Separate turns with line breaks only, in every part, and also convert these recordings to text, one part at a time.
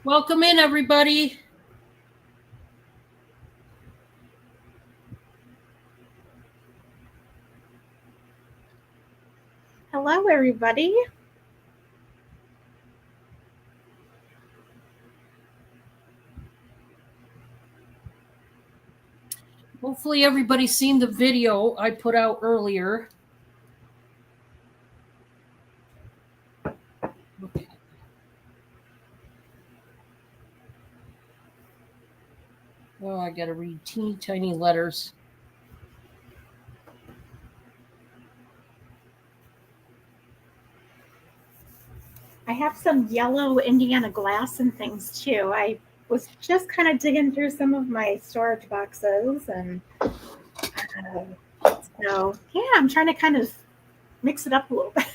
Welcome in, everybody.
Hello, everybody.
Hopefully everybody's seen the video I put out earlier. Okay. Oh, I gotta read teeny tiny letters.
I have some yellow Indiana glass and things too. I was just kind of digging through some of my storage boxes, and so yeah, I'm trying to kind of mix it up a little bit.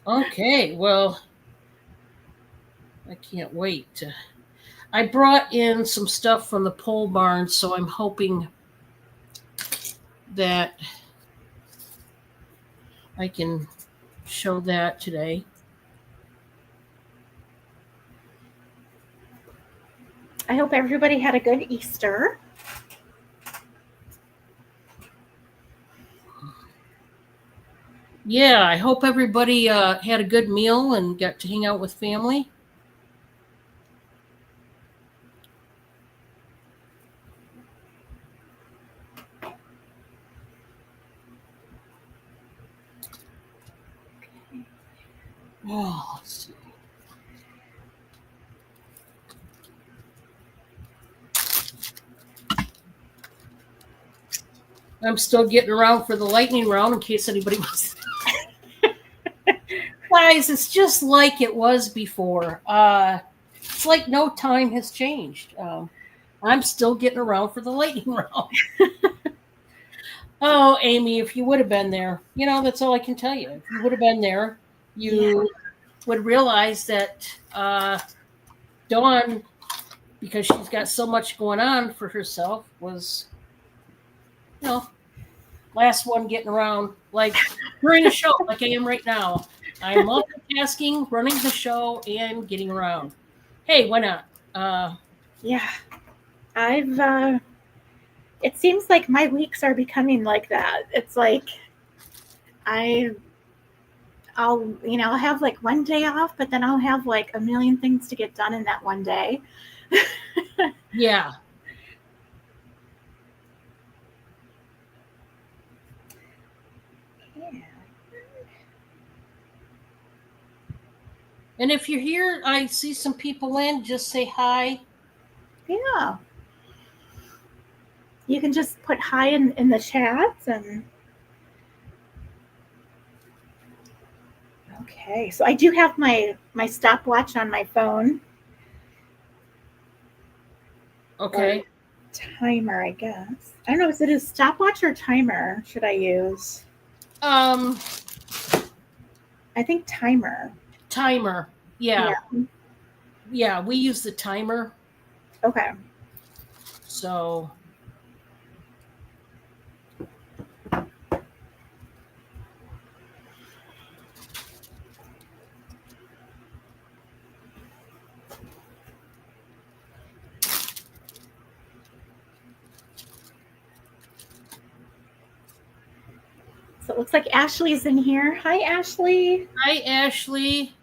Okay, well, I can't wait. I brought in some stuff from the pole barn, so I'm hoping that I can show that today.
I hope everybody had a good Easter.
Yeah, I hope everybody had a good meal and got to hang out with family. Oh, let's see. I'm still getting around for the lightning round in case anybody wants. Guys, it's just like it was before. It's like no time has changed. I'm still getting around for the lightning round. Oh, Amy, if you would have been there, that's all I can tell you. If you would have been there,
Yeah.
you would realize that Dawn, because she's got so much going on for herself, was, last one getting around like during a show like I am right now. I'm multitasking, running the show, and getting around. Hey, why not?
Yeah. I've it seems like my weeks are becoming like that. It's like I I'll have like one day off, but then I'll have like a million things to get done in that one day.
Yeah.
Yeah.
And if you're here, I see some people in, just say hi.
Yeah. You can just put hi in the chats and okay. So I do have my stopwatch on my phone. Or
Okay.
timer, I guess. I don't know, is it a stopwatch or timer should I use?
Um,
I think timer.
Timer. Yeah.
Yeah.
Yeah, we use the timer.
Okay.
So
So it looks like Ashley's in here. Hi, Ashley.
hi, Ashley.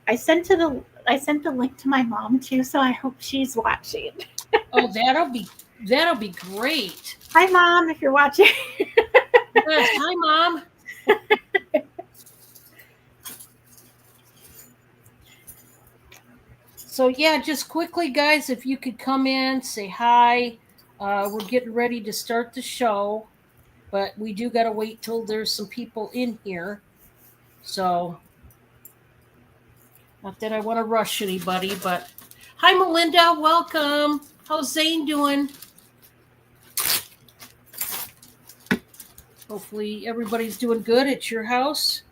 I sent the link to my mom too, so I hope she's watching.
Oh, that'll be great.
Hi, Mom, if you're watching.
Yes, hi, Mom. So yeah, just quickly, guys, if you could come in, say hi. We're getting ready to start the show, but we do got to wait till there's some people in here. So, not that I want to rush anybody, but hi, Melinda, welcome. How's Zane doing? Hopefully, everybody's doing good at your house.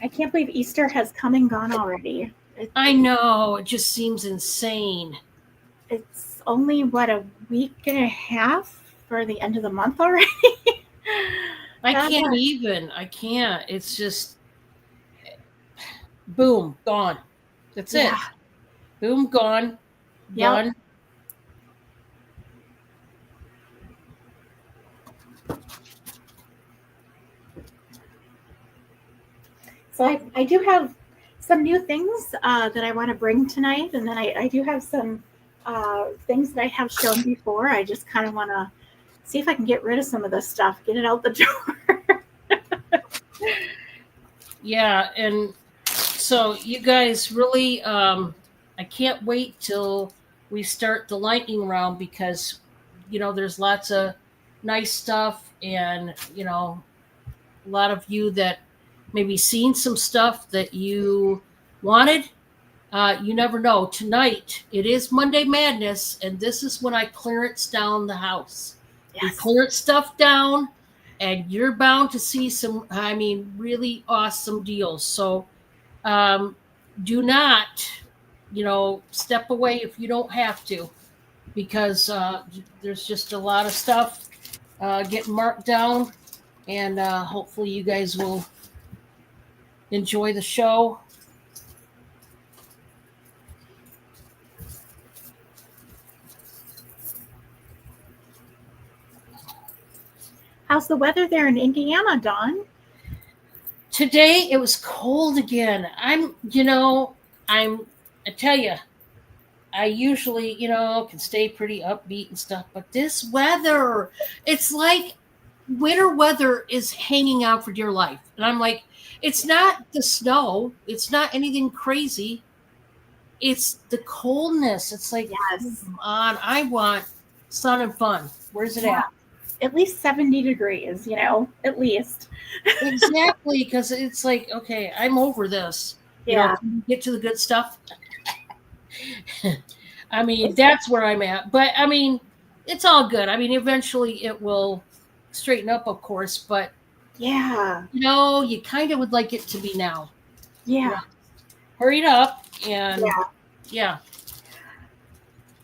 I can't believe Easter has come and gone already.
I know, it just seems insane.
it's only a week and a half for the end of the month already.
I can't even. I can't. It's just boom, gone. That's it.
Yeah.
Boom, gone,
Yep.
done.
So I do have some new things that I want to bring tonight, and then I do have some things that I have shown before. I just kind of want to see if I can get rid of some of this stuff, get it out the door.
Yeah, and so you guys really, I can't wait till we start the lightning round because, there's lots of nice stuff, and a lot of you that maybe seen some stuff that you wanted. You never know. Tonight, it is Monday Madness, and this is when I clearance down the house. We
Yes.
clearance stuff down, and you're bound to see some, really awesome deals. So do not, step away if you don't have to, because there's just a lot of stuff getting marked down, and hopefully you guys will enjoy the show.
How's the weather there in Indiana, Dawn?
Today it was cold again. I tell you, I usually, can stay pretty upbeat and stuff, but this weather, it's like winter weather is hanging out for dear life. And I'm like, it's not the snow, it's not anything crazy. It's the coldness. It's like,
Yes.
come on, I want sun and fun. Where's it at?
At least 70 degrees, at least.
Exactly, because it's like, okay, I'm over this.
Yeah.
Get to the good stuff. That's where I'm at. But it's all good. Eventually it will straighten up, of course. But
Yeah.
you kind of would like it to be now.
Yeah.
Hurry it up, and yeah.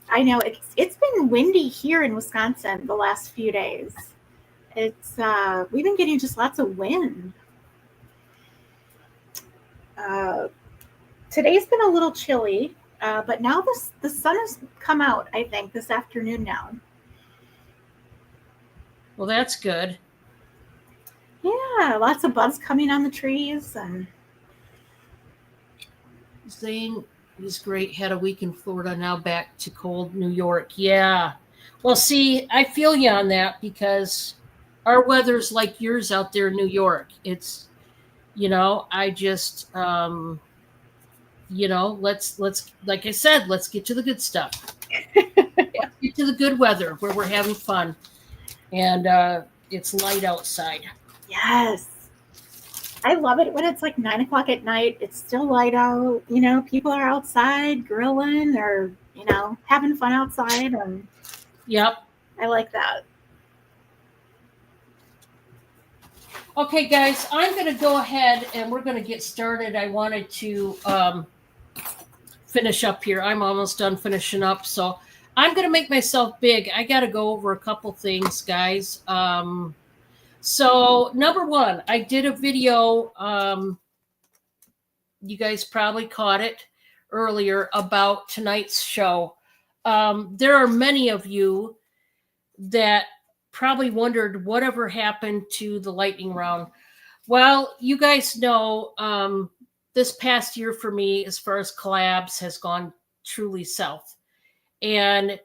I know it's been windy here in Wisconsin the last few days. It's we've been getting just lots of wind. Today's been a little chilly, but now the sun has come out, I think, this afternoon now.
Well, that's good.
Yeah, lots of buds coming on the trees, and
Zane is great. Had a week in Florida, now back to cold New York. Yeah. Well, see, I feel you on that because our weather's like yours out there in New York. It's, I just, let's like I said, let's get to the good stuff. Let's get to the good weather where we're having fun, and it's light outside.
yes, I love it when it's like 9 o'clock at night. It's still light out. People are outside grilling or having fun outside, and
Yep.
I like that.
Okay, guys, I'm going to go ahead and we're going to get started. I wanted to finish up here. I'm almost done finishing up, so I'm going to make myself big. I got to go over a couple things, guys. So number one, I did a video. You guys probably caught it earlier about tonight's show. There are many of you that probably wondered whatever happened to the lightning round. Well, you guys know this past year for me, as far as collabs, has gone truly south. And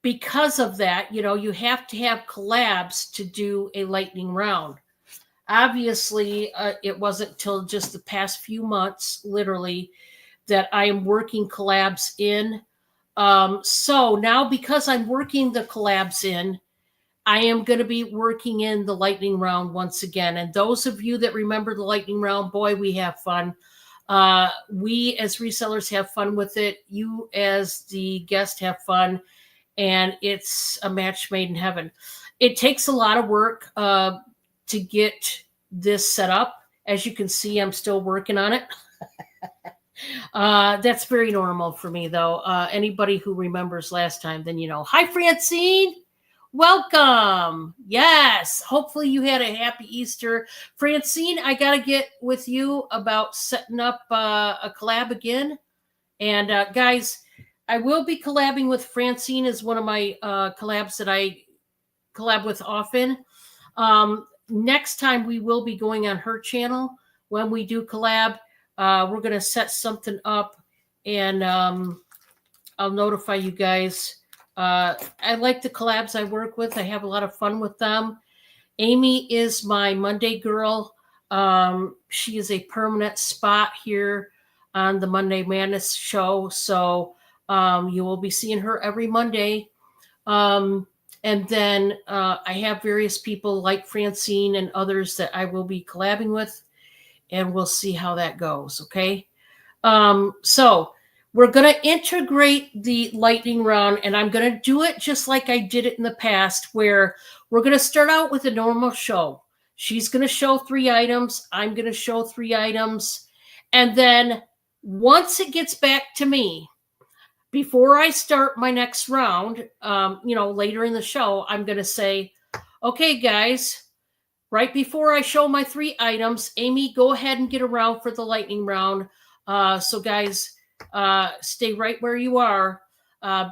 because of that, you have to have collabs to do a lightning round. Obviously, it wasn't till just the past few months, literally, that I am working collabs in. So now, because I'm working the collabs in, I am going to be working in the lightning round once again. And those of you that remember the lightning round, boy, we have fun. We as resellers have fun with it. You as the guest have fun. And it's a match made in heaven. It takes a lot of work to get this set up. As you can see, I'm still working on it. That's very normal for me, though. Anybody who remembers last time, then you know. Hi, Francine. Welcome. Yes. Hopefully you had a happy Easter. Francine, I got to get with you about setting up a collab again. And guys, I will be collabing with Francine as one of my collabs that I collab with often. Next time we will be going on her channel when we do collab. We're going to set something up and I'll notify you guys. I like the collabs I work with. I have a lot of fun with them. Amy is my Monday girl. She is a permanent spot here on the Monday Madness show. So you will be seeing her every Monday. And then I have various people like Francine and others that I will be collabing with. And we'll see how that goes. Okay. So we're going to integrate the lightning round, and I'm going to do it just like I did it in the past, where we're going to start out with a normal show. She's going to show 3 items. I'm going to show 3 items. And then once it gets back to me, before I start my next round, later in the show, I'm going to say, okay, guys, right before I show my 3 items, Amy, go ahead and get around for the lightning round. So guys, stay right where you are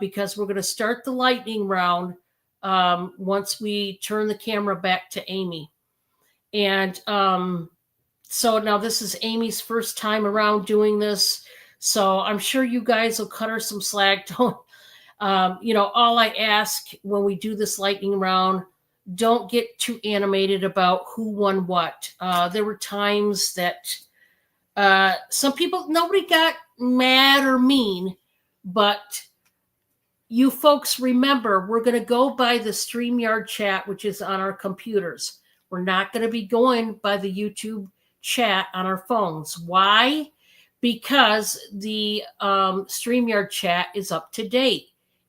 because we're going to start the lightning round once we turn the camera back to Amy. And so now this is Amy's first time around doing this. So I'm sure you guys will cut her some slack. Don't, all I ask when we do this lightning round, don't get too animated about who won what. There were times that some people, nobody got mad or mean, but you folks remember, we're going to go by the StreamYard chat, which is on our computers. We're not going to be going by the YouTube chat on our phones. Why? Because the StreamYard chat is up to date.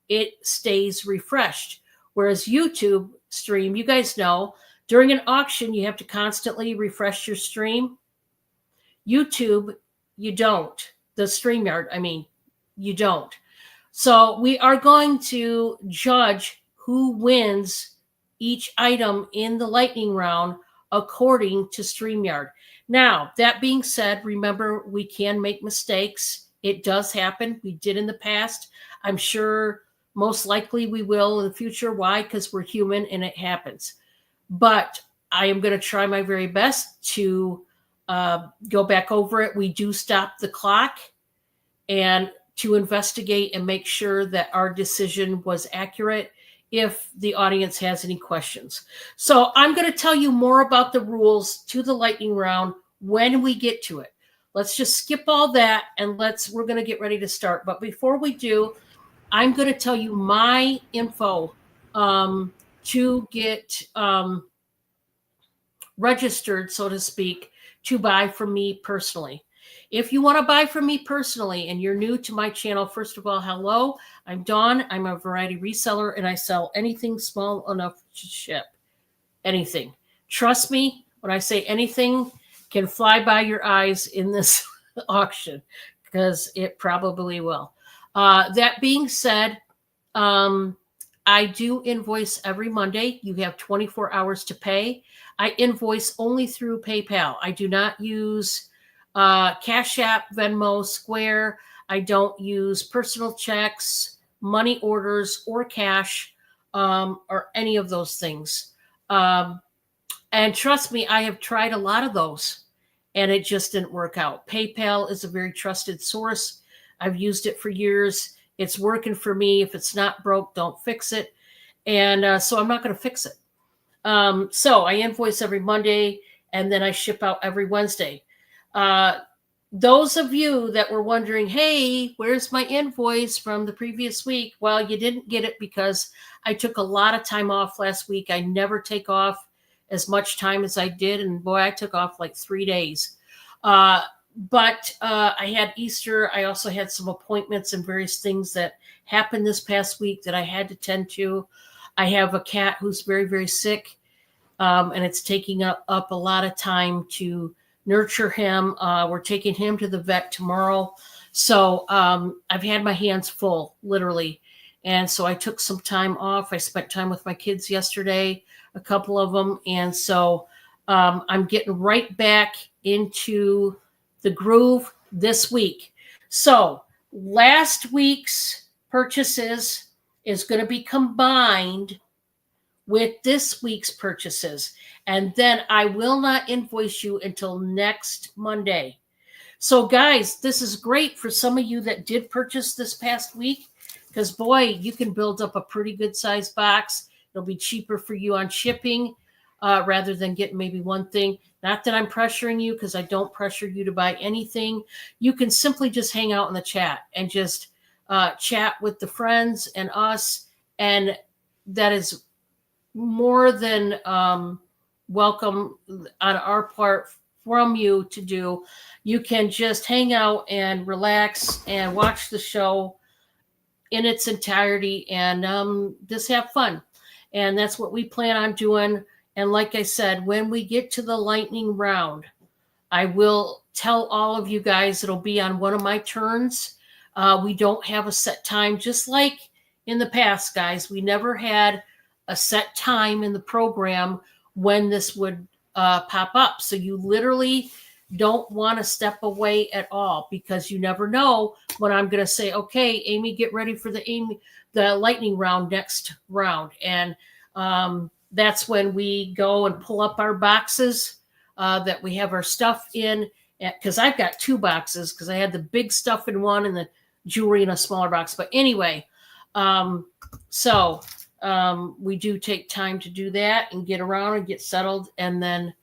It stays refreshed. Whereas YouTube stream, you guys know, during an auction, you have to constantly refresh your stream. YouTube, you don't. The StreamYard, you don't. So we are going to judge who wins each item in the lightning round according to StreamYard. Now, that being said, remember, we can make mistakes. It does happen. We did in the past. I'm sure most likely we will in the future. Why? Because we're human and it happens. But I am going to try my very best to go back over it. We do stop the clock and to investigate and make sure that our decision was accurate if the audience has any questions. So I'm going to tell you more about the rules to the lightning round when we get to it. Let's just skip all that and we're going to get ready to start. But before we do, I'm going to tell you my info to get registered, so to speak, to buy from me personally. If you want to buy from me personally and you're new to my channel, first of all, hello, I'm Dawn. I'm a variety reseller and I sell anything small enough to ship. Anything. Trust me, when I say anything can fly by your eyes in this auction, because it probably will. That being said, I do invoice every Monday. You have 24 hours to pay. I invoice only through PayPal. I do not use Cash App, Venmo, Square. I don't use personal checks, money orders, or cash, or any of those things. And trust me, I have tried a lot of those, and it just didn't work out. PayPal is a very trusted source. I've used it for years. It's working for me. If it's not broke, don't fix it. And so I'm not going to fix it. So I invoice every Monday, and then I ship out every Wednesday. Those of you that were wondering, hey, where's my invoice from the previous week? Well, you didn't get it because I took a lot of time off last week. I never take off as much time as I did. And boy, I took off like 3 days. But I had Easter. I also had some appointments and various things that happened this past week that I had to tend to. I have a cat who's very, very sick. And it's taking up a lot of time to nurture him. We're taking him to the vet tomorrow. So I've had my hands full, literally. And so I took some time off. I spent time with my kids yesterday, a couple of them. And so I'm getting right back into the groove this week. So last week's purchases is going to be combined with this week's purchases. And then I will not invoice you until next Monday. So, guys, this is great for some of you that did purchase this past week because, boy, you can build up a pretty good size box. It'll be cheaper for you on shipping rather than getting maybe one thing. Not that I'm pressuring you because I don't pressure you to buy anything. You can simply just hang out in the chat and just chat with the friends and us. And that is more than welcome on our part from you to do. You can just hang out and relax and watch the show in its entirety and just have fun. And that's what we plan on doing. And like I said, when we get to the lightning round, I will tell all of you guys it'll be on one of my turns. We don't have a set time, just like in the past, guys. We never had a set time in the program when this would pop up. So you literally don't want to step away at all because you never know when I'm going to say, okay, Amy, get ready for the lightning round next round. And that's when we go and pull up our boxes that we have our stuff in. Because I've got two boxes because I had the big stuff in one and the jewelry in a smaller box. But anyway, we do take time to do that and get around and get settled and then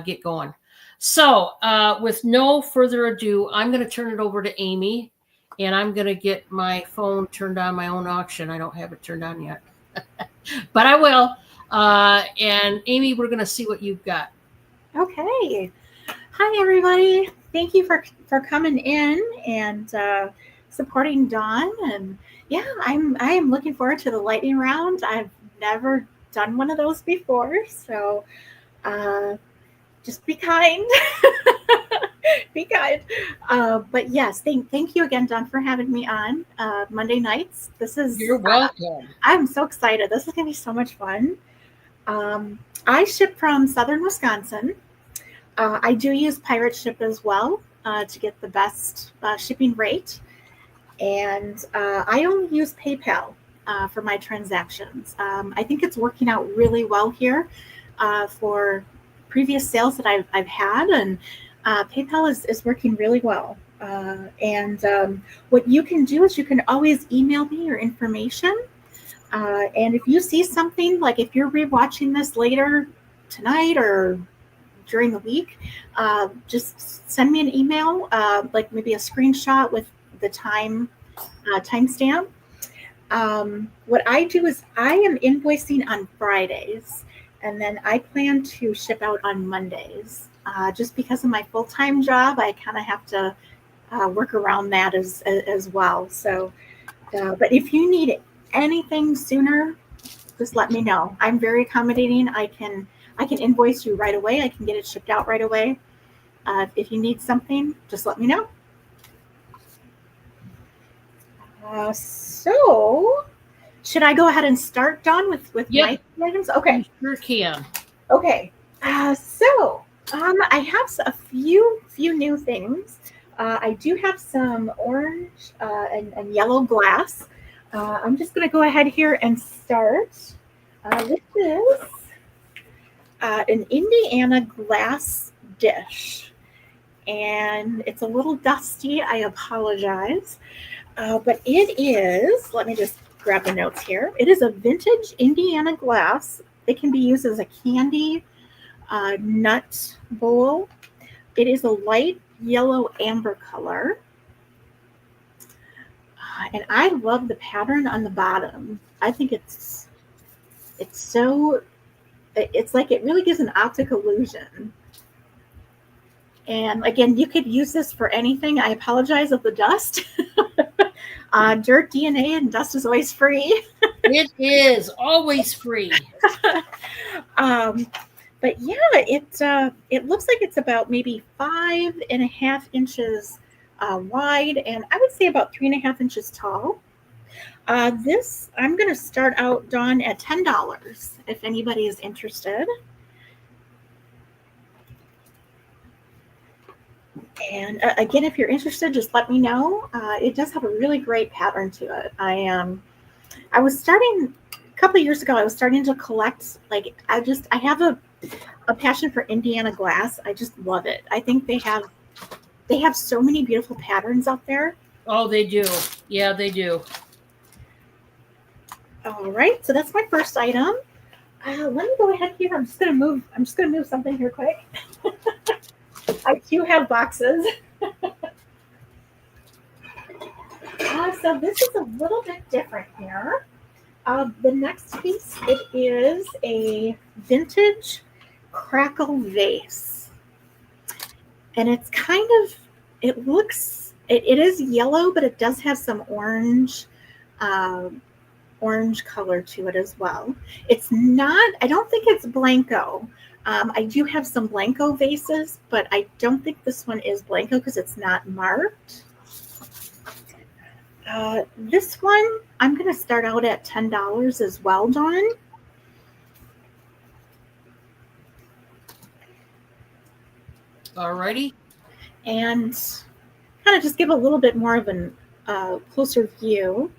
get going. So with no further ado, I'm going to turn it over to Amy and I'm going to get my phone turned on my own auction. I don't have it turned on yet, but I will. And Amy, we're going to see what you've got.
Okay. Hi, everybody. Thank you for coming in and supporting Dawn. And yeah, I am looking forward to the lightning round. I've never done one of those before, so just be kind. Be kind. But yes, thank you again, Dawn, for having me on Monday nights.
You're welcome.
I'm so excited. This is going to be so much fun. I ship from Southern Wisconsin. I do use Pirate Ship as well to get the best shipping rate. And I only use PayPal for my transactions. I think it's working out really well here for previous sales that I've had. And PayPal is working really well. And what you can do is you can always email me your information. And if you see something, like if you're rewatching this later tonight or during the week, just send me an email, like maybe a screenshot with the timestamp. What I do is I am invoicing on Fridays, and then I plan to ship out on Mondays. Just because of my full-time job, I kind of have to work around that as well. So, but if you need anything sooner, just let me know. I'm very accommodating. I can invoice you right away. I can get it shipped out right away. If you need something, just let me know. So, should I go ahead and start, Dawn, with
Yep.
my items? Okay.
You sure can.
Okay. So, I have a few new things. I do have some orange and yellow glass. I'm just going to go ahead here and start. This is an Indiana glass dish. And it's a little dusty. I apologize. But it is, let me just grab the notes here. It is a vintage Indiana glass. It can be used as a candy nut bowl. It is a light yellow amber color. And I love the pattern on the bottom. I think it's like it really gives an optic illusion. And again, you could use this for anything. I apologize of the dust. Dirt, DNA, and dust is always free.
It is always free.
But yeah, it looks like it's about maybe 5.5 inches wide, and I would say about 3.5 inches tall. This I'm gonna start out, Dawn, at $10 if anybody is interested. And again, if you're interested, just let me know. It does have a really great pattern to it. I was starting a couple of years ago. I was starting to collect. Like I have a passion for Indiana glass. I just love it. I think they have so many beautiful patterns out there.
Oh, they do. Yeah, they do.
All right, so that's my first item. Let me go ahead here. I'm just gonna move something here quick. I do have boxes. So this is a little bit different here. The next piece, it is a vintage crackle vase. And it's kind of, it is yellow, but it does have some orange color to it as well. It's not, I don't think it's Blanco. I do have some Blanco vases, but I don't think this one is Blanco because it's not marked. This one, I'm going to start out at $10 as well, Dawn.
Alrighty.
And kind of just give a little bit more of an closer view.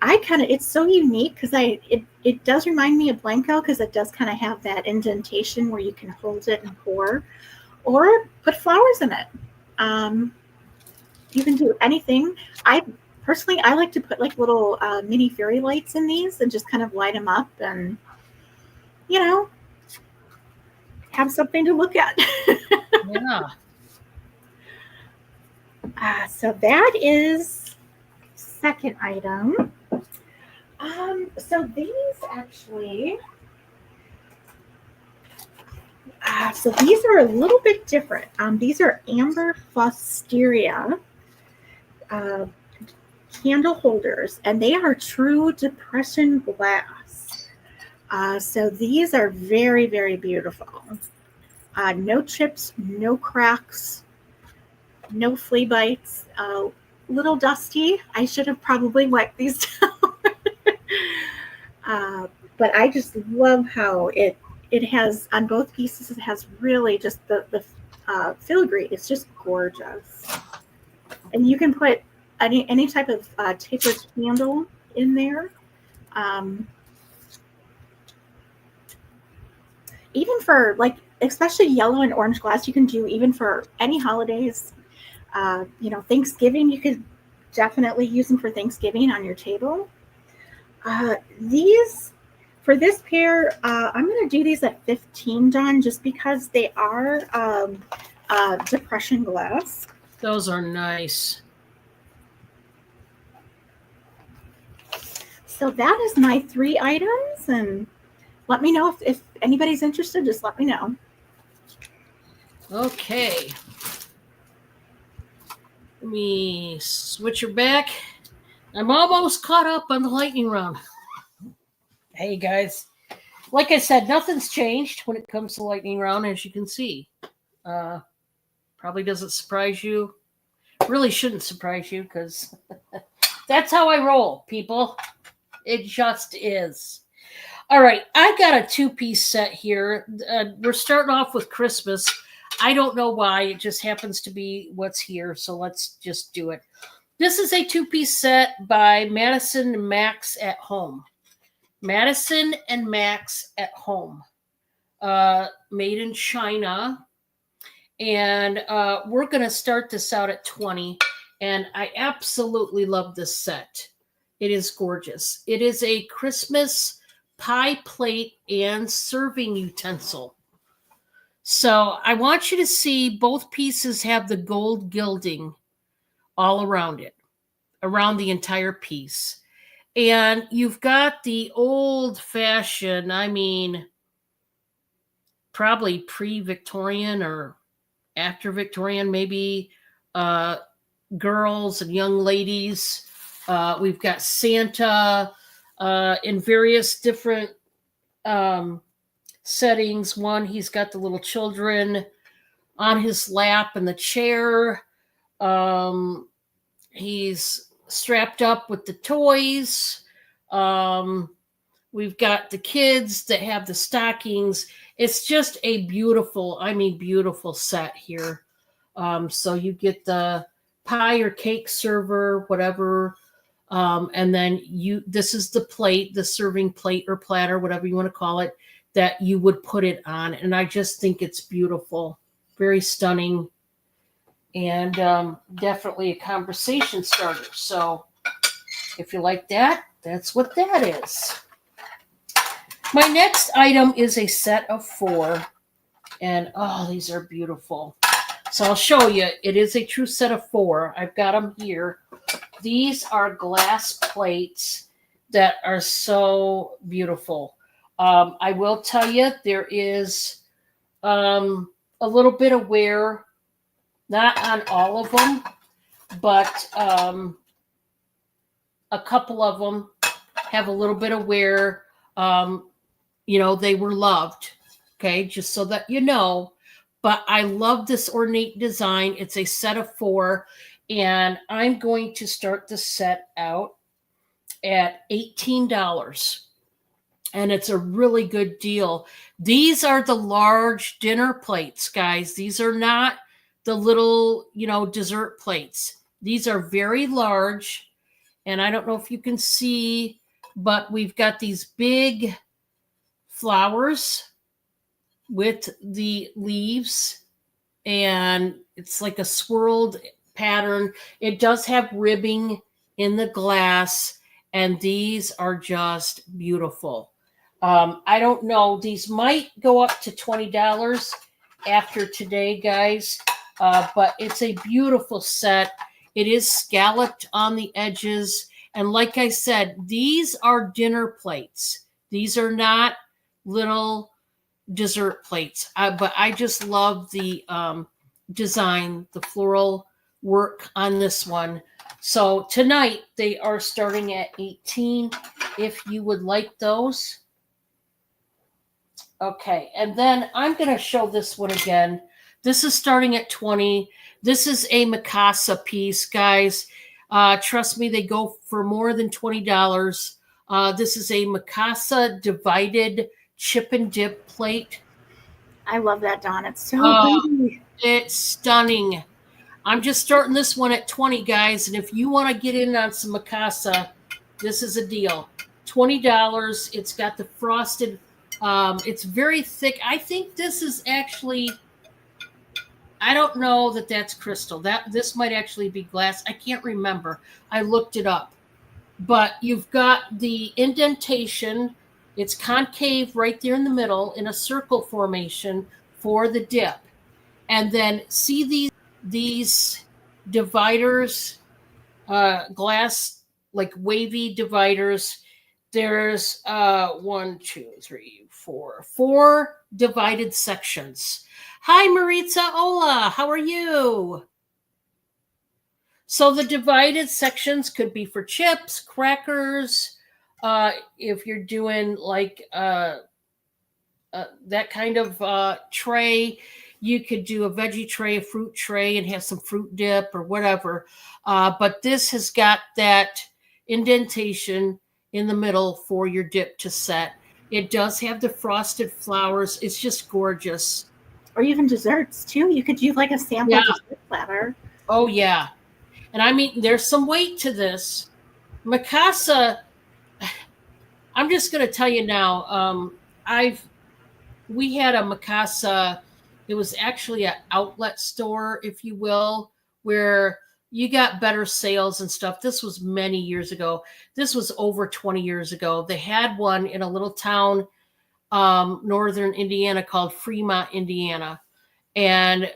It's so unique because it does remind me of Blanco because it does kind of have that indentation where you can hold it and pour or put flowers in it. You can do anything. I like to put like little mini fairy lights in these and just kind of light them up and, have something to look at.
Yeah.
So that is second item. So these actually, so these are a little bit different. These are amber fusteria candle holders, and they are true depression glass. So these are very, very beautiful. No chips, no cracks, no flea bites. Little dusty. I should have probably wiped these down. But I just love how it has on both pieces. It has really just the filigree. It's just gorgeous, and you can put any type of tapered candle in there. Even for like, especially yellow and orange glass, you can do even for any holidays. Thanksgiving, you could definitely use them for Thanksgiving on your table. These, for this pair, I'm going to do these at $15, Dawn, just because they are depression glass.
Those are nice.
So that is my 3 items, and let me know if anybody's interested. Just let me know.
Okay. Let me switch her back. I'm almost caught up on the lightning round. Hey, guys. Like I said, nothing's changed when it comes to lightning round, as you can see. Probably doesn't surprise you. Really shouldn't surprise you because that's how I roll, people. It just is. All right, I got a 2-piece set here. We're starting off with Christmas. I don't know why. It just happens to be what's here, so let's just do it. This is a 2-piece set by Madison and Max at Home. Madison and Max at Home. Made in China. And we're going to start this out at $20. And I absolutely love this set. It is gorgeous. It is a Christmas pie plate and serving utensil. So I want you to see both pieces have the gold gilding all around it, around the entire piece. And you've got the old-fashioned, probably pre-Victorian or after Victorian, maybe, girls and young ladies. We've got Santa in various different settings. One, he's got the little children on his lap in the chair. He's strapped up with the toys. We've got the kids that have the stockings. It's just a beautiful, I mean, beautiful set here. So you get the pie or cake server, whatever. And then this is the plate, the serving plate or platter, whatever you want to call it, that you would put it on. And I just think it's beautiful, very stunning, and definitely a conversation starter. So if you like that, that's what that is. My next item is a set of 4, and oh, these are beautiful. So I'll show you. It is a true set of 4. I've got them here. These are glass plates that are so beautiful. I will tell you, there is a little bit of wear, not on all of them, but a couple of them have a little bit of wear. They were loved, okay, just so that you know. But I love this ornate design. It's a set of 4, and I'm going to start the set out at $18. And it's a really good deal. These are the large dinner plates, guys. These are not the little, dessert plates. These are very large. And I don't know if you can see, but we've got these big flowers with the leaves, and it's like a swirled pattern. It does have ribbing in the glass, and these are just beautiful. I don't know. These might go up to $20 after today, guys, but it's a beautiful set. It is scalloped on the edges, and like I said, these are dinner plates. These are not little dessert plates, but I just love the design, the floral work on this one. So tonight they are starting at 18 if you would like those. Okay, and then I'm going to show this one again. This is starting at 20. This is a Mikasa piece, guys. Trust me, they go for more than $20. This is a Mikasa divided chip and dip plate.
I love that, Dawn. It's so pretty.
It's stunning. I'm just starting this one at 20, guys. And if you want to get in on some Mikasa, this is a deal. $20. It's got the frosted. It's very thick. I think this is actually, I don't know that that's crystal. This might actually be glass. I can't remember. I looked it up. But you've got the indentation. It's concave right there in the middle in a circle formation for the dip. And then see these dividers, glass, like wavy dividers. There's 4 divided sections. Hi, Maritza Ola. How are you? So the divided sections could be for chips, crackers. If you're doing like that kind of tray, you could do a veggie tray, a fruit tray, and have some fruit dip or whatever. But this has got that indentation in the middle for your dip to set. It does have the frosted flowers. It's just gorgeous.
Or even desserts too. You could do like a sample dessert platter.
Oh yeah. And I mean, there's some weight to this. Mikasa, I'm just going to tell you now, we had a Mikasa, it was actually an outlet store, if you will, where you got better sales and stuff. This was many years ago. This was over 20 years ago. They had one in a little town, northern Indiana, called Fremont, Indiana. And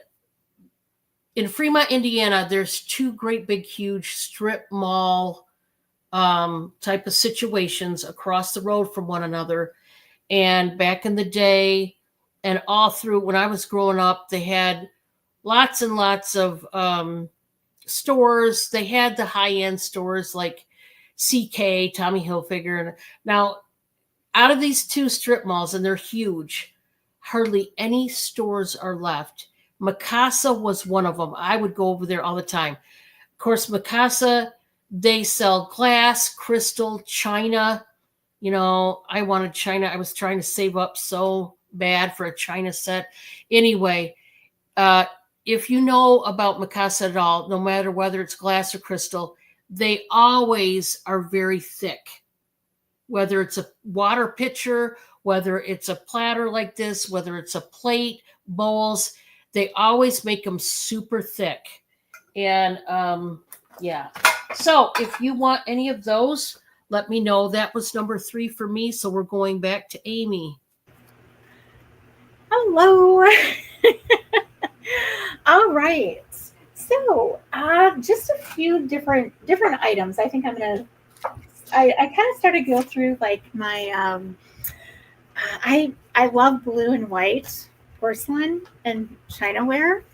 in Fremont, Indiana, there's 2 great big huge strip mall type of situations across the road from one another. And back in the day and all through when I was growing up, they had lots and lots of stores. They had the high-end stores like CK, Tommy Hilfiger. Now, out of these 2 strip malls, and they're huge, hardly any stores are left. Mikasa was one of them. I would go over there all the time. Of course, Mikasa, they sell glass, crystal, china. I wanted china. I was trying to save up so bad for a china set. Anyway, uh, if you know about Mikasa at all, no matter whether it's glass or crystal, they always are very thick. Whether it's a water pitcher, whether it's a platter like this, whether it's a plate, bowls, they always make them super thick. And yeah. So if you want any of those, let me know. That was number 3 for me. So we're going back to Amy.
Hello. All right. So, just a few different items. I think I kind of started to go through like my I love blue and white porcelain and chinaware.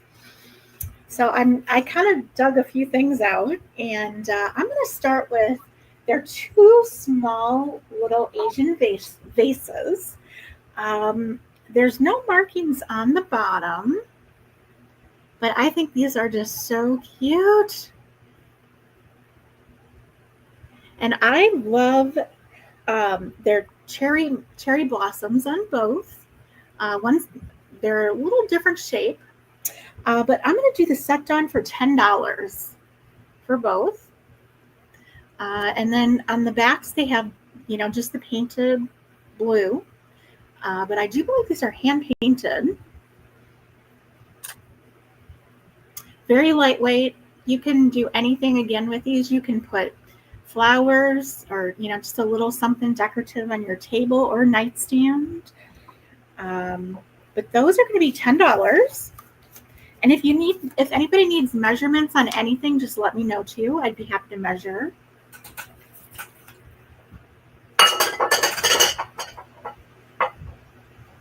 So I kind of dug a few things out, and I'm going to start with, they're 2 small little Asian vases. There's no markings on the bottom, but I think these are just so cute. And I love their cherry blossoms on both. They're a little different shape, but I'm going to do the set done for $10 for both. And then on the backs they have, just the painted blue. But I do believe these are hand painted. Very lightweight. You can do anything again with these. You can put flowers or, just a little something decorative on your table or nightstand. But those are going to be $10. And if anybody needs measurements on anything, just let me know too. I'd be happy to measure.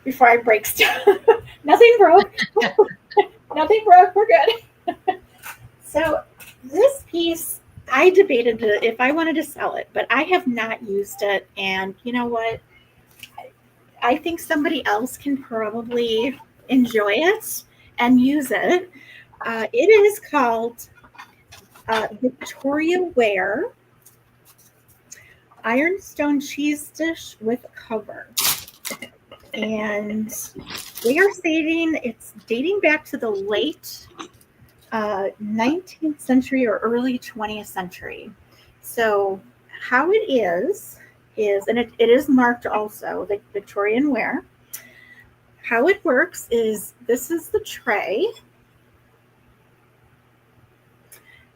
Before I break stuff. Nothing broke. Nothing broke. We're good. So this piece, I debated if I wanted to sell it, but I have not used it. And you know what? I think somebody else can probably enjoy it and use it. It is called Victoria Ware Ironstone Cheese Dish with Cover. And they are stating it's dating back to the late 19th century or early 20th century. So how it is, and it is marked also, the Victorian ware. How it works is, this is the tray.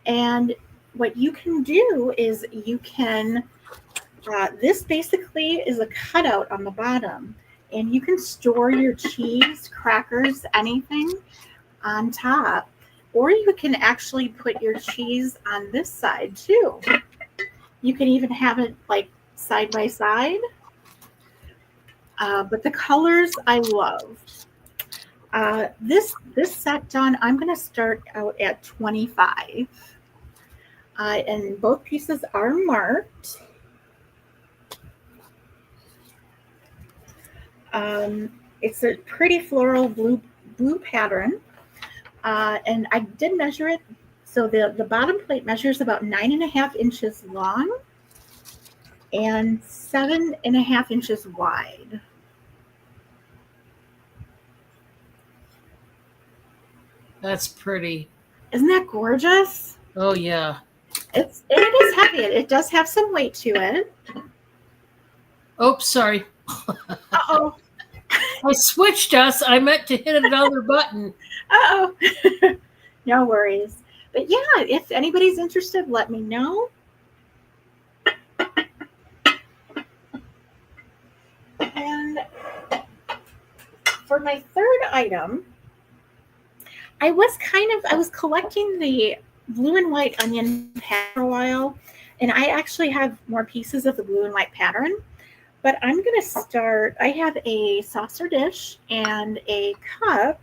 And what you can do is you can, this basically is a cutout on the bottom. And you can store your cheese, crackers, anything on top. Or you can actually put your cheese on this side too. You can even have it like side by side. But the colors I loved. This set done, I'm going to start out at $25. And both pieces are marked. It's a pretty floral blue pattern. And I did measure it. So the bottom plate measures about 9.5 inches long and 7.5 inches wide.
That's pretty.
Isn't that gorgeous?
Oh yeah.
It is heavy. It does have some weight to it.
Oops, sorry.
Uh-oh.
I switched us. I meant to hit another button.
Uh-oh. No worries. But yeah, if anybody's interested, let me know. And for my third item, I was collecting the blue and white onion pattern for a while, and I actually have more pieces of the blue and white pattern. But I'm going to start, I have a saucer dish and a cup.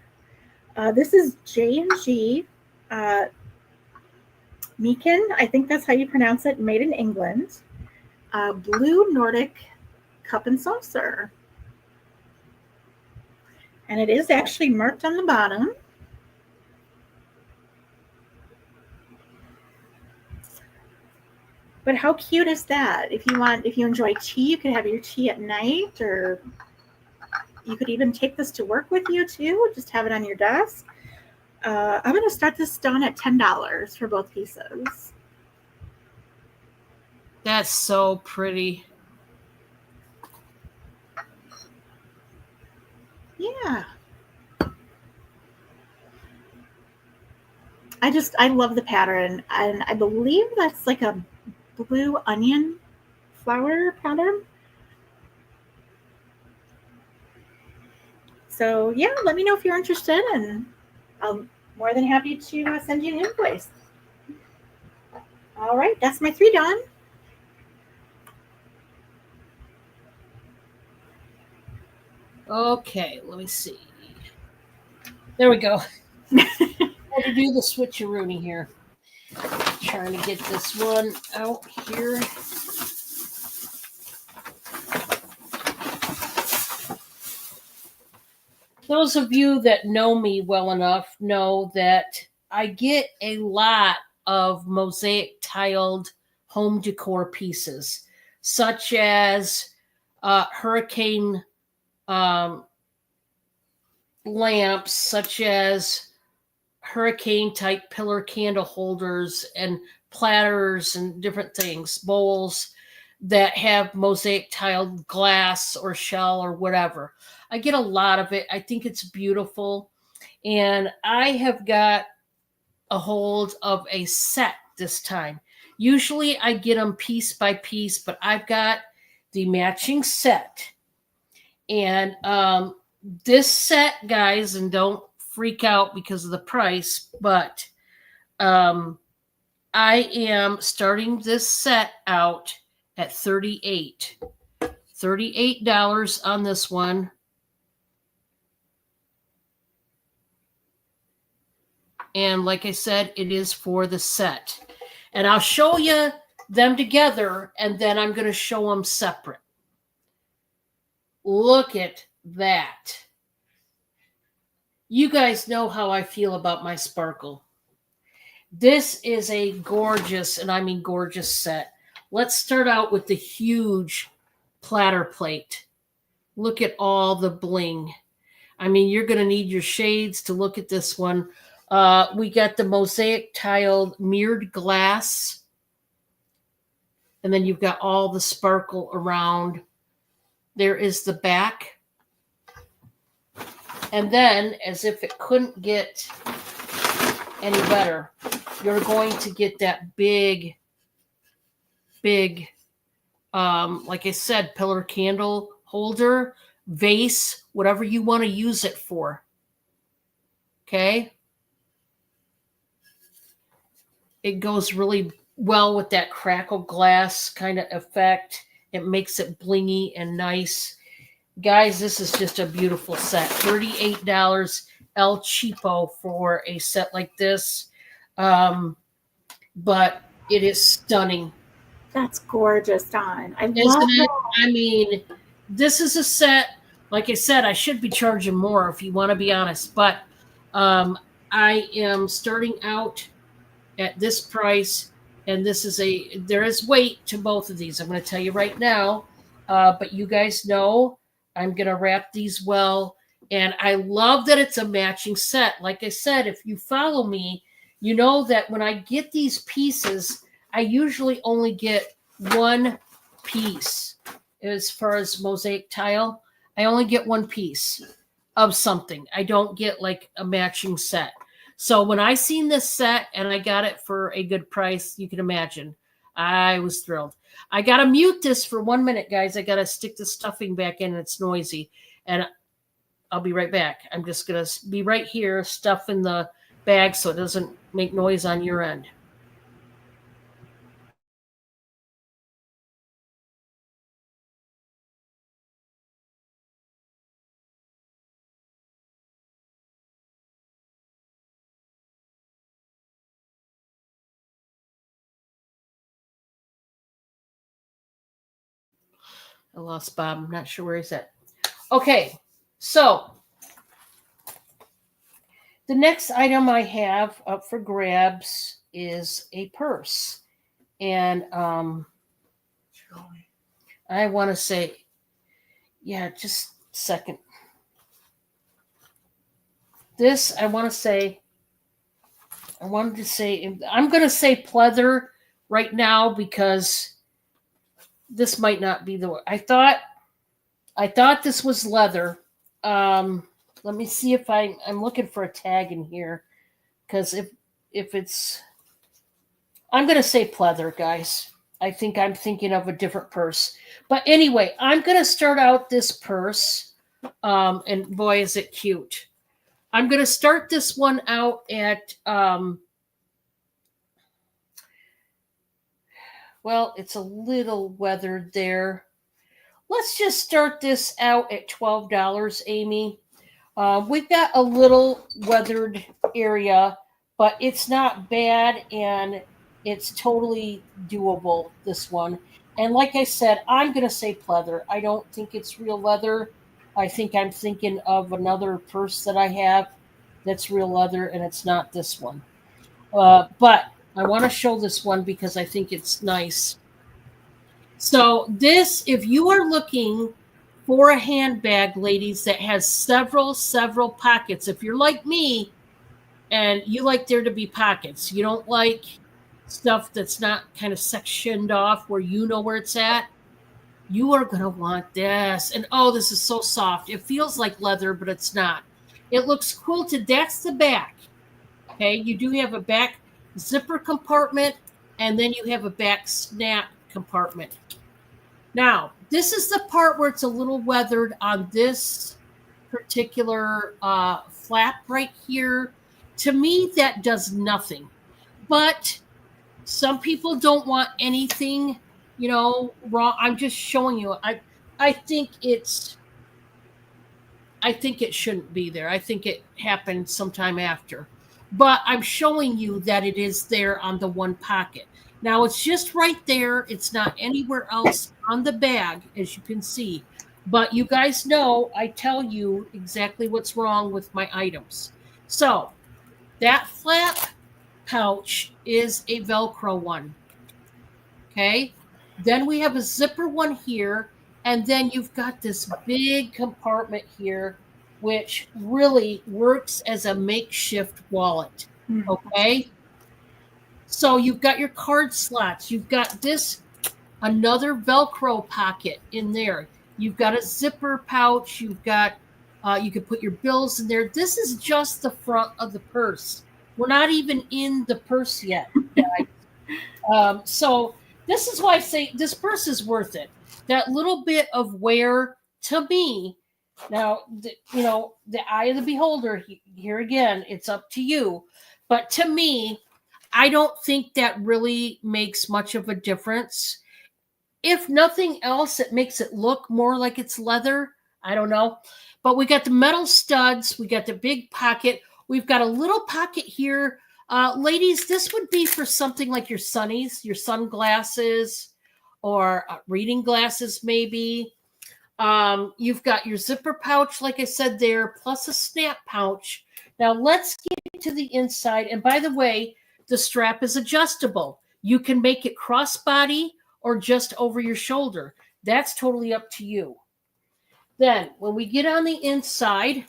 This is J&G Meakin, I think that's how you pronounce it, made in England. Blue Nordic cup and saucer. And it is actually marked on the bottom. But how cute is that? If you enjoy tea, you could have your tea at night, or you could even take this to work with you too. Just have it on your desk. I'm going to start this done at $10 for both pieces.
That's so pretty.
Yeah. I love the pattern, and I believe that's like a blue onion flower pattern. So yeah, let me know if you're interested, and I'm more than happy to send you an invoice. All right, that's my 3 done.
Okay, let me see. There we go. How to do the switcheroony here. Trying to get this one out here. Those of you that know me well enough know that I get a lot of mosaic tiled home decor pieces, such as hurricane lamps, such as hurricane type pillar candle holders and platters and different things, bowls that have mosaic tiled glass or shell or whatever. I get a lot of it. I think it's beautiful. And I have got a hold of a set this time. Usually I get them piece by piece, but I've got the matching set. And this set, guys, and don't freak out because of the price, but I am starting this set out at $38 on this one. And like I said, it is for the set. And I'll show you them together, and then I'm going to show them separate. Look at that. You guys know how I feel about my sparkle. This is a gorgeous, and I mean gorgeous set. Let's start out with the huge platter plate. Look at all the bling. I mean, you're going to need your shades to look at this one. We got the mosaic tiled mirrored glass. And then you've got all the sparkle around. There is the back. And then, as if it couldn't get any better, you're going to get that big, like I said, pillar candle holder, vase, whatever you want to use it for. Okay? It goes really well with that crackle glass kind of effect. It makes it blingy and nice. Guys, this is just a beautiful set. $38 El Cheapo for a set like this. But it is stunning.
That's gorgeous, Dawn. I love
Isn't it?
that.
I mean, this is a set, like I said, I should be charging more if you want to be honest. But I am starting out at this price, and there is weight to both of these. I'm going to tell you right now, but you guys know I'm going to wrap these well, and I love that it's a matching set. Like I said, if you follow me, you know that when I get these pieces, I usually only get one piece. As far as mosaic tile, I only get one piece of something. I don't get like a matching set. So when I seen this set and I got it for a good price, you can imagine, I was thrilled. I got to mute this for 1 minute, guys. I got to stick the stuffing back in. It's noisy. And I'll be right back. I'm just going to be right here stuffing the bag so it doesn't make noise on your end. I lost Bob. I'm not sure where he's at. Okay, so The next item I have up for grabs is a purse. And I want to say, yeah, just a second. This, I wanted to say, I'm going to say pleather right now because this might not be the one. I thought this was leather. Let me see if I'm looking for a tag in here because if it's, I'm going to say pleather, guys. I think I'm thinking of a different purse. But anyway, I'm going to start out this purse. And boy, is it cute. I'm going to start this one out at, well, it's a little weathered there. Let's just start this out at $12, Amy. We've got a little weathered area, but it's not bad and it's totally doable, this one. And like I said, I'm going to say pleather. I don't think it's real leather. I think I'm thinking of another purse that I have that's real leather, and it's not this one. But I want to show this one because I think it's nice. So this, if you are looking for a handbag, ladies, that has several pockets, if you're like me and you like there to be pockets, you don't like stuff that's not kind of sectioned off where you know where it's at, you are going to want this. And oh, this is so soft. It feels like leather, but it's not. It looks cool that's the back. Okay, you do have a back zipper compartment, and then you have a back snap compartment. Now, this is the part where it's a little weathered on this particular flap right here. To me, that does nothing. But some people don't want anything, wrong. I'm just showing you. I think it shouldn't be there. I think it happened sometime after. But I'm showing you that it is there on the one pocket. Now it's just right there. It's not anywhere else on the bag, as you can see. But you guys know I tell you exactly what's wrong with my items. So that flap pouch is a Velcro one. Okay. Then we have a zipper one here. And then you've got this big compartment here, which really works as a makeshift wallet. Okay. So you've got your card slots. You've got another Velcro pocket in there. You've got a zipper pouch. You've got, you can put your bills in there. This is just the front of the purse. We're not even in the purse yet, guys. So this is why I say this purse is worth it. That little bit of wear, to me, now, the eye of the beholder, here again, it's up to you. But to me, I don't think that really makes much of a difference. If nothing else, it makes it look more like it's leather. I don't know. But we got the metal studs. We got the big pocket. We've got a little pocket here. Ladies, this would be for something like your sunnies, your sunglasses, or reading glasses maybe. You've got your zipper pouch, like I said there, plus a snap pouch. Now let's get to the inside. And by the way, the strap is adjustable. You can make it crossbody or just over your shoulder. That's totally up to you. Then when we get on the inside,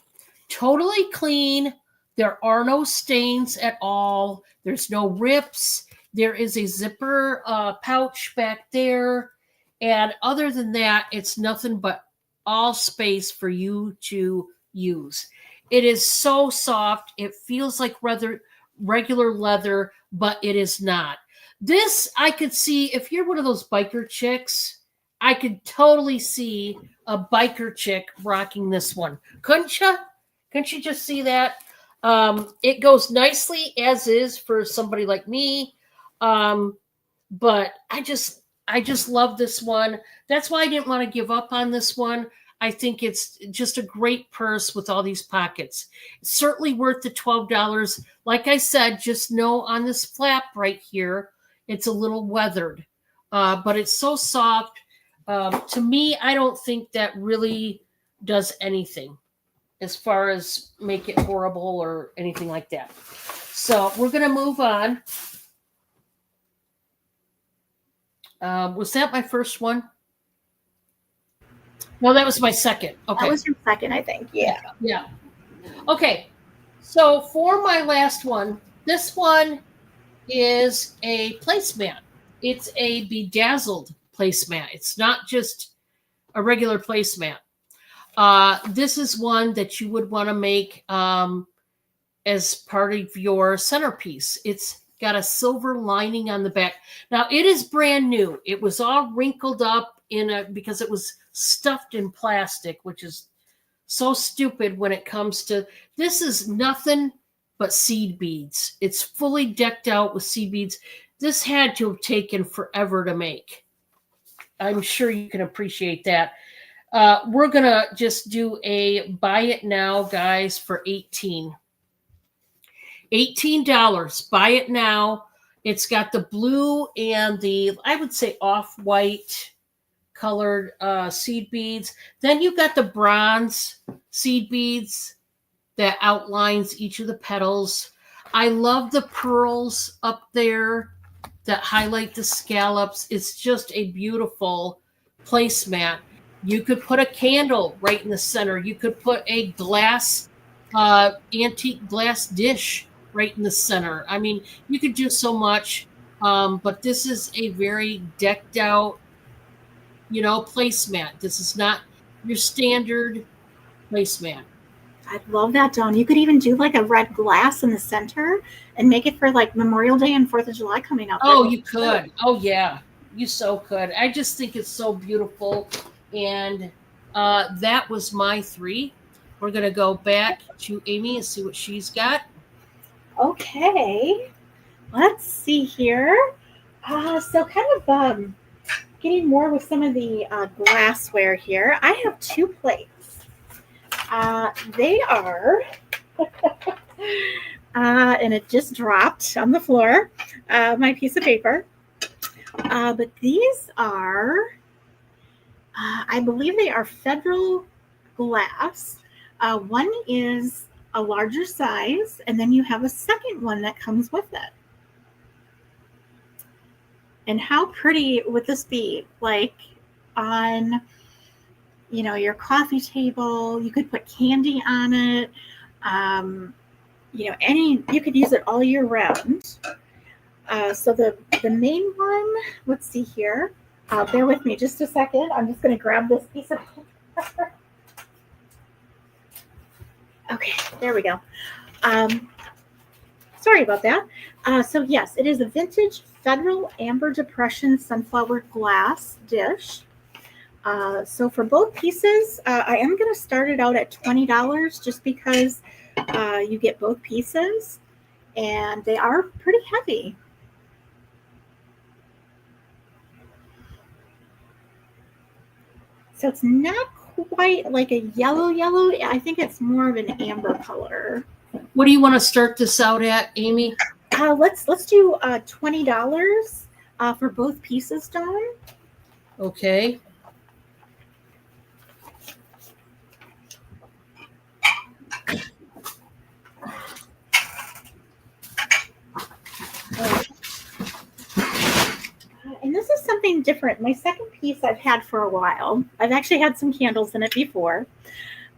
totally clean. There are no stains at all. There's no rips. There is a zipper pouch back there. And other than that, it's nothing but all space for you to use. It is so soft. It feels like regular leather, but it is not. This, I could see, if you're one of those biker chicks, I could totally see a biker chick rocking this one. Couldn't you? Couldn't you just see that? It goes nicely as is for somebody like me. But I just love this one. That's why I didn't want to give up on this one. I think it's just a great purse with all these pockets. It's certainly worth the $12. Like I said, just know on this flap right here, it's a little weathered, but it's so soft. To me, I don't think that really does anything. as far as make it horrible or anything like that. So we're going to move on. Was that my first one? No, that was my second. Okay.
That was your second, I think. Yeah.
Yeah. Okay. So for my last one, this one is a placemat. It's a bedazzled placemat. It's not just a regular placemat. This is one that you would want to make as part of your centerpiece. It's got a silver lining on the back. Now it is brand new. It was all wrinkled up because it was stuffed in plastic, which is so stupid when it comes to this. Is nothing but seed beads. It's fully decked out with seed beads. This had to have taken forever to make. I'm sure you can appreciate that. We're gonna just do a buy it now, guys, for $18. Buy it now. It's got the blue and the, I would say, off-white colored seed beads. Then you've got the bronze seed beads that outlines each of the petals. I love the pearls up there that highlight the scallops. It's just a beautiful placemat. You could put a candle right in the center. You could put a glass, antique glass dish right in the center. I mean, you could do so much, but this is a very decked out, placemat. This is not your standard placemat.
I love that, Dawn. You could even do like a red glass in the center and make it for like Memorial Day and 4th of July coming up.
Oh, you could. Oh, yeah. You so could. I just think it's so beautiful. And that was my 3. We're going to go back to Amy and see what she's got.
Okay. Let's see here. So kind of getting more with some of the glassware here. I have 2 plates. They are, and it just dropped on the floor, my piece of paper. But these are, I believe they are Federal glass. One is a larger size, and then you have a second one that comes with it. And how pretty would this be? Like on, your coffee table, you could put candy on it. You could use it all year round. So the main one, let's see here. Bear with me just a second. I'm just going to grab this piece of paper. Okay, there we go. Sorry about that. So yes, it is a vintage Federal Amber Depression sunflower glass dish. So for both pieces, I am going to start it out at $20 just because you get both pieces, and they are pretty heavy. So it's not quite like a yellow. I think it's more of an amber color.
What do you want to start this out at, Amy?
Let's do $20 for both pieces, Dawn.
Okay.
And this is something different. My second piece I've had for a while. I've actually had some candles in it before.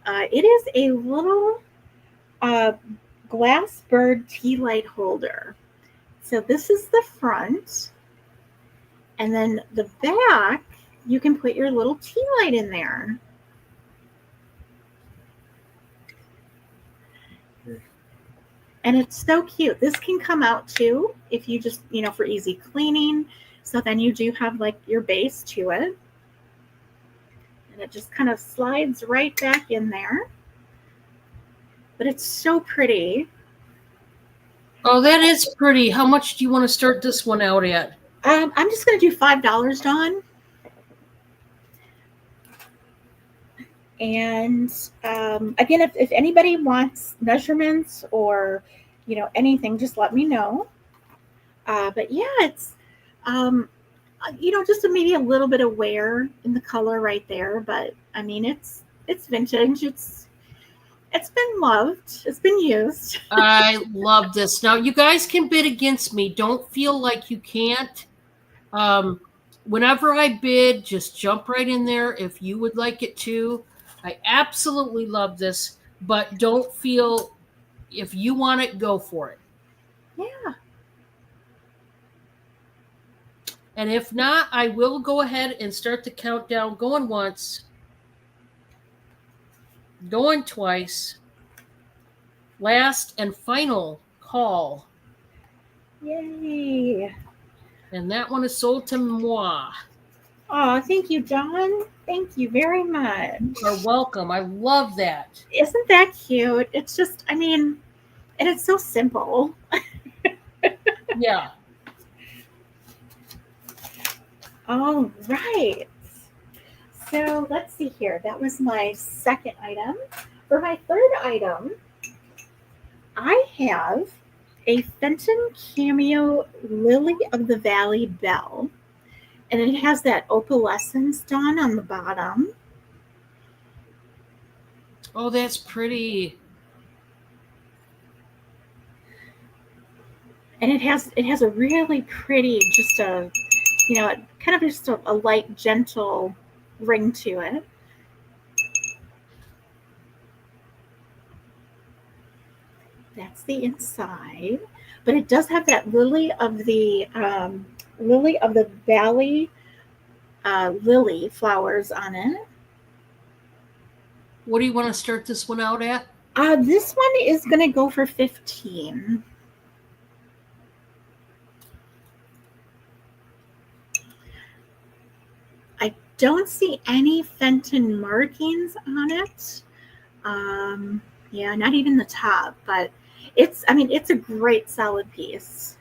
It is a little glass bird tea light holder. So this is the front. And then the back, you can put your little tea light in there. And it's so cute. This can come out too if you just, for easy cleaning. So then you do have like your base to it. And it just kind of slides right back in there. But it's so pretty.
Oh, that is pretty. How much do you want to start this one out at?
I'm just going to do $5, Dawn. And again, if anybody wants measurements or, anything, just let me know. But yeah, it's, just maybe a little bit of wear in the color right there. But I mean, it's vintage. It's been loved. It's been used.
I love this. Now, you guys can bid against me. Don't feel like you can't. Whenever I bid, just jump right in there if you would like it too. I absolutely love this, but don't feel if you want it, go for it.
Yeah.
And if not, I will go ahead and start the countdown going once, going twice. Last and final call.
Yay.
And that one is sold to moi.
Oh, thank you, John. Thank you very much.
You're welcome. I love that.
Isn't that cute? It's just, I mean, and it's so simple.
Yeah.
All right. So let's see here. That was my second item. For my third item, I have a Fenton Cameo Lily of the Valley bell. And it has that opalescence done on the bottom.
Oh, that's pretty.
And it has a really pretty, just a, kind of just a light, gentle ring to it. That's the inside, but it does have that lily of the valley lily flowers on it.
What do you want to start this one out at?
This one is going to go for 15. I don't see any Fenton markings on it. Yeah, not even the top, but it's a great solid piece.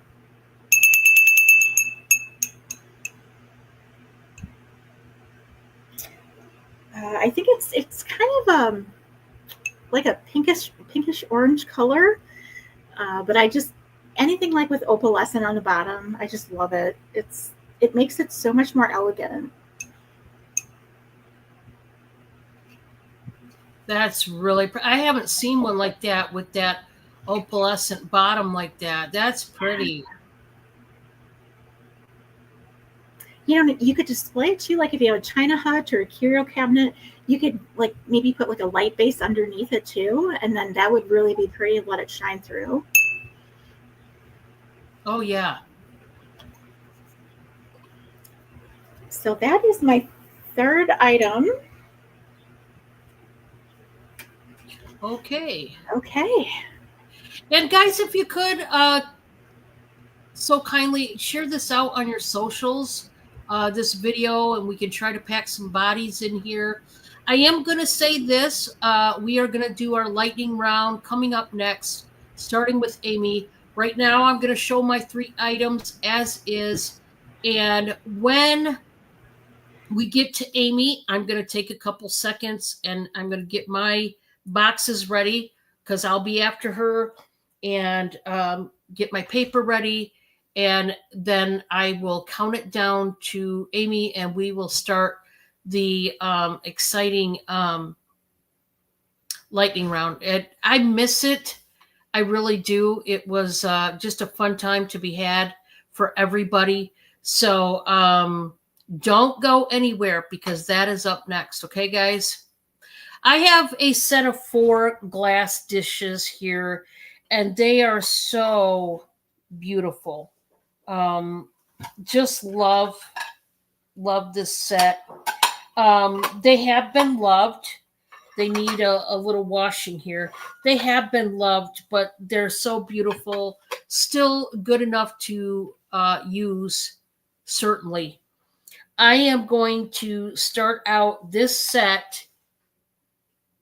I think it's kind of like a pinkish orange color, but anything like with opalescent on the bottom, I just love it. It makes it so much more elegant.
That's really I haven't seen one like that with that opalescent bottom like that. That's pretty.
You could display it too, like if you have a china hut or a curio cabinet, you could like maybe put like a light base underneath it too, and then that would really be pretty and let it shine through.
Oh yeah.
So that is my third item.
Okay.
And
guys, if you could so kindly share this out on your socials, this video, and we can try to pack some bodies in here. I am going to say this. We are going to do our lightning round coming up next, starting with Amy. Right now, I'm going to show my 3 items as is. And when we get to Amy, I'm going to take a couple seconds and I'm going to get my boxes ready because I'll be after her, and get my paper ready. And then I will count it down to Amy and we will start the exciting lightning round. I miss it. I really do. It was just a fun time to be had for everybody. So don't go anywhere because that is up next. Okay, guys? I have a set of 4 glass dishes here, and they are so beautiful. Just love this set. They have been loved. They need a little washing here. They have been loved, but they're so beautiful. Still good enough to use, certainly. I am going to start out this set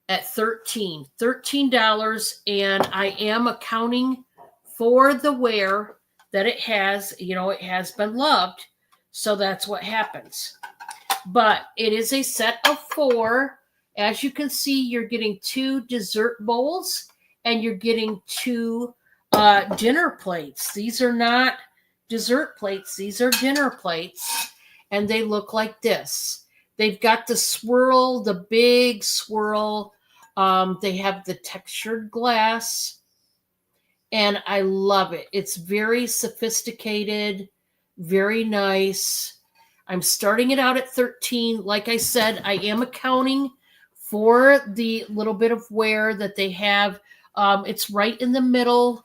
at $13, and I am accounting for the wear that it has. It has been loved, so that's what happens. But it is a set of 4. As you can see, you're getting 2 dessert bowls and you're getting 2 dinner plates. These are not dessert plates. These are dinner plates, and they look like this. They've got the swirl, the big swirl They have the textured glass, and I love it. It's very sophisticated, very nice. I'm starting it out at 13. Like I said, I am accounting for the little bit of wear that they have. It's right in the middle,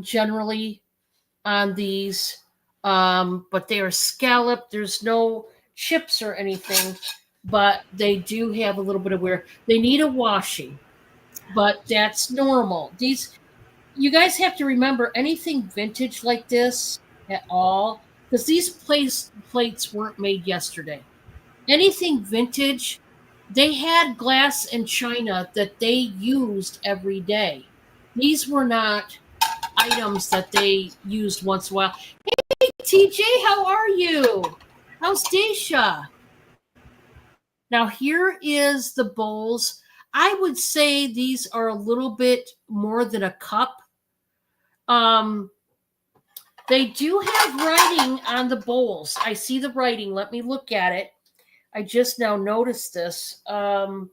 generally on these, but they are scalloped. There's no chips or anything, but they do have a little bit of wear. They need a washing, but that's normal. These, you guys have to remember, anything vintage like this at all, because these plates weren't made yesterday. Anything vintage, they had glass and china that they used every day. These were not items that they used once in a while. Hey, TJ, how are you? How's Daisha? Now, here is the bowls. I would say these are a little bit more than a cup. They do have writing on the bowls. I see the writing. Let me look at it. I just now noticed this. Oh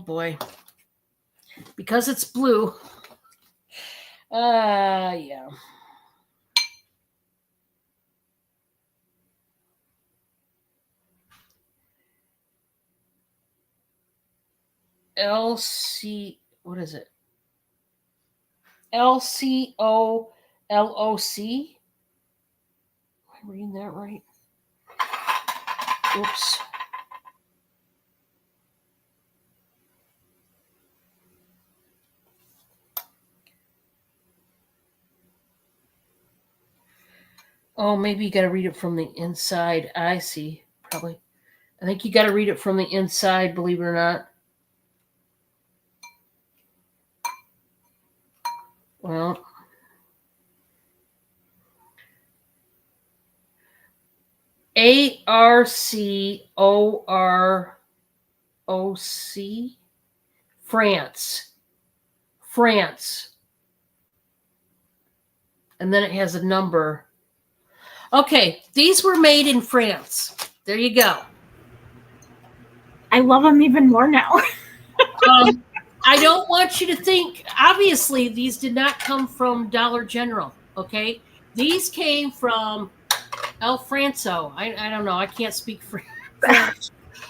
boy. Because it's blue. Yeah. LC, what is it? LCOLOC. Am I reading that right? Oops. Oh, maybe you got to read it from the inside. I see. Probably. I think you got to read it from the inside, believe it or not. Well, ARCOROC, France. France. And then it has a number. Okay, these were made in France. There you go.
I love them even more now.
I don't want you to think, obviously, these did not come from Dollar General, okay? These came from El Franco. I don't know. I can't speak French.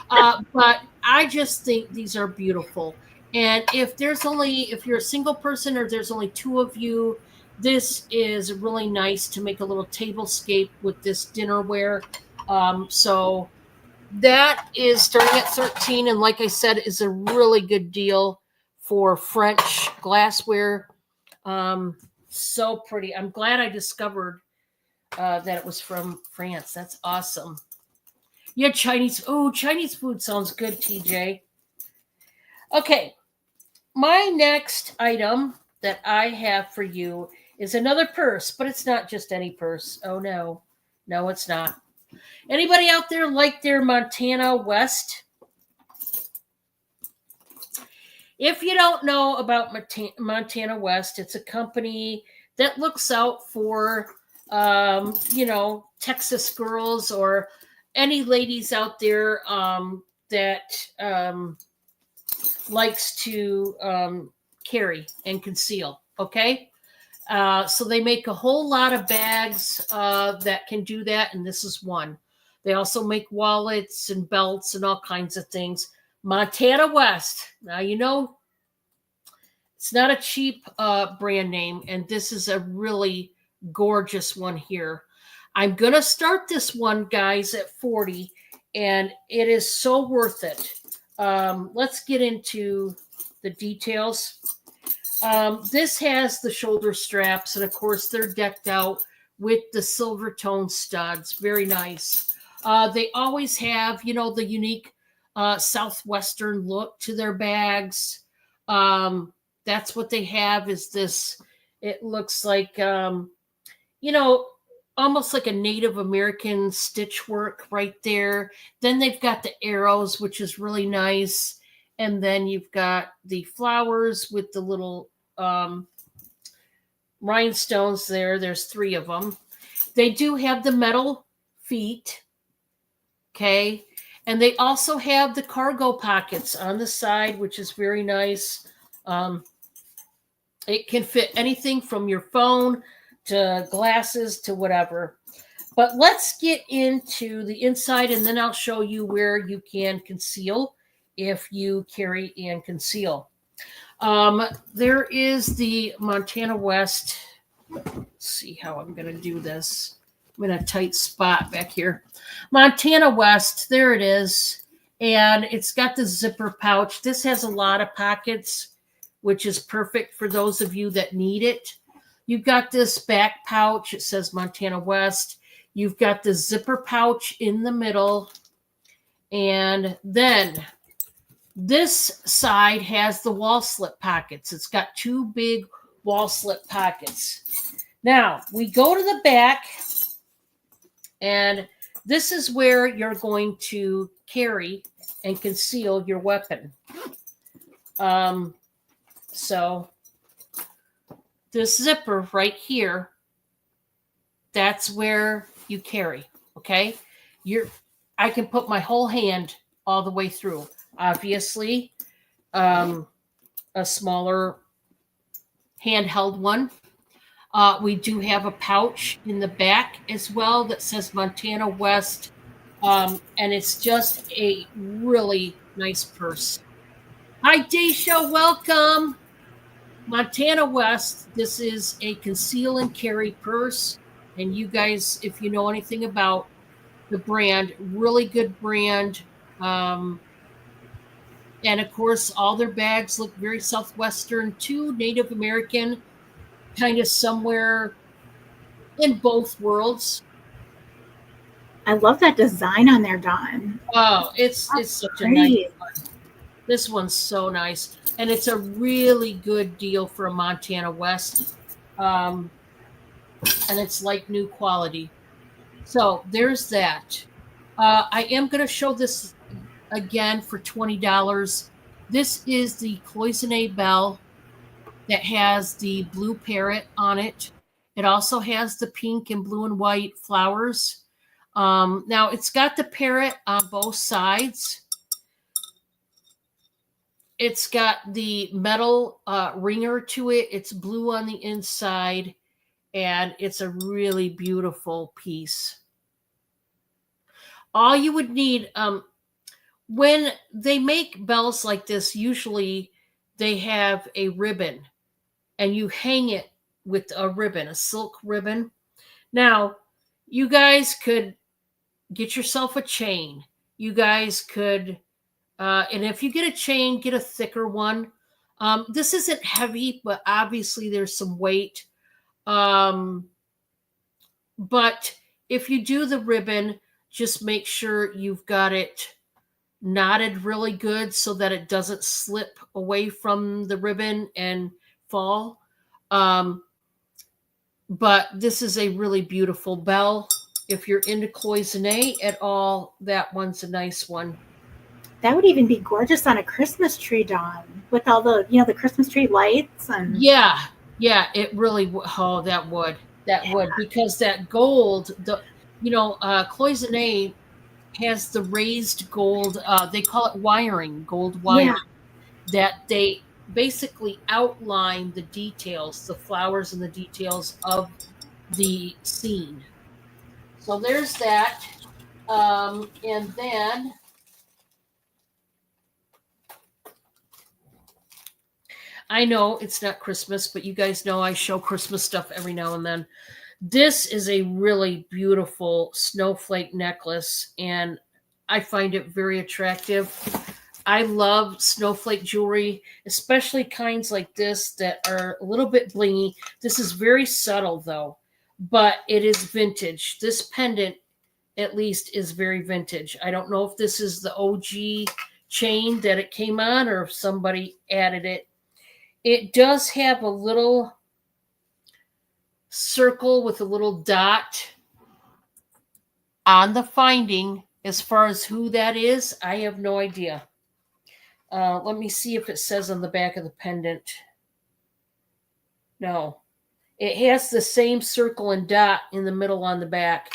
But I just think these are beautiful. And if you're a single person or there's only two of you, this is really nice to make a little tablescape with this dinnerware. So that is starting at 13. And like I said, is a really good deal for French glassware. So pretty. I'm glad I discovered that it was from France. That's awesome. Yeah, Chinese. Oh, Chinese food sounds good, TJ. Okay, my next item that I have for you is another purse, but it's not just any purse. Oh no, no, it's not. Anybody out there like their Montana West? If you don't know about Montana West, it's a company that looks out for, Texas girls or any ladies out there that likes to carry and conceal. Okay. So they make a whole lot of bags that can do that. And this is one. They also make wallets and belts and all kinds of things. Montana West. Now, it's not a cheap brand name. And this is a really gorgeous one here. I'm going to start this one, guys, at 40. And it is so worth it. Let's get into the details. This has the shoulder straps, and of course they're decked out with the silver tone studs. Very nice. They always have, the unique Southwestern look to their bags. That's what they have is this. It looks like, almost like a Native American stitch work right there. Then they've got the arrows, which is really nice. And then you've got the flowers with the little rhinestones there. There's 3 of them. They do have the metal feet. Okay. And they also have the cargo pockets on the side, which is very nice. Um, it can fit anything from your phone to glasses to whatever. But let's get into the inside, and then I'll show you where you can conceal if you carry and conceal. There is the Montana West. Let's see how I'm going to do this. I'm in a tight spot back here. Montana West, there it is. And it's got the zipper pouch. This has a lot of pockets, which is perfect for those of you that need it. You've got this back pouch. It says Montana West. You've got the zipper pouch in the middle. And then this side has the wall slip pockets. It's got two big wall slip pockets. Now, we go to the back, and this is where you're going to carry and conceal your weapon. So this zipper right here, that's where you carry, okay? I can put my whole hand all the way through. Obviously, a smaller handheld one. We do have a pouch in the back as well that says Montana West, and it's just a really nice purse. Hi, Daisha, welcome. Montana West, this is a conceal and carry purse. And you guys, if you know anything about the brand, really good brand. And of course, all their bags look very Southwestern too, Native American, kind of somewhere in both worlds.
I love that design on there, Dawn.
Oh, it's such a nice one. This one's so nice. And it's a really good deal for a Montana West. And it's like new quality. So there's that. I am going to show this again for $20. This is the cloisonne bell that has the blue parrot on it. It also has the pink and blue and white flowers. Now it's got the parrot on both sides. It's got the metal ringer to it. It's blue on the inside, and it's a really beautiful piece. All you would need, when they make bells like this, usually they have a ribbon, and you hang it with a ribbon, a silk ribbon. Now, you guys could get yourself a chain. You guys could, and if you get a chain, get a thicker one. This isn't heavy, but obviously there's some weight. But if you do the ribbon, just make sure you've got it knotted really good so that it doesn't slip away from the ribbon and fall. But this is a really beautiful bell. If you're into cloisonne at all, that one's a nice one.
That would even be gorgeous on a Christmas tree, Dawn, with all the, the Christmas tree lights. And
yeah, it really. Oh, that would, because that gold, cloisonne has the raised gold. They call it wiring, gold wiring. Yeah. That they basically outline the details, the flowers and the details of the scene. So there's that. And then I know it's not Christmas, but you guys know I show Christmas stuff every now and then. This is a really beautiful snowflake necklace, and I find it very attractive. I love snowflake jewelry, especially kinds like this that are a little bit blingy. This is very subtle, though, but it is vintage. This pendant, at least, is very vintage. I don't know if this is the OG chain that it came on or if somebody added it. It does have a little circle with a little dot on the finding. As far as who that is, I have no idea. Let me see if it says on the back of the pendant. No. It has the same circle and dot in the middle on the back,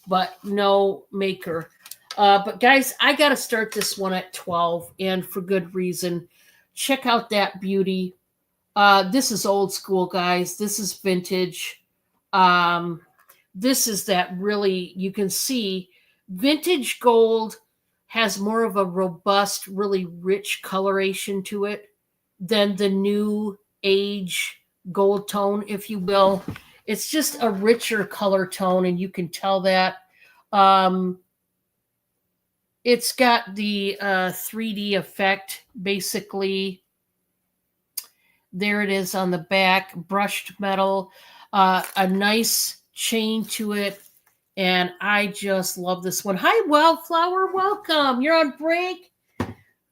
but no maker. But guys, I got to start this one at 12, and for good reason. Check out that beauty. This is old school, guys. This is vintage. Um, this is that really, you can see vintage gold has more of a robust, really rich coloration to it than the new age gold tone, if you will. It's just a richer color tone, and you can tell that. Um, it's got the 3D effect, basically. There it is on the back, brushed metal, a nice chain to it. And I just love this one. Hi, Wildflower. Welcome. You're on break.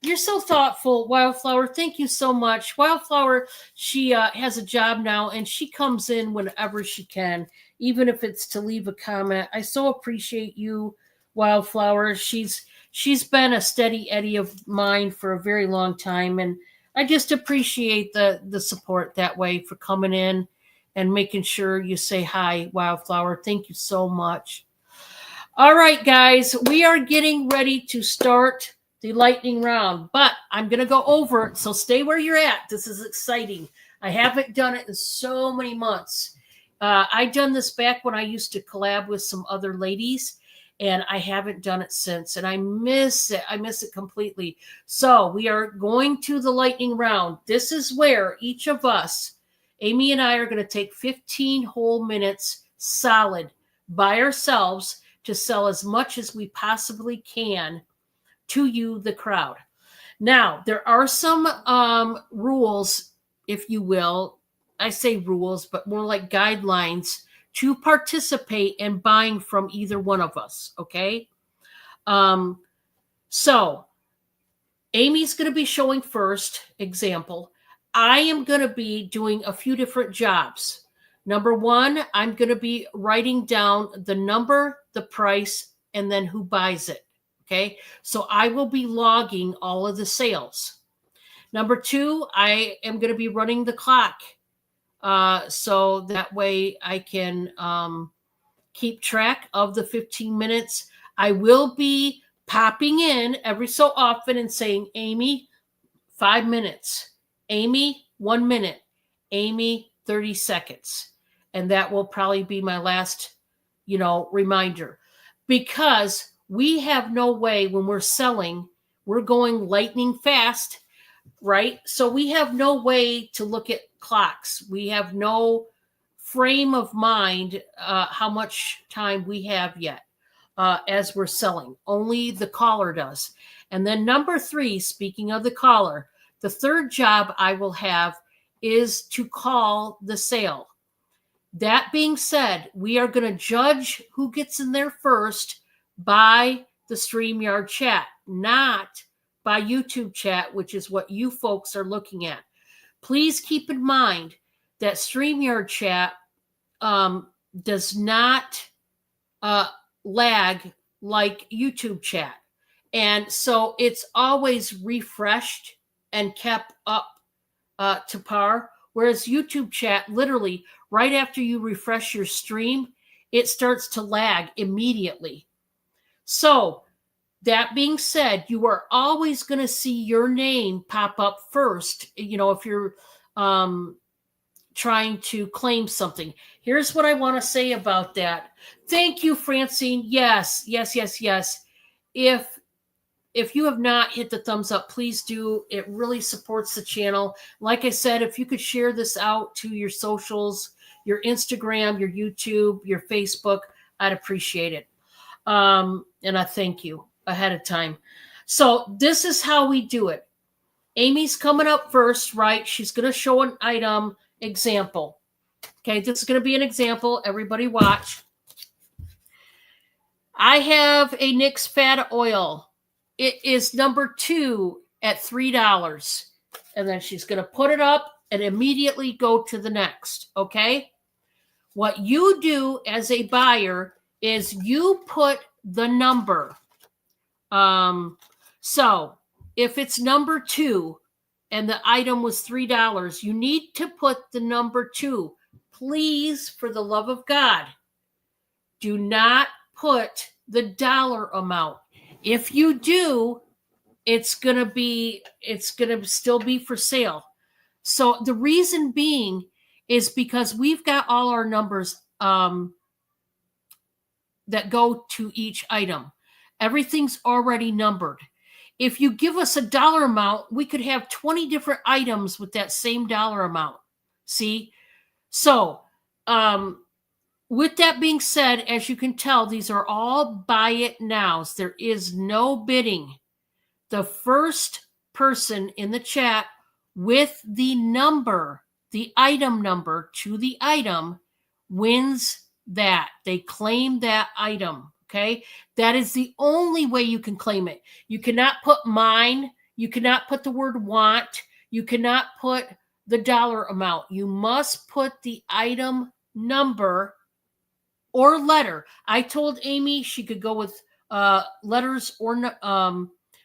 You're so thoughtful, Wildflower. Thank you so much. Wildflower, she has a job now, and she comes in whenever she can, even if it's to leave a comment. I so appreciate you, Wildflower. She's been a steady Eddie of mine for a very long time, and I just appreciate the support that way for coming in and making sure you say hi, Wildflower. Thank you so much. All right, guys, we are getting ready to start the lightning round, but I'm going to go over it, so stay where you're at. This is exciting. I haven't done it in so many months. I done this back when I used to collab with some other ladies, and I haven't done it since, and I miss it. I miss it completely. So we are going to the lightning round. This is where each of us, Amy and I, are going to take 15 whole minutes solid by ourselves to sell as much as we possibly can to you, the crowd. Now, there are some rules, if you will. I say rules, but more like guidelines to participate in buying from either one of us, okay? So Amy's going to be showing first, example. I am going to be doing a few different jobs. Number one, I'm going to be writing down the number, the price, and then who buys it, okay? So I will be logging all of the sales. Number two, I am going to be running the clock. So that way I can keep track of the 15 minutes. I will be popping in every so often and saying, Amy, 5 minutes. Amy, 1 minute. Amy, 30 seconds. And that will probably be my last, reminder. Because we have no way when we're selling, we're going lightning fast, right? So we have no way to look at clocks. We have no frame of mind how much time we have yet as we're selling. Only the caller does. And then number three, speaking of the caller, the third job I will have is to call the sale. That being said, we are going to judge who gets in there first by the StreamYard chat, not by YouTube chat, which is what you folks are looking at. Please keep in mind that StreamYard chat does not lag like YouTube chat. And so it's always refreshed and kept up to par. Whereas YouTube chat, literally right after you refresh your stream, it starts to lag immediately. So that being said, you are always going to see your name pop up first, if you're trying to claim something. Here's what I want to say about that. Thank you, Francine. Yes. If you have not hit the thumbs up, please do. It really supports the channel. Like I said, if you could share this out to your socials, your Instagram, your YouTube, your Facebook, I'd appreciate it. And I thank you ahead of time. So this is how we do it. Amy's coming up first, right? She's going to show an item example. Okay, this is going to be an example. Everybody watch. I have a NYX Fat Oil. It is number 2 at $3. And then she's going to put it up and immediately go to the next. Okay. What you do as a buyer is you put the number. So if it's number 2 and the item was $3, you need to put the number 2. Please, for the love of God, do not put the dollar amount. If you do, it's going to still be for sale. So the reason being is because we've got all our numbers that go to each item. Everything's already numbered. If you give us a dollar amount, we could have 20 different items with that same dollar amount. See? So, with that being said, as you can tell, these are all buy it nows. There is no bidding. The first person in the chat with the number, the item number to the item, wins that. They claim that item. Okay. That is the only way you can claim it. You cannot put mine. You cannot put the word want. You cannot put the dollar amount. You must put the item number or letter. I told Amy she could go with letters or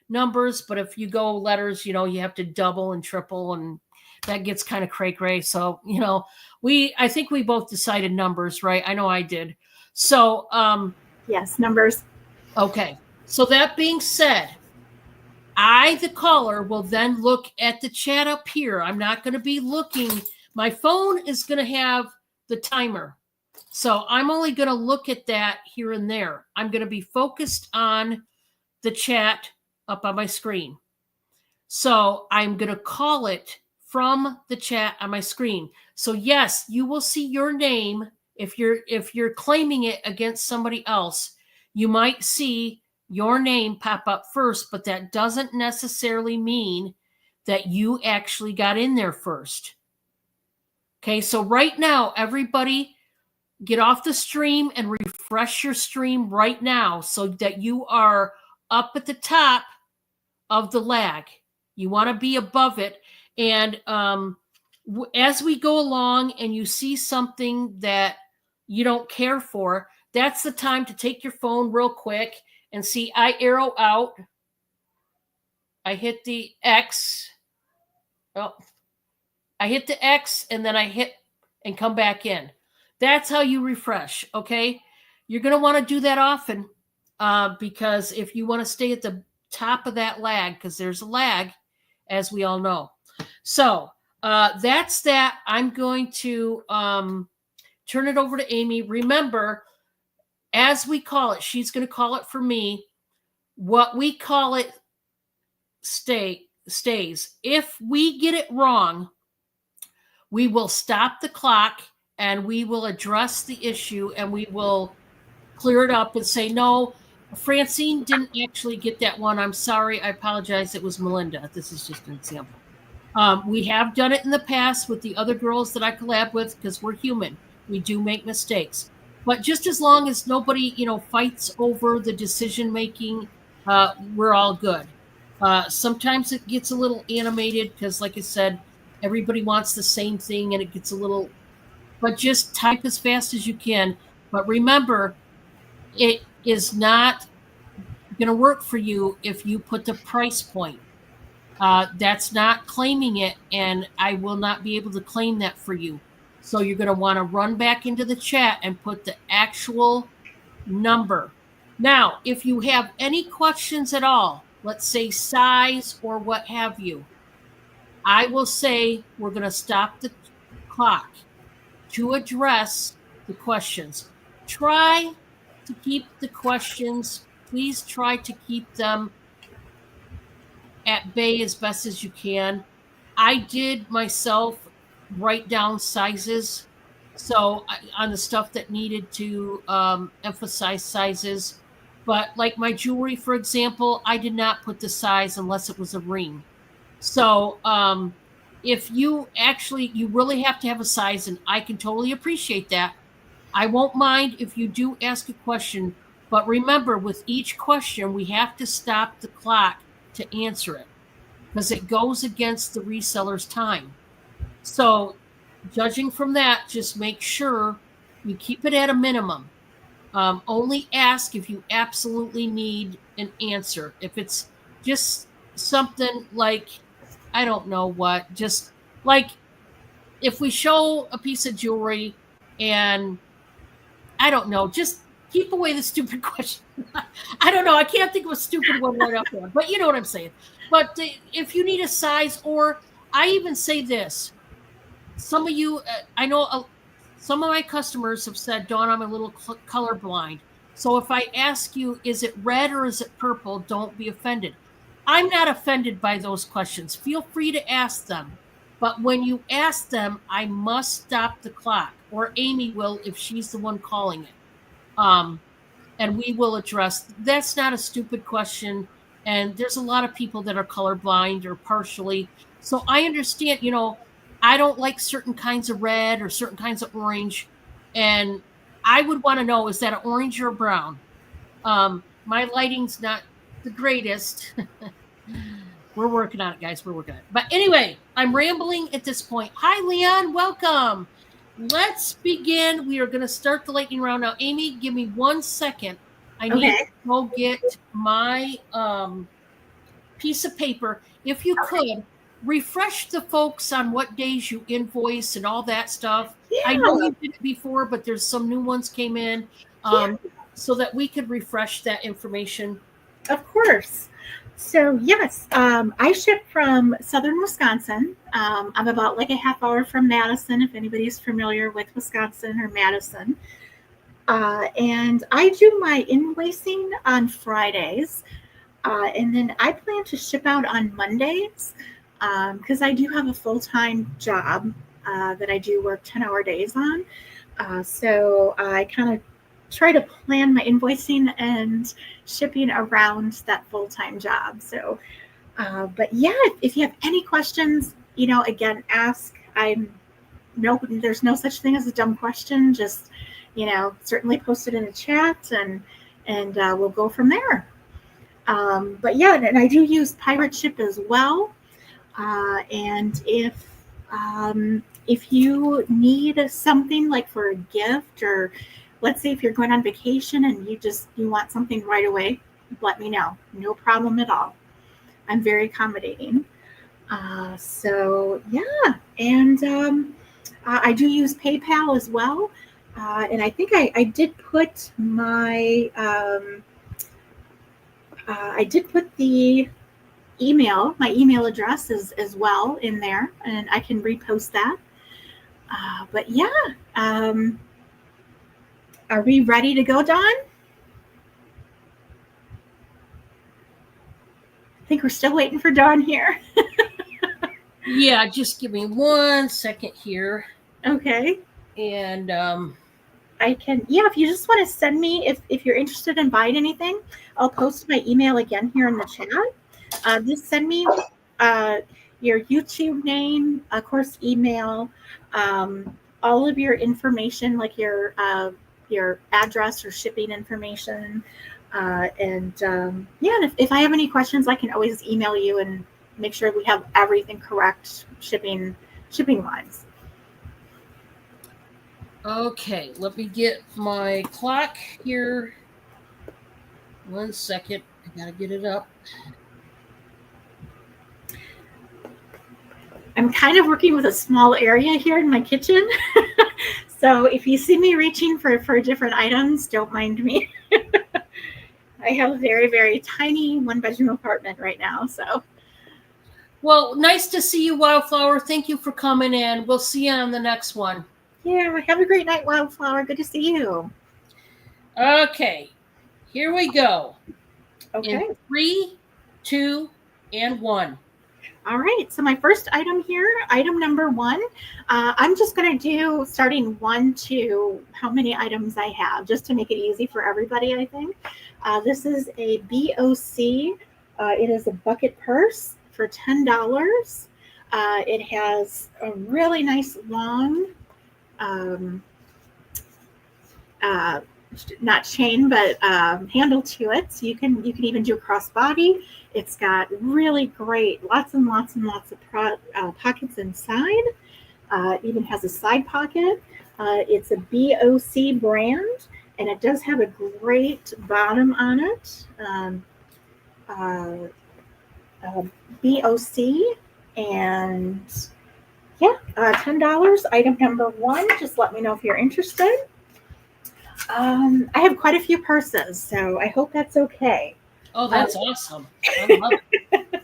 numbers, but if you go letters, you have to double and triple, and that gets kind of cray-cray. So, I think we both decided numbers, right? I know I did. So,
yes, numbers.
Okay. So that being said, I, the caller, will then look at the chat up here. I'm not going to be looking. My phone is going to have the timer. So I'm only going to look at that here and there. I'm going to be focused on the chat up on my screen. So I'm going to call it from the chat on my screen. So yes, you will see your name. If you're claiming it against somebody else, you might see your name pop up first, but that doesn't necessarily mean that you actually got in there first. Okay, so right now, everybody get off the stream and refresh your stream right now so that you are up at the top of the lag. You want to be above it. And as we go along and you see something that you don't care for, that's the time to take your phone real quick and see I arrow out. I hit the X. Oh, I hit the X and then I hit and come back in. That's how you refresh, okay? You're going to want to do that often because if you want to stay at the top of that lag, because there's a lag, as we all know. So that's that. I'm going to turn it over to Amy. Remember, as we call it, she's going to call it for me. What we call it stays. If we get it wrong, we will stop the clock and we will address the issue and we will clear it up and say, no, Francine didn't actually get that one. I'm sorry. I apologize. It was Melinda. This is just an example. We have done it in the past with the other girls that I collab with because we're human. We do make mistakes. But just as long as nobody, fights over the decision-making, we're all good. Sometimes it gets a little animated because, like I said, everybody wants the same thing and it gets a little, but just type as fast as you can. But remember, it is not going to work for you if you put the price point. That's not claiming it, and I will not be able to claim that for you. So you're going to want to run back into the chat and put the actual number. Now, if you have any questions at all, let's say size or what have you, I will say we're going to stop the clock to address the questions. Try to keep the questions. Please try to keep them at bay as best as you can. I did myself write down sizes. So on the stuff that needed to emphasize sizes. But like my jewelry, for example, I did not put the size unless it was a ring. So if you really have to have a size, and I can totally appreciate that. I won't mind if you do ask a question, but remember, with each question, we have to stop the clock to answer it because it goes against the reseller's time. So judging from that, just make sure you keep it at a minimum. Only ask if you absolutely need an answer. If it's just something like, I don't know what, just like if we show a piece of jewelry and I don't know, just keep away the stupid question. I don't know. I can't think of a stupid one right up there, but you know what I'm saying. But if you need a size, or I even say this, some of you, I know some of my customers have said, Dawn, I'm a little colorblind. So if I ask you, is it red or is it purple? Don't be offended. I'm not offended by those questions. Feel free to ask them. But when you ask them, I must stop the clock, or Amy will if she's the one calling it. And we will address that's not a stupid question. And there's a lot of people that are colorblind or partially. So I understand, I don't like certain kinds of red or certain kinds of orange. And I would want to know, is that an orange or a brown? My lighting's not the greatest. We're working on it, guys. We're working on it. But anyway, I'm rambling at this point. Hi, Leon. Welcome. Let's begin. We are going to start the lightning round now. Amy, give me 1 second. I need to go get my piece of paper. If you could, refresh the folks on what days you invoice and all that stuff. Yeah. I know you did it before, but there's some new ones came in, so that we could refresh that information.
Of course. So yes, I ship from southern Wisconsin. I'm about like a half hour from Madison, if anybody's familiar with Wisconsin or Madison. And I do my invoicing on Fridays. And then I plan to ship out on Mondays because I do have a full-time job that I do work 10-hour days on. So I kind of try to plan my invoicing and shipping around that full-time job. So, but yeah, if you have any questions, again, ask. There's no such thing as a dumb question. Just, certainly post it in the chat and we'll go from there. But yeah, and I do use Pirate Ship as well. And if you need something like for a gift, or let's say if you're going on vacation and you want something right away, let me know. No problem at all. I'm very accommodating. So yeah, and I do use PayPal as well. And I think I did put my the my email address as well in there, and I can repost that. But yeah, are we ready to go, Dawn? I think we're still waiting for Dawn here.
Yeah, just give me 1 second here.
Okay.
And
I can, if you just want to send me, if you're interested in buying anything, I'll post my email again here in the chat. Just send me your YouTube name, of course, email, all of your information, like your address or shipping information. And if I have any questions, I can always email you and make sure we have everything correct shipping wise.
Okay, let me get my clock here. 1 second. I gotta get it up.
I'm kind of working with a small area here in my kitchen. So if you see me reaching for different items, don't mind me. I have a very, very tiny 1-bedroom apartment right now. So,
well, nice to see you, Wildflower. Thank you for coming in. We'll see you on the next one.
Yeah, have a great night, Wildflower. Good to see you.
Okay, here we go.
Okay.
In 3, 2, and 1.
All right, so my first item here, item number 1, I'm just going to do starting 1 to how many items I have, just to make it easy for everybody, I think. This is a BOC. It is a bucket purse for $10. It has a really nice long, not chain, but handle to it. So you can even do a crossbody. It's got really great, lots and lots and lots of pockets inside. It even has a side pocket. It's a BOC brand, and it does have a great bottom on it. BOC, and yeah, $10. Item number 1. Just let me know if you're interested. I have quite a few purses, so I hope that's okay.
Oh, that's awesome. I love it.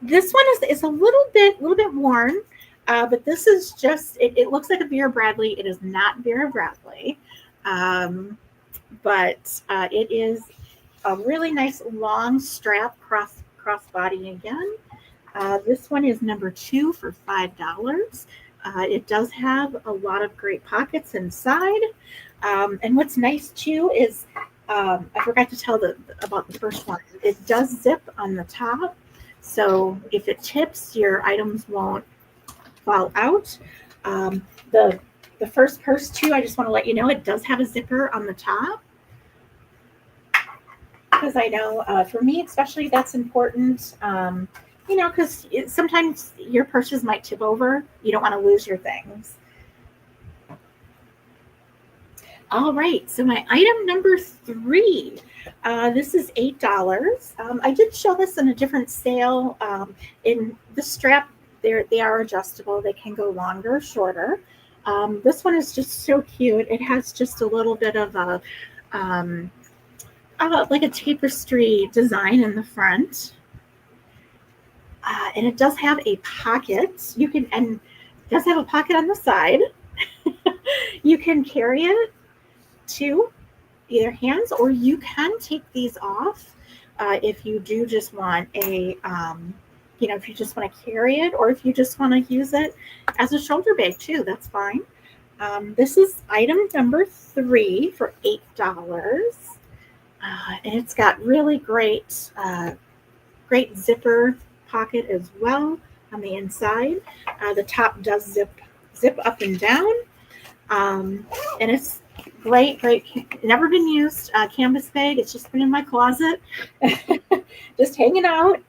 This one is a little bit worn, but this is just it looks like a Vera Bradley. It is not Vera Bradley, but it is a really nice long strap crossbody again. This one is number 2 for $5. It does have a lot of great pockets inside. And what's nice too is I forgot to tell about the first one. It does zip on the top, so if it tips, your items won't fall out. The first purse too, I just want to let you know it does have a zipper on the top, because I know for me especially that's important. Because sometimes your purses might tip over. You don't want to lose your things. All right, so my item number 3, this is $8. I did show this in a different sale. In the strap, they are adjustable. They can go longer or shorter. This one is just so cute. It has just a little bit of a like a tapestry design in the front. And it does have a pocket. And it does have a pocket on the side. You can carry it to either hands, or you can take these off if you do just want a, if you just want to carry it, or if you just want to use it as a shoulder bag too, that's fine. This is item number 3 for $8. And it's got really great zipper pocket as well on the inside. The top does zip up and down. And it's great, never been used canvas bag. It's just been in my closet, just hanging out.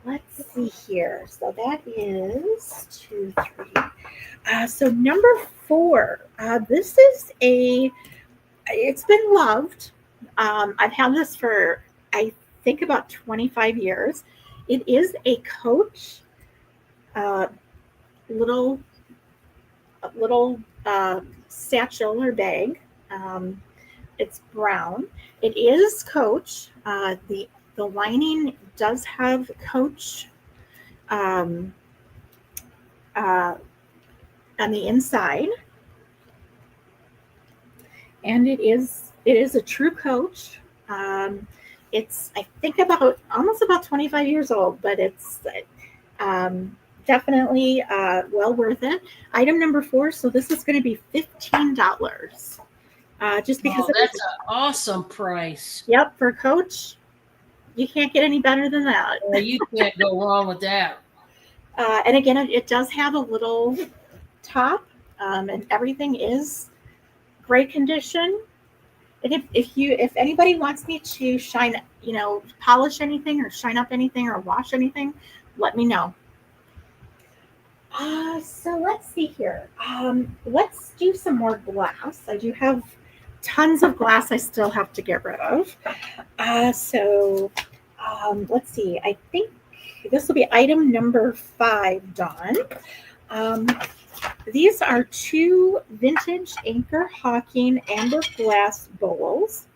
Let's see here. So that is 2, 3. So number 4, this is it's been loved. I've had this for, I think, about 25 years. It is a Coach little satchel or bag. It's brown. It is Coach. The lining does have Coach on the inside, and it is a true Coach. It's, I think, almost about 25 years old, but it's definitely well worth it. Item number 4, so this is going to be $15. Just because
that's an awesome price.
Yep, for Coach, you can't get any better than that.
Well, you can't go wrong with that.
And again, it does have a little top, and everything is great condition. And if anybody wants me to polish anything or shine up anything or wash anything, let me know. So let's see here. Let's do some more glass. I do have tons of glass I still have to get rid of. So let's see. I think this will be item number 5 done. These are 2 vintage Anchor Hawking amber glass bowls.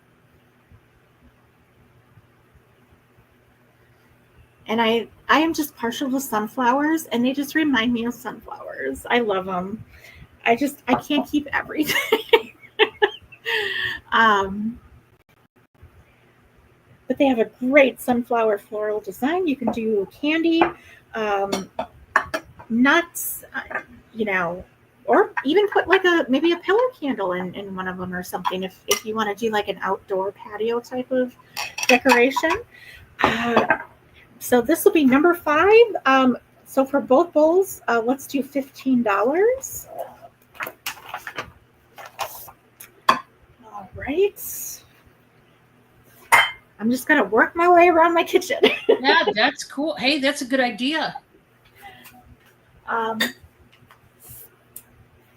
And I am just partial to sunflowers, and they just remind me of sunflowers. I love them. I can't keep everything. But they have a great sunflower floral design. You can do candy, nuts, or even put maybe a pillar candle in one of them or something if you want to do like an outdoor patio type of decoration. So this will be number 5. So for both bowls, let's do $15. All right. I'm just going to work my way around my kitchen.
Yeah, that's cool. Hey, that's a good idea.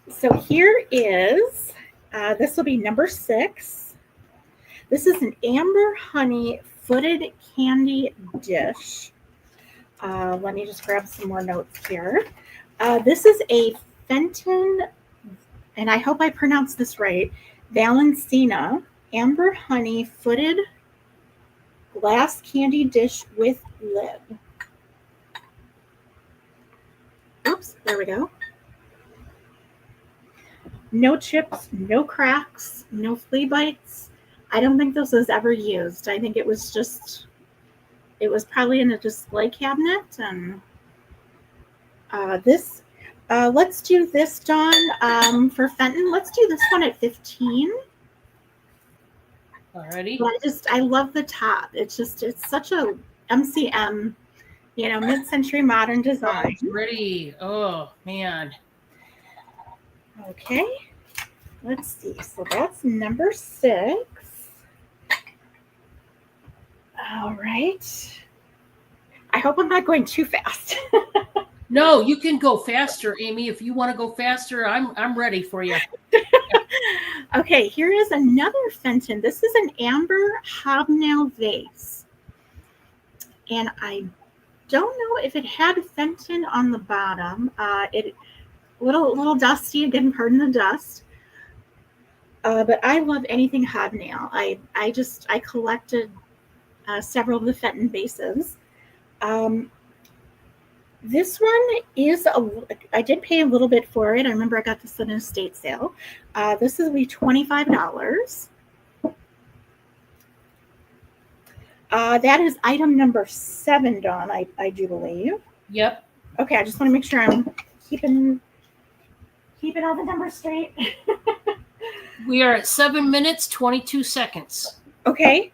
So here is, this will be number 6. This is an amber honey footed candy dish. Let me just grab some more notes here. This is a Fenton and I hope I pronounced this right, Valencina Amber Honey Footed Glass Candy Dish with Lid. Oops, there we go. No chips, no cracks, no flea bites. I don't think this was ever used. I think it was probably in a display cabinet. And let's do this, Dawn, for Fenton. Let's do this one at 15.
Alrighty.
I love the top. It's such a MCM, mid-century modern design.
Pretty. Oh, man.
Okay. Let's see. So that's number 6. All right. I hope I'm not going too fast.
No, you can go faster, Amy. If you want to go faster, I'm ready for you.
Okay, here is another Fenton. This is an amber hobnail vase. And I don't know if it had Fenton on the bottom. It little dusty, again, pardon the dust. But I love anything hobnail. I collected several of the Fenton vases. This one is I did pay a little bit for it. I remember I got this in an estate sale. This is $25. That is item number 7, Dawn, I do believe.
Yep.
Okay, I just want to make sure I'm keeping all the numbers straight.
We are at 7 minutes, 22 seconds.
Okay.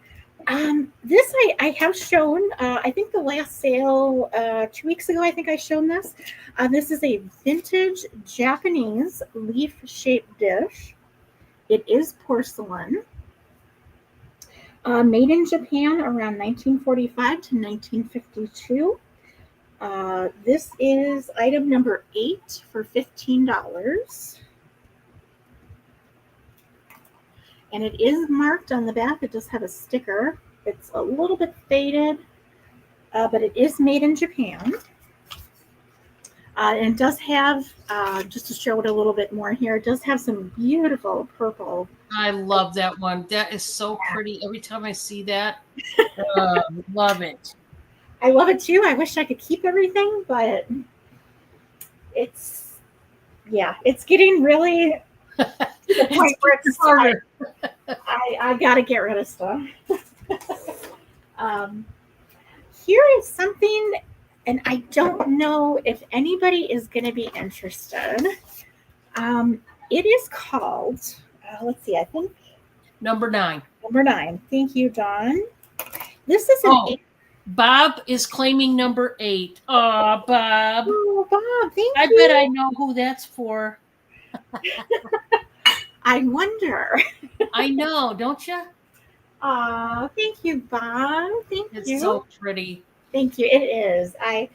This I have shown, I think the last sale 2 weeks ago, I think I shown this. This is a vintage Japanese leaf-shaped dish. It is porcelain. Made in Japan around 1945 to 1952. This is item number 8 for $15. And it is marked on the back. It does have a sticker. It's a little bit faded, but it is made in Japan. And it does have, just to show it a little bit more here, it does have some beautiful purple.
I love that one. That is so pretty. Every time I see that, love it.
I love it too. I wish I could keep everything, but it's getting really to the point where it's harder. I got to get rid of stuff. Here is something, and I don't know if anybody is going to be interested. It is called, let's see, I think.
Number 9.
Number 9. Thank you, Dawn. This is
Bob is claiming number 8. Oh, Bob.
Oh, Bob, thank you.
I bet I know who that's for.
I wonder.
I know, don't you?
Oh, thank you, Bob. Thank you.
It's so pretty.
Thank you. It is. I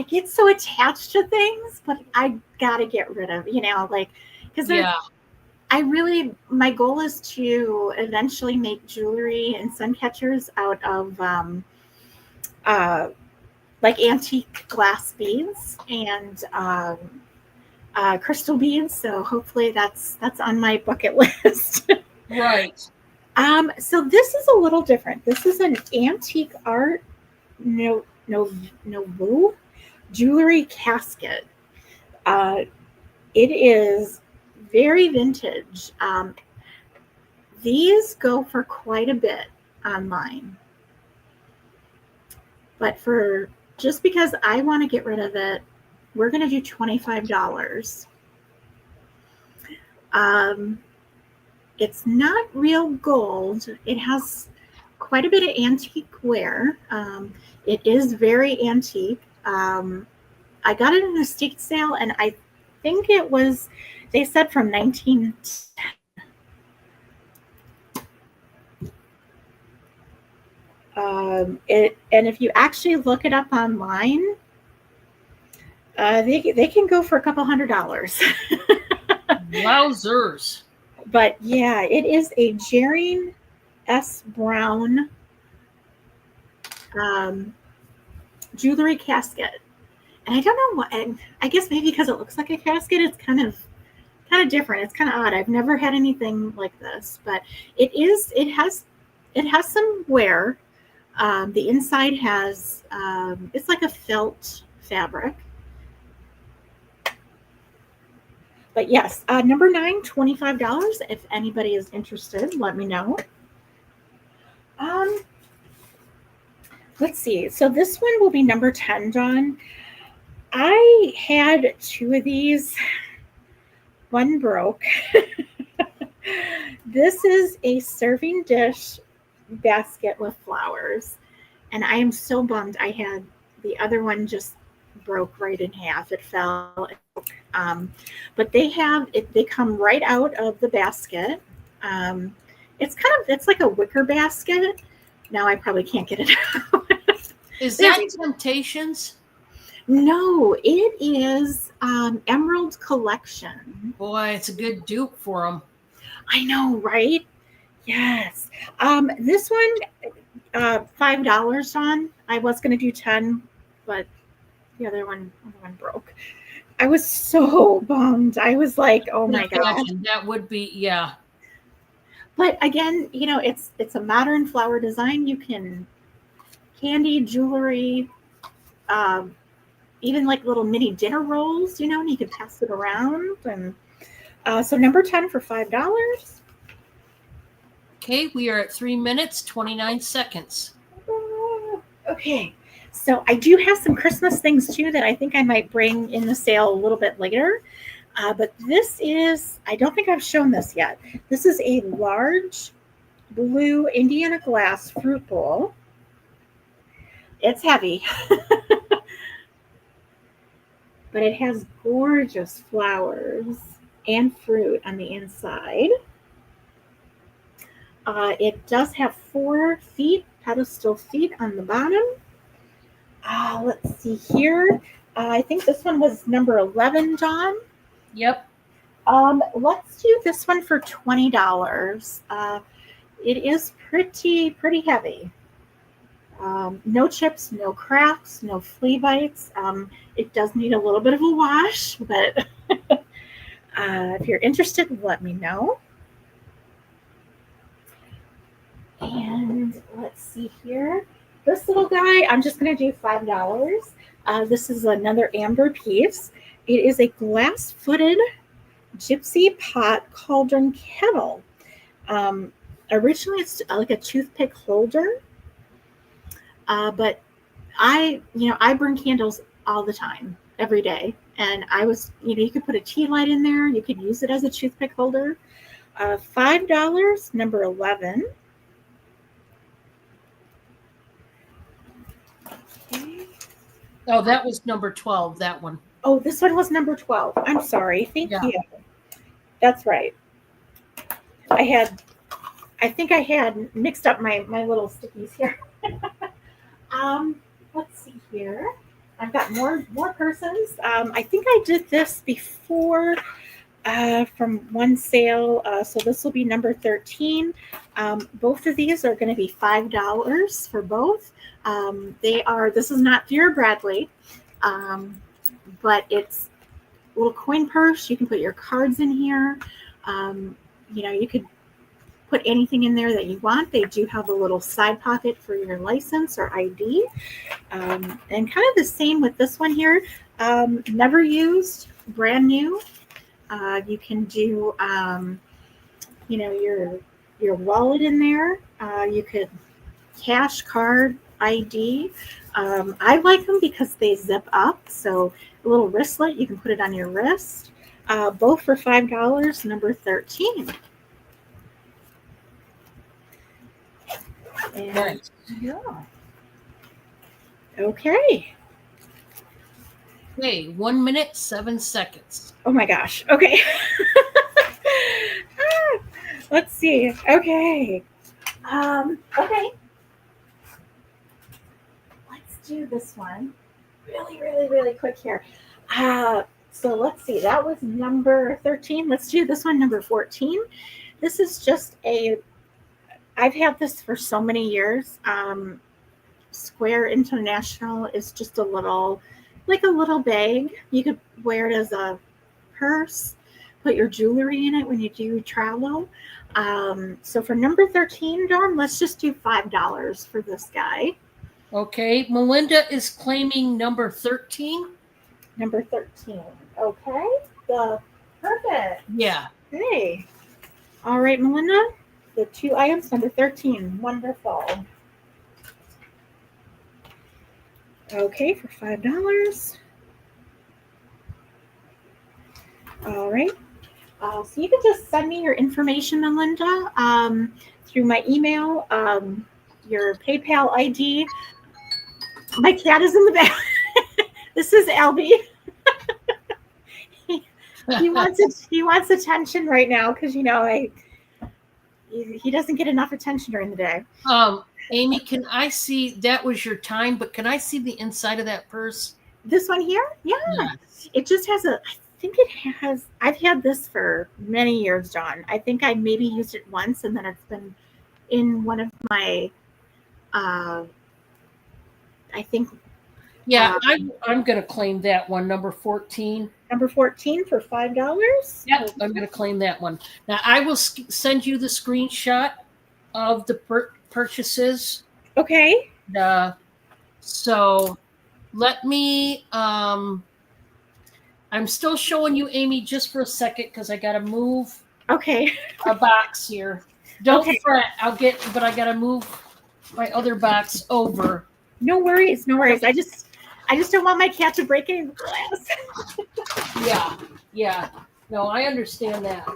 get so attached to things, but I gotta get rid of, because my goal is to eventually make jewelry and sun catchers out of antique glass beads and crystal beads. So hopefully that's on my bucket list.
Right.
So this is a little different. This is an antique art Nouveau jewelry casket. It is very vintage. These go for quite a bit online. But just because I want to get rid of it, we're going to do $25. It's not real gold. It has quite a bit of antique wear. It is very antique. I got it in an estate sale, and I think it was, they said from 1910. And if you actually look it up online, they can go for a couple $100.
Wowzers.
But yeah, it is a Jering S. Brown jewelry casket. and I don't know what. And I guess maybe because it looks like a casket, it's kind of different. It's kind of odd. I've never had anything like this, but it is. It has some wear. The inside has it's like a felt fabric. But yes, number 9, $25. If anybody is interested, let me know. Um, let's see. So this one will be number 10, Dawn. I had 2 of these. One broke. This is a serving dish basket with flowers. And I am so bummed. I had the other one just broke right in half. It fell. But they have it. They come right out of the basket. It's like a wicker basket. Now I probably can't get it out.
Is that Temptations?
No, it is Emerald Collection.
Boy, it's a good dupe for them.
I know, right? Yes. This one, $5 on. I was going to do 10, but the other one broke. I was so bummed. I was like, oh my gosh.
That would be, yeah.
But again, it's a modern flower design. You can candy, jewelry, even like little mini dinner rolls, and you can pass it around. And so number 10 for $5.
Okay, we are at 3 minutes, 29 seconds.
Okay, so I do have some Christmas things too that I think I might bring in the sale a little bit later. But this is, I don't think I've shown this yet. This is a large blue Indiana glass fruit bowl. It's heavy. But it has gorgeous flowers and fruit on the inside. It does have 4 feet, pedestal feet on the bottom. Let's see here. I think this one was number 11, Dawn.
Yep.
Let's do this one for $20. It is pretty heavy. No chips, no cracks, no flea bites. It does need a little bit of a wash, but if you're interested, let me know. And let's see here. This little guy, I'm just going to do $5. This is another amber piece. It is a glass-footed gypsy pot cauldron kettle. Originally, it's like a toothpick holder. But I burn candles all the time, every day. And you could put a tea light in there. You could use it as a toothpick holder. $5, number 11. Okay.
Oh, that was number 12, that one.
Oh, this one was number 12. I'm sorry. Thank you. That's right. I think I had mixed up my little stickies here. Let's see here. I've got more persons. I think I did this before from one sale. So this will be number 13. Both of these are going to be $5 for both. This is not Vera Bradley, but it's a little coin purse. You can put your cards in here. You could put anything in there that you want. They do have a little side pocket for your license or ID. And kind of the same with this one here. Never used, brand new. You can do, your wallet in there. You could cash, card, ID. I like them because they zip up. So a little wristlet, you can put it on your wrist. Both for $5, number 13. And,
Nice.
yeah. Okay.
Okay, 1 minute, 7 seconds.
Oh my gosh. Okay. Let's see. Okay. Okay. Let's do this one. Really quick here. So let's see. That was number 13. Let's do this one, number 14. This is just I've had this for so many years. Square International is just a little like a little bag. You could wear it as a purse, put your jewelry in it when you do travel. So for number 13, Dawn, let's just do $5 for this guy.
Okay, Melinda is claiming number 13.
Number 13. Okay. Perfect.
Yeah.
Hey. All right, Melinda. The 2 items, number 13. Wonderful. Okay, for $5. All right. So you can just send me your information, Melinda, through my email, your PayPal ID. My cat is in the back. This is Albie. He wants attention right now because he doesn't get enough attention during the day.
Amy, can I see, that was your time, but can I see the inside of that purse?
This one here? Yeah. Yes. It just has I've had this for many years, John. I think I maybe used it once and then it's been in one of my, I think.
Yeah, I'm going to claim that one, number 14.
Number 14 for $5?
Yeah, I'm going to claim that one. Now, I will send you the screenshot of the purchases.
Okay.
So let me, I'm still showing you, Amy, just for a second, because I got to move
a
box here. Don't fret, but I got to move my other box over.
No worries. I just don't want my cat to break any glass.
Yeah. No, I understand that.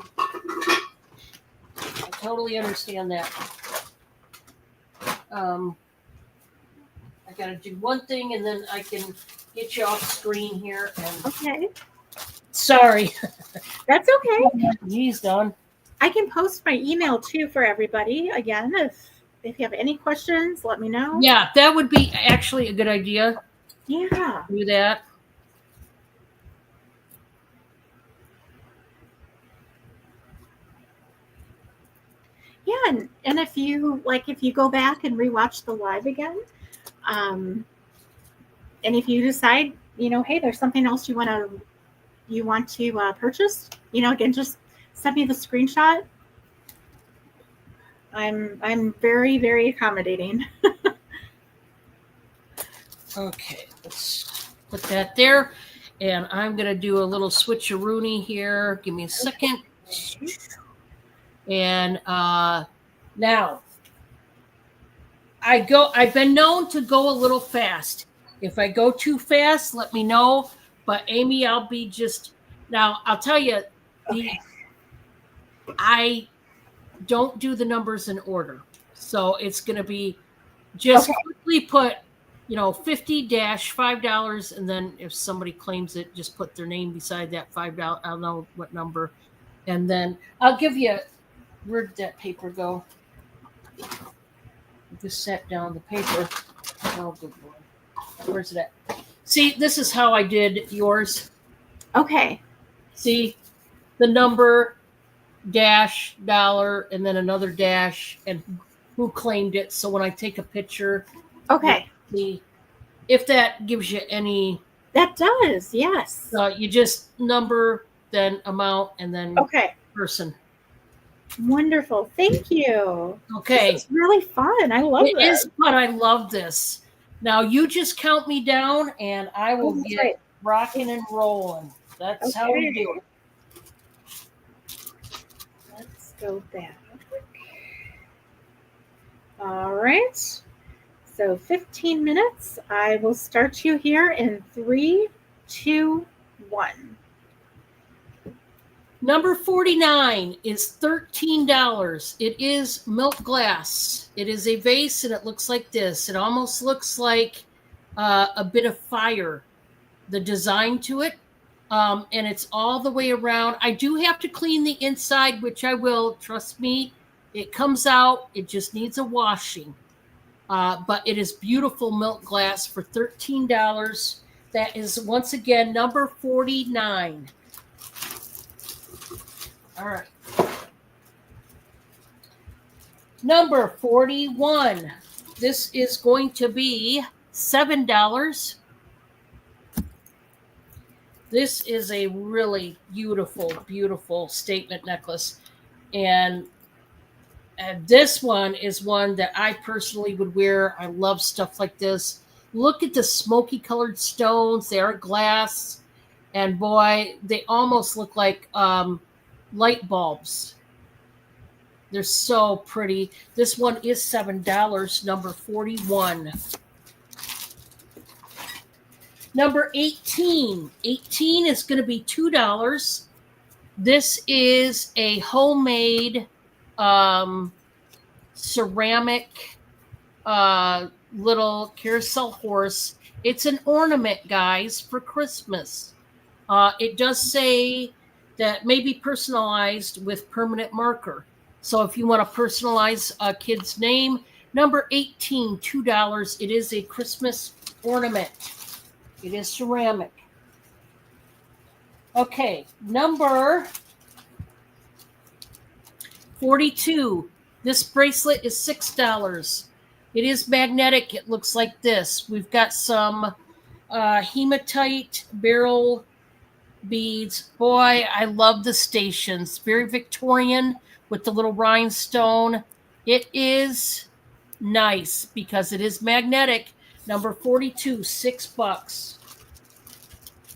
I totally understand that. I got to do one thing and then I can get you off screen here.
Okay.
Sorry.
That's okay.
He's done.
I can post my email too for everybody. Again, if you have any questions, let me know.
Yeah, that would be actually a good idea.
Yeah.
Do that.
Yeah, and if you go back and rewatch the live again, and if you decide, hey, there's something else you want to purchase, again, just send me the screenshot. I'm very, very accommodating.
Okay, let's put that there. And I'm going to do a little switcheroony here. Give me a second. And now, I've been known to go a little fast. If I go too fast, let me know. But Amy, I'll tell you, I don't do the numbers in order. So it's going to be just quickly put, $50-$5. And then if somebody claims it, just put their name beside that $5. I'll know what number. And then I'll give you, where'd that paper go? I just set down the paper. Oh, good boy. Where's it at? See, this is how I did yours.
Okay.
See, the number, dash, dollar, and then another dash, and who claimed it. So when I take a picture, if that gives you any.
That does, yes.
You just number, then amount, and then person.
Wonderful. Thank you.
Okay.
It's really fun. I love it.
It is fun. I love this. Now you just count me down and I will get rocking and rolling. That's how we do it.
Let's go back. All right. So 15 minutes. I will start you here in 3, 2, 1.
Number 49 is $13. It is milk glass. It is a vase and it looks like this. It almost looks like a bit of fire, the design to it. And it's all the way around. I do have to clean the inside, which I will. Trust me. It comes out. It just needs a washing. But it is beautiful milk glass for $13. That is, once again, number 49. All right. Number 41. This is going to be $7. This is a really beautiful, beautiful statement necklace. And this one is one that I personally would wear. I love stuff like this. Look at the smoky colored stones. They are glass. And boy, they almost look like light bulbs. They're so pretty. This one is $7, number 41. Number 18. 18 is going to be $2. This is a homemade ceramic little carousel horse. It's an ornament, guys, for Christmas. It does say that may be personalized with permanent marker. So if you want to personalize a kid's name, number 18, $2. It is a Christmas ornament. It is ceramic. Okay, number 42. This bracelet is $6. It is magnetic. It looks like this. We've got some hematite beryl beads. Boy, I love the stations. Very Victorian with the little rhinestone. It is nice because it is magnetic. Number 42, $6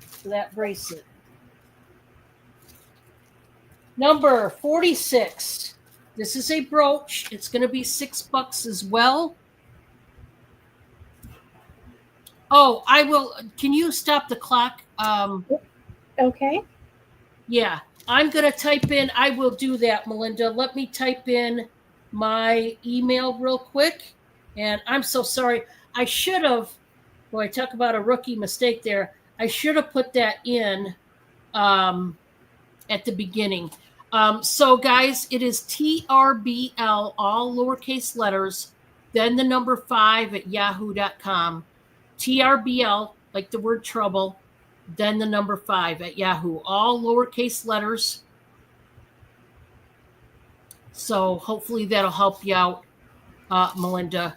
for that bracelet. Number 46. This is a brooch. It's going to be $6 as well. Oh, I will. Can you stop the clock?
Okay.
Yeah, I'm going to type in. I will do that, Melinda. Let me type in my email real quick. And I'm so sorry. I should have. Boy, talk about a rookie mistake there. I should have put that in at the beginning. So, guys, it is TRBL, all lowercase letters, then the number 5 at yahoo.com. TRBL, like the word trouble, then the number 5 at Yahoo, all lowercase letters. So hopefully that'll help you out, Melinda.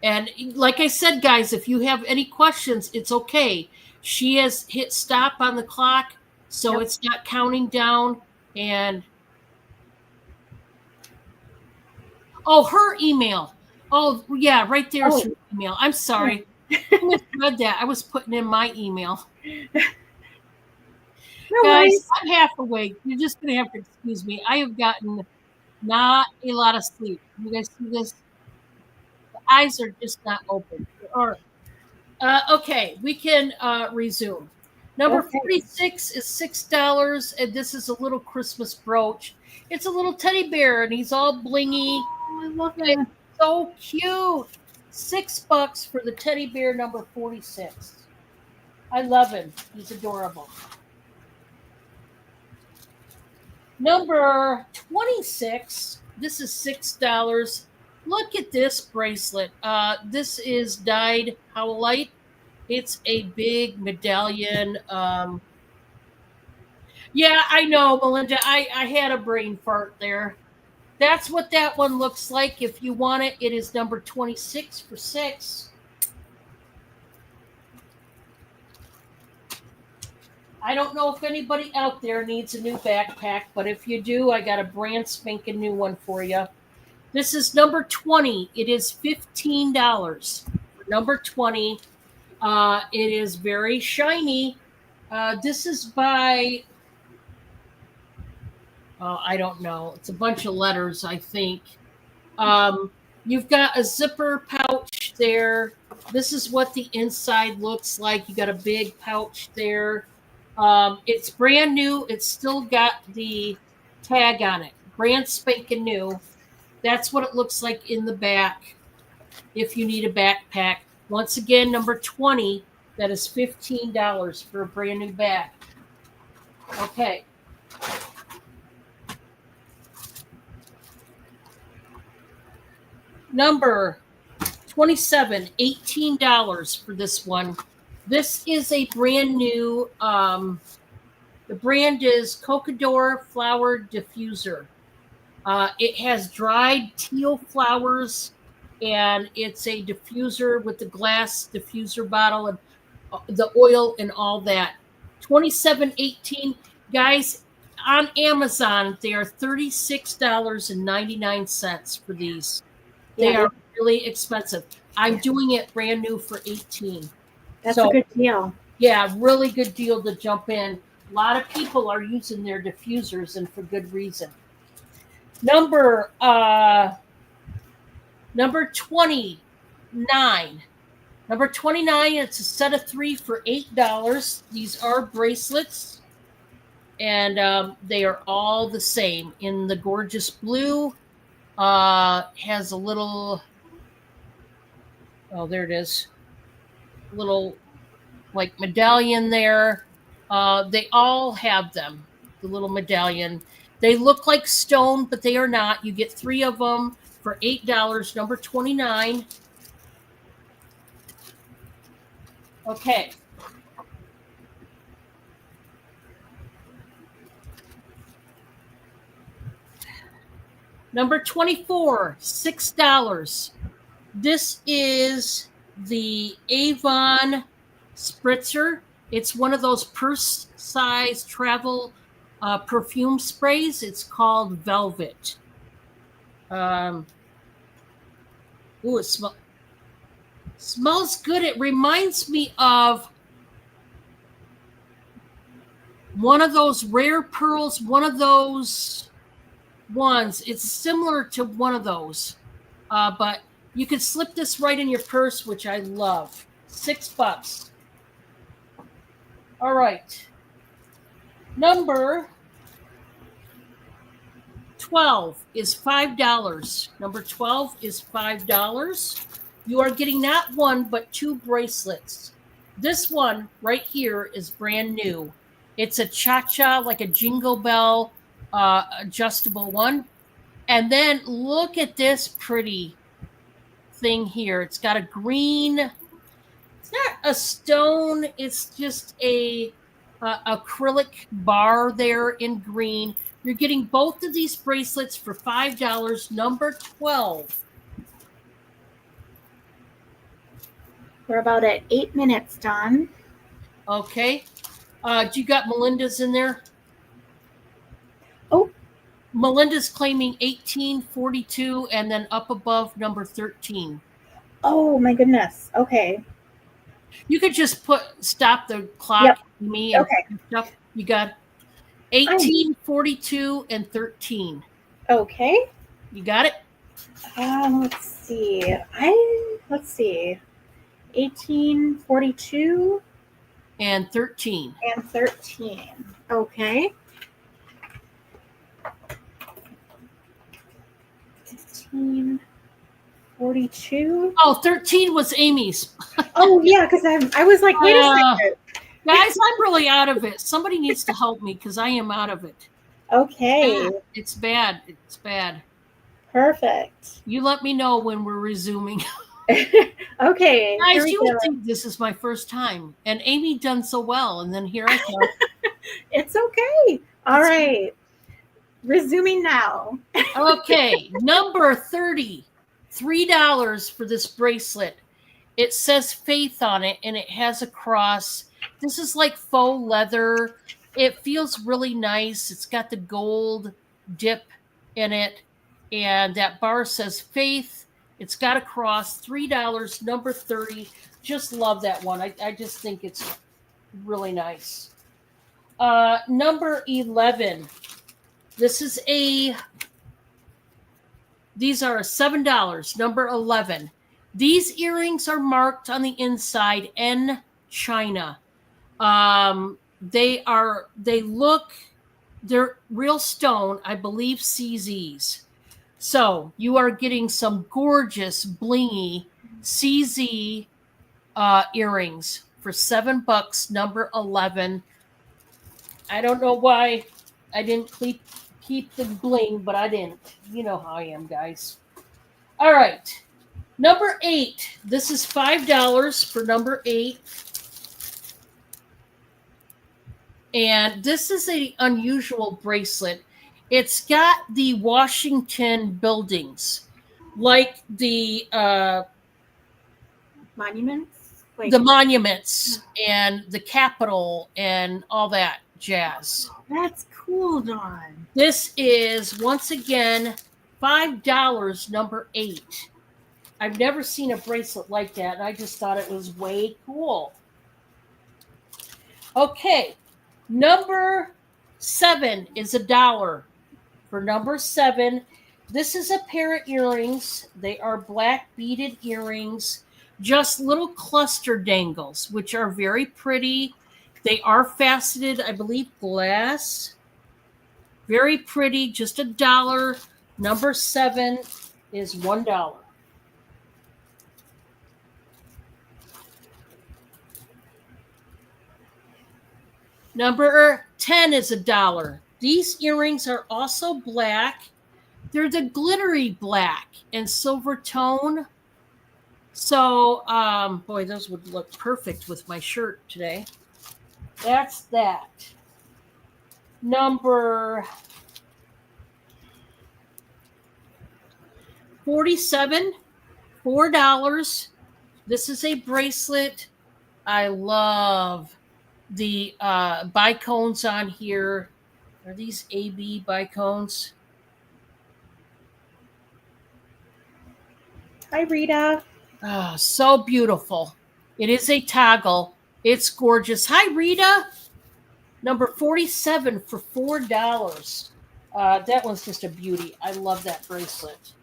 And like I said, guys, if you have any questions, it's okay. She has hit stop on the clock, so
Yep.
It's not counting down. And her email. Oh, yeah, right there's her email. I'm sorry. I misread that. I was putting in my email.
No
Guys,
worries.
I'm half awake. You're just going to have to excuse me. I have gotten not a lot of sleep. You guys see this? The eyes are just not open. Okay, we can resume. Number
Okay.
46 is $6, and this is a little Christmas brooch. It's a little teddy bear, and he's all blingy.
Oh, I love
It's
that.
so cute. $6 for the teddy bear, number 46. I love him. He's adorable. Number 26. This is $6. Look at this bracelet. This is dyed howlite. It's a big medallion. Yeah, I know, Melinda. I had a brain fart there. That's what that one looks like. If you want it, it is number 26 for $6. I don't know if anybody out there needs a new backpack, but if you do, I got a brand spanking new one for you. This is number 20. It is $15 for number 20. It is very shiny. This is by, I don't know. It's a bunch of letters, I think. You've got a zipper pouch there. This is what the inside looks like. You got a big pouch there. It's brand new. It's still got the tag on it. Brand spanking new. That's what it looks like in the back if you need a backpack. Once again, number 20, that is $15 for a brand new bag. Okay. Number 27, $18 for this one. This is a brand new, the brand is Cocador Flower Diffuser. It has dried teal flowers, and it's a diffuser with the glass diffuser bottle and the oil and all that. 27.18. Guys, on Amazon, they are $36.99 for these. They
Yeah,
are really expensive. I'm doing it brand new for 18.
that's a
So
good deal.
yeah, really good deal to jump in. A lot of people are using their diffusers, and for good reason. Number 29. Number 29, it's a set of 3 for $8. These are bracelets, and they are all the same in the gorgeous blue. Has a little, oh, there it is, little like medallion there. They all have them, the little medallion. They look like stone, but they are not. You get 3 of them for $8. Number 29. Okay. Number 24, $6. This is the Avon Spritzer. It's one of those purse-sized travel perfume sprays. It's called Velvet. Ooh, it smells good. It reminds me of one of those rare pearls, one of those ones. It's similar to one of those, but you can slip this right in your purse, which I love. $6. All right. Number 12 is $5. Number 12 is $5. You are getting not one, but 2 bracelets. This one right here is brand new. It's a cha-cha, like a jingle bell adjustable one. And then look at this pretty thing here. It's got a green, it's not a stone, it's just a acrylic bar there in green. You're getting both of these bracelets for $5. Number 12.
We're about at 8 minutes, Dawn.
Okay. Do you got Melinda's in there?
Oh.
Melinda's claiming 1842 and then up above number 13.
Oh my goodness. Okay.
You could just stop the clock.
Yep.
Me and
okay.
You got 1842 and 13.
Okay.
You got it?
Let's see. Let's see. 1842
and 13.
And 13. Okay. 1842.
Oh, 13 was Amy's.
Oh yeah, because I was like, wait a second.
Guys, I'm really out of it. Somebody needs to help me because I am out of it.
Okay.
It's bad. It's bad.
Perfect.
You let me know when we're resuming.
Okay.
Guys, you would think this is my first time. And Amy done so well. And then here I come.
It's okay. All right. Resuming now.
Okay. Number 30. $3 for this bracelet. It says Faith on it, and it has a cross. This is like faux leather. It feels really nice. It's got the gold dip in it, and that bar says Faith. It's got a cross. $3, number 30. Just love that one. I just think it's really nice. Number 11. These are $7. Number 11. These earrings are marked on the inside N China. They're real stone, I believe CZs. So you are getting some gorgeous blingy CZ earrings for $7. Number 11. I don't know why I didn't keep the bling, but I didn't. You know how I am, guys. All right. Number 8. This is $5 for number 8. And this is an unusual bracelet. It's got the Washington buildings, like the
monuments. Like,
the monuments and the Capitol and all that jazz.
that's cool, Dawn.
This is, once again, $5, number 8. I've never seen a bracelet like that, and I just thought it was way cool. Okay, number 7 is $1. For number 7, this is a pair of earrings. They are black beaded earrings, just little cluster dangles, which are very pretty. They are faceted, I believe, glass. Very pretty, just $1. Number 7 is $1. Number 10 is $1. These earrings are also black. They're the glittery black and silver tone. So, boy, those would look perfect with my shirt today. That's that. Number 47, $4. This is a bracelet. I love the bicones on here. Are these AB bicones?
Hi, Rita.
Oh, so beautiful. It is a toggle. It's gorgeous. Hi, Rita. Number 47 for $4. That one's just a beauty. I love that bracelet.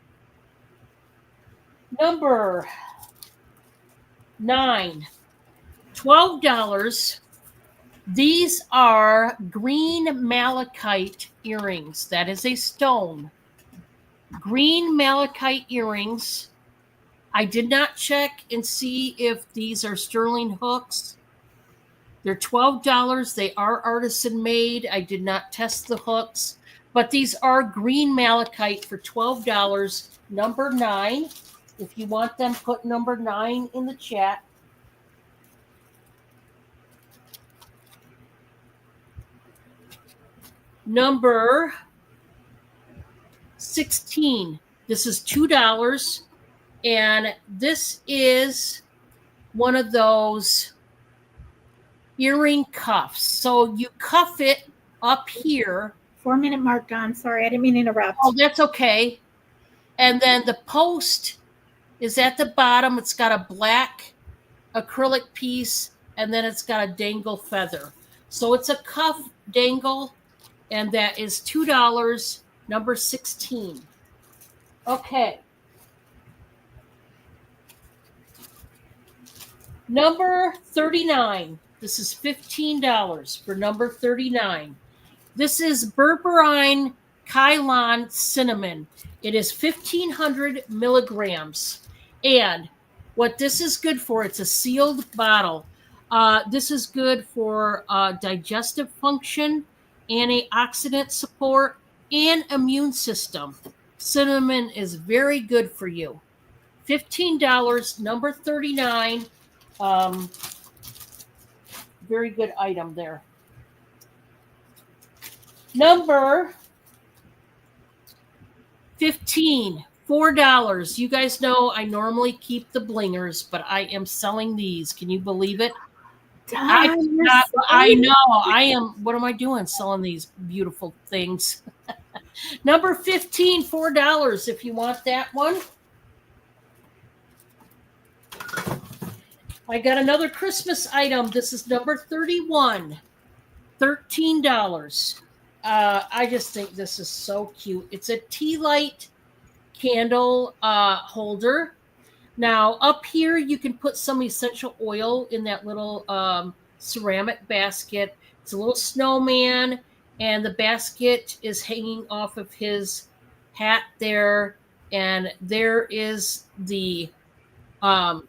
Number 9, $12. These are green malachite earrings. That is a stone. Green malachite earrings. I did not check and see if these are sterling hooks. They're $12. They are artisan made. I did not test the hooks, but these are green malachite for $12. Number 9. If you want them, put number 9 in the chat. Number 16. This is $2. And this is one of those earring cuffs. So you cuff it up here.
4-minute mark, Dawn. Sorry, I didn't mean to interrupt.
Oh, that's okay. And then the post is at the bottom. It's got a black acrylic piece, and then it's got a dangle feather. So it's a cuff dangle, and that is $2, number 16. Okay. Number 39. This is $15 for number 39. This is berberine Kylan cinnamon. It is 1,500 milligrams. And what this is good for, it's a sealed bottle. This is good for digestive function, antioxidant support, and immune system. Cinnamon is very good for you. $15, number 39. Very good item there. Number 15, $4. You guys know I normally keep the blingers, but I am selling these. Can you believe it? I know. I am. What am I doing selling these beautiful things? Number 15, $4 if you want that one. I got another Christmas item. This is number 31, $13. I just think this is so cute. It's a tea light candle holder. Now, up here, you can put some essential oil in that little ceramic basket. It's a little snowman, and the basket is hanging off of his hat there. And there is the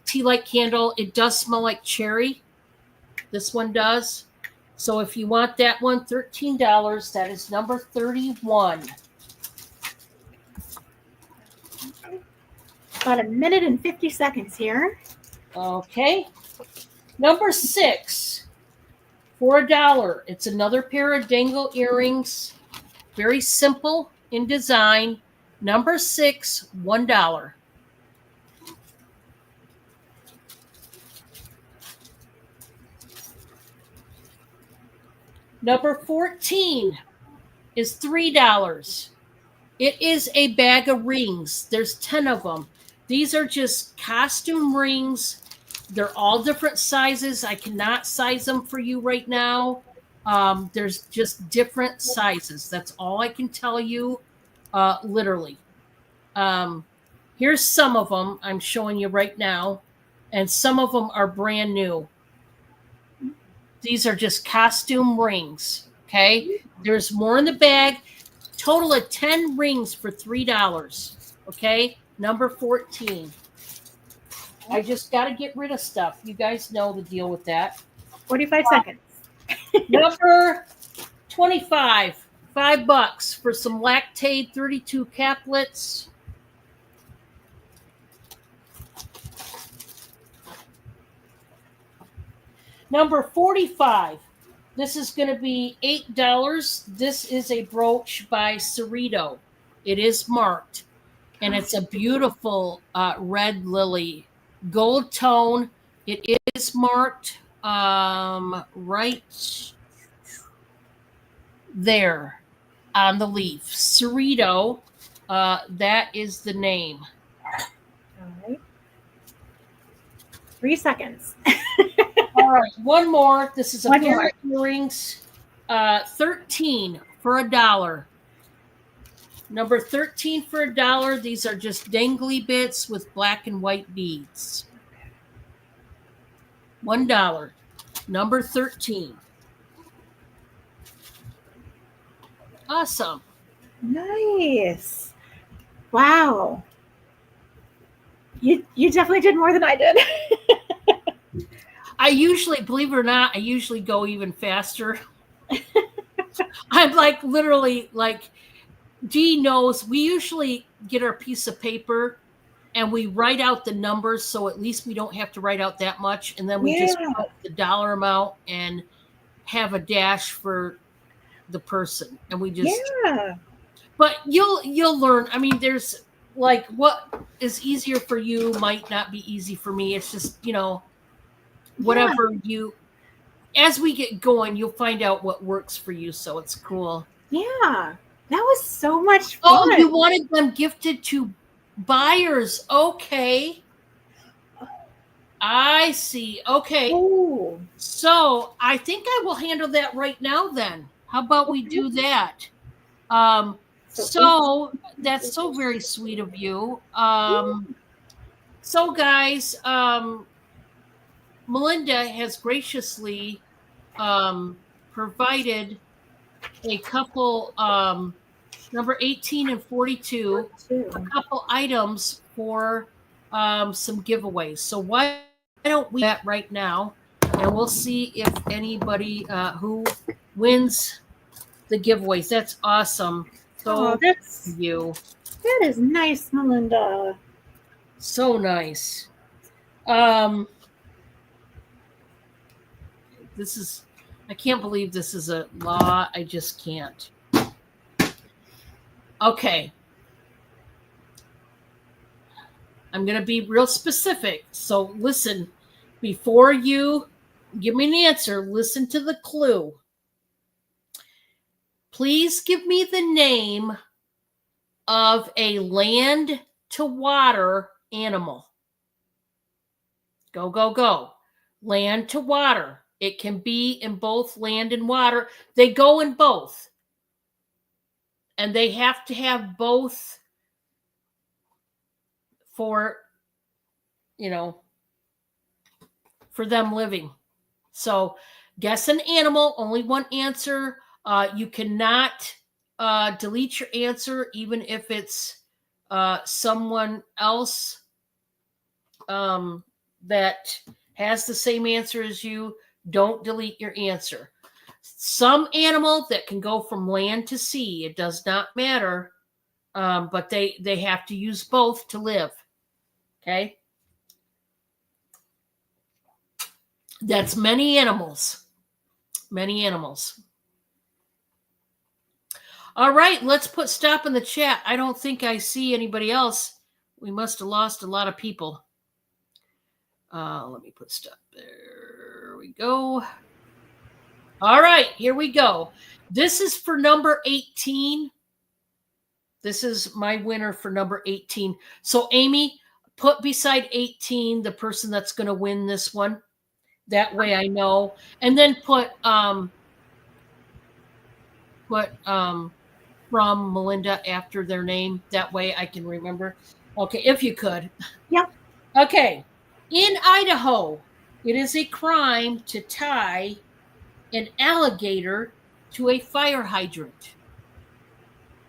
tea light candle. It does smell like cherry. This one does. So if you want that one, $13. That is number 31.
About a minute and 50 seconds here.
Okay. Number 6 for $1. It's another pair of dangle earrings. Very simple in design. Number 6, $1. Number 14 is $3. It is a bag of rings. There's 10 of them. These are just costume rings. They're all different sizes. I cannot size them for you right now. There's just different sizes. That's all I can tell you, literally. Here's some of them I'm showing you right now, and some of them are brand new. These are just costume rings. Okay, there's more in the bag. Total of 10 rings for $3. Okay, number 14. I just got to get rid of stuff. You guys know the deal with that.
45 seconds.
Number 25, $5 for some Lactaid 32 caplets. Number 45, this is going to be $8. This is a brooch by Cerrito. It is marked, and it's a beautiful red lily, gold tone. It is marked right there on the leaf. Cerrito, that is the name.
All right. 3 seconds.
All right, one more. This is a
One
pair
more.
of earrings. 13 for $1. Number 13 for $1. These are just dangly bits with black and white beads. $1. Number 13. Awesome.
Nice. Wow. You definitely did more than I did.
I usually, believe it or not, I usually go even faster. I'm like literally like Dee knows we usually get our piece of paper and we write out the numbers so at least we don't have to write out that much, and then we just put the dollar amount and have a dash for the person, and we just But you'll learn. I mean, there's like what is easier for you might not be easy for me. It's just, whatever you, as we get going, you'll find out what works for you. So it's cool.
Yeah. That was so much fun.
Oh, you wanted them gifted to buyers. Okay. I see. Okay.
Ooh.
So I think I will handle that right now then. How about we do that? So that's so very sweet of you. So guys, Melinda has graciously provided a couple, number 18 and 42, a couple items for some giveaways. So why don't we do that right now, and we'll see if anybody who wins the giveaways. That's awesome. So
that's
you.
That is nice, Melinda.
So nice. This is, I can't believe this is a law. I just can't. Okay. I'm going to be real specific. So listen, before you give me an answer, listen to the clue. Please give me the name of a land to water animal. Go, go, go. Land to water. It can be in both land and water. They go in both. And they have to have both for, for them living. So guess an animal, only one answer. You cannot delete your answer, even if it's someone else that has the same answer as you. Don't delete your answer. Some animal that can go from land to sea, it does not matter, but they have to use both to live. Okay? That's many animals. Many animals. All right, let's put stop in the chat. I don't think I see anybody else. We must have lost a lot of people. Let me put stop. There we go. All right, here we go. This is for number 18. This is my winner for number 18. So, Amy, put beside 18 the person that's going to win this one. That way I know. And then put from Melinda after their name. That way I can remember. Okay, if you could.
Yep.
Okay. In Idaho, it is a crime to tie an alligator to a fire hydrant.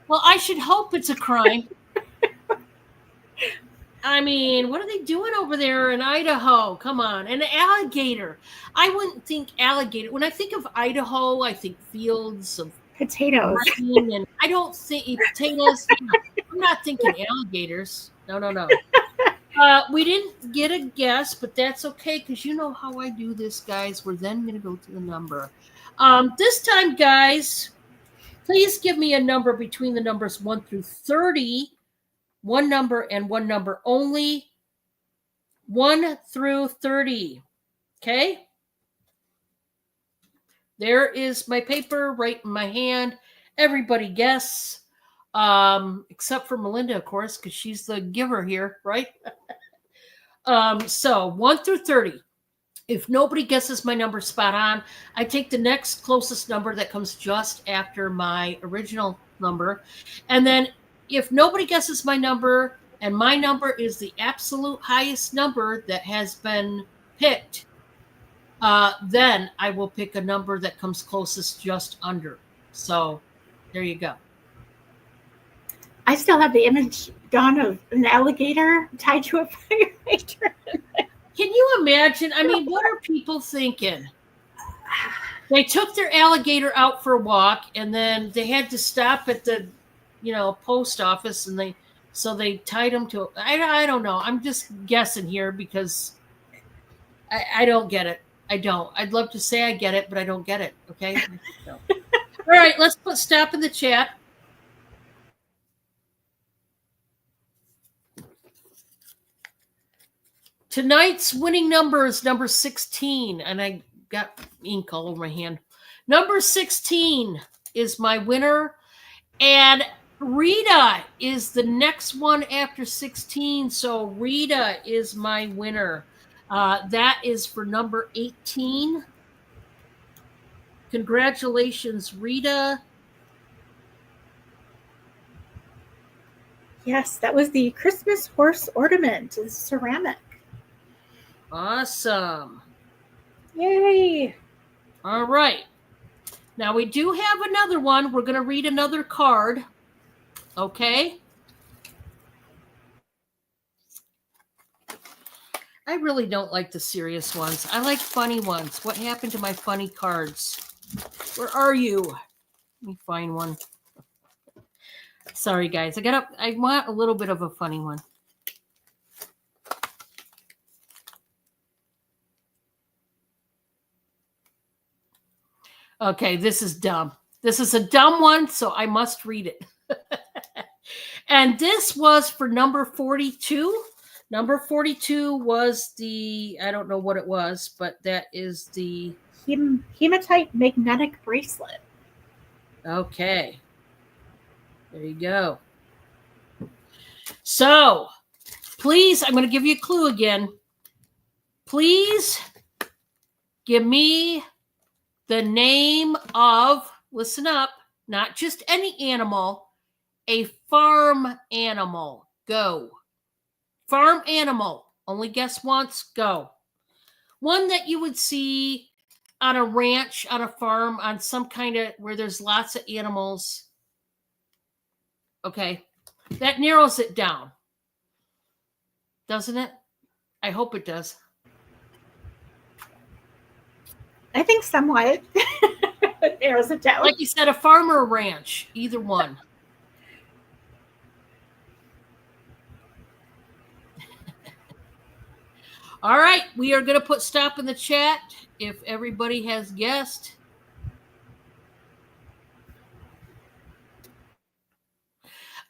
Well, I should hope it's a crime. I mean, what are they doing over there in Idaho? Come on, an alligator. I wouldn't think alligator. When I think of Idaho, I think fields of
Potatoes.
and I don't think potatoes. I'm not thinking alligators. No. We didn't get a guess, but that's okay because you know how I do this, guys. We're then going to go to the number. This time, guys, please give me a number between the numbers 1 through 30. One number and one number only. 1 through 30. Okay? There is my paper right in my hand. Everybody guess. Except for Melinda, of course, because she's the giver here, right? So 1 through 30. If nobody guesses my number spot on, I take the next closest number that comes just after my original number. And then if nobody guesses my number and my number is the absolute highest number that has been picked, then I will pick a number that comes closest just under. So there you go.
I still have the image gone of an alligator tied to a fire hydrant.
Can you imagine? I mean, what are people thinking? They took their alligator out for a walk, and then they had to stop at the, post office, and they tied him to. I don't know. I'm just guessing here because I don't get it. I don't. I'd love to say I get it, but I don't get it. Okay. No. All right. Let's put stop in the chat. Tonight's winning number is number 16, and I got ink all over my hand. Number 16 is my winner, and Rita is the next one after 16, so Rita is my winner. That is for number 18. Congratulations, Rita.
Yes, that was the Christmas horse ornament. It's ceramic.
Awesome.
Yay.
All right. Now we do have another one. We're going to read another card. Okay. I really don't like the serious ones. I like funny ones. What happened to my funny cards? Where are you? Let me find one. Sorry, guys. I want a little bit of a funny one. Okay, this is dumb. This is a dumb one, so I must read it. And this was for number 42. Number 42 was I don't know what it was, but that is the
hematite magnetic bracelet.
Okay. There you go. So, please, I'm going to give you a clue again. Please give me the name of, listen up, not just any animal, a farm animal. Go. Farm animal. Only guess once. Go. One that you would see on a ranch, on a farm, on some kind of where there's lots of animals. Okay. That narrows it down. Doesn't it? I hope it does.
I think somewhat. It narrows it down.
Like you said, a farm or a ranch. Either one. All right. We are going to put stop in the chat if everybody has guessed.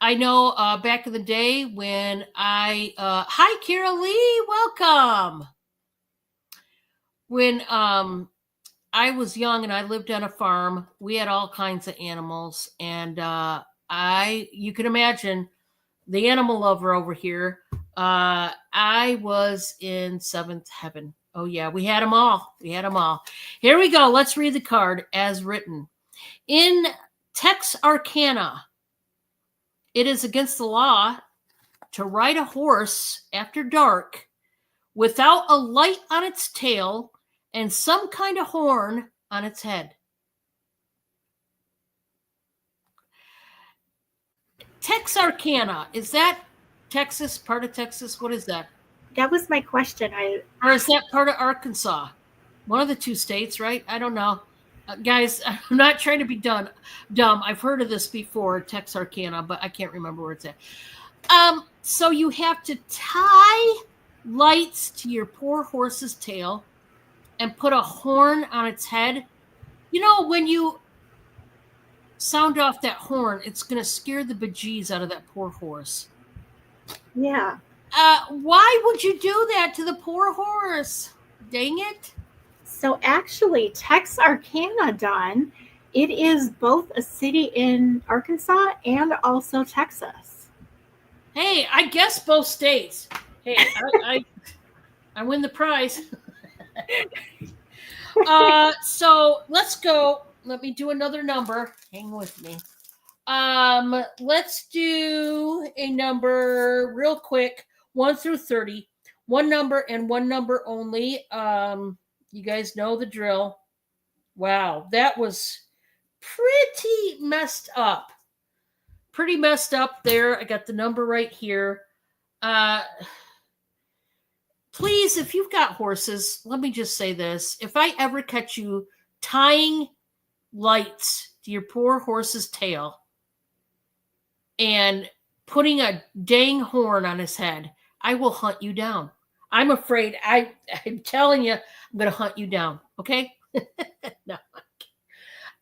I know back in the day when hi, Carol Lee, welcome. When I was young and I lived on a farm. We had all kinds of animals, and you can imagine the animal lover over here. I was in seventh heaven. Oh yeah, we had them all. We had them all. Here we go. Let's read the card as written. In Texarkana, it is against the law to ride a horse after dark without a light on its tail and some kind of horn on its head. Texarkana, is that Texas, part of Texas? What is that?
That was my question.
Or is that part of Arkansas? One of the two states, right? I don't know. Guys, I'm not trying to be dumb. I've heard of this before, Texarkana, but I can't remember where it's at. So you have to tie lights to your poor horse's tail and put a horn on its head. You know, when you sound off that horn, it's going to scare the bejeez out of that poor horse.
Yeah.
Why would you do that to the poor horse? Dang it.
So actually, Texarkana, Dawn, it is both a city in Arkansas and also Texas.
Hey, I guess both states. Hey, I win the prize. So let's go. Let me do another number. Hang with me. Let's do a number real quick, 1 through 30. One number and one number only. You guys know the drill. Wow, that was pretty messed up. Pretty messed up there. I got the number right here. Please, if you've got horses, let me just say this. If I ever catch you tying lights to your poor horse's tail and putting a dang horn on his head, I will hunt you down. I'm afraid. I'm telling you, I'm going to hunt you down. Okay? No.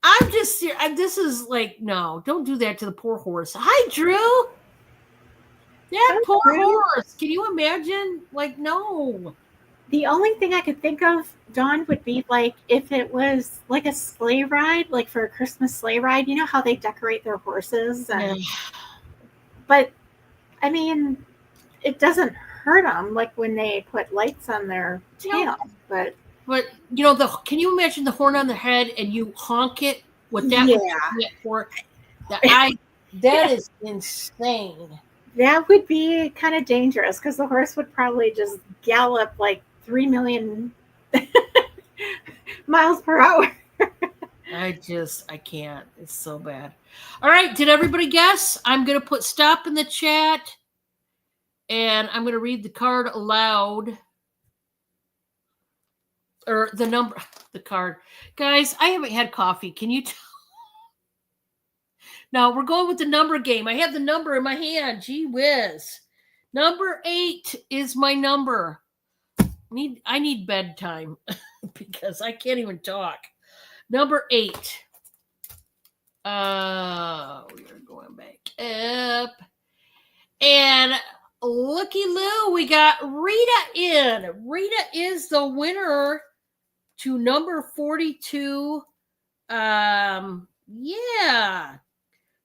I'm just serious. This is like, no, don't do that to the poor horse. Hi, Drew. That poor horse. Can you imagine? Like, no.
The only thing I could think of, Dawn, would be like if it was like a sleigh ride, like for a Christmas sleigh ride. You know how they decorate their horses? But, I mean, it doesn't hurt them like when they put lights on their tail. But
you know, can you imagine the horn on the head and you honk it with that?
Yeah.
For that is insane.
That would be kind of dangerous because the horse would probably just gallop like 3 million miles per hour.
I can't. It's so bad. All right. Did everybody guess? I'm going to put stop in the chat and I'm going to read the card aloud. Or the number, the card. Guys, I haven't had coffee. Can you tell? Now we're going with the number game. I have the number in my hand. Gee whiz. Number 8 is my number. I need bedtime because I can't even talk. Number 8. We are going back up. And looky Lou, we got Rita in. Rita is the winner to number 42. Yeah.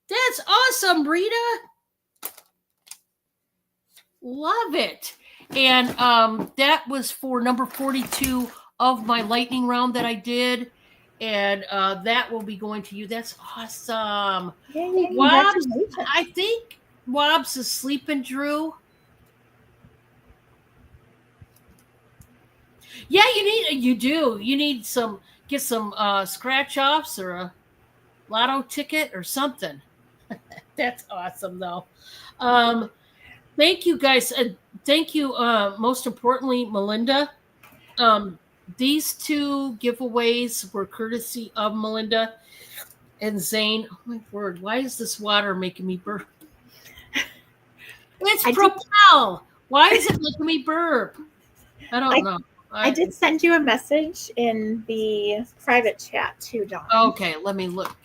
That's awesome, Rita. Love it. And that was for number 42 of my lightning round that I did. And that will be going to you. That's awesome.
Yay,
Wobbs, I think Wobbs is sleeping, Drew. Yeah, you do. You need get some scratch offs or a lotto ticket or something. That's awesome, though. Thank you, guys. Thank you, most importantly, Melinda. These 2 giveaways were courtesy of Melinda and Zane. Oh, my word. Why is this water making me burp? It's Propel. Why is it making me burp? I don't know.
I did send you a message in the private chat too, Dawn.
Okay, let me look.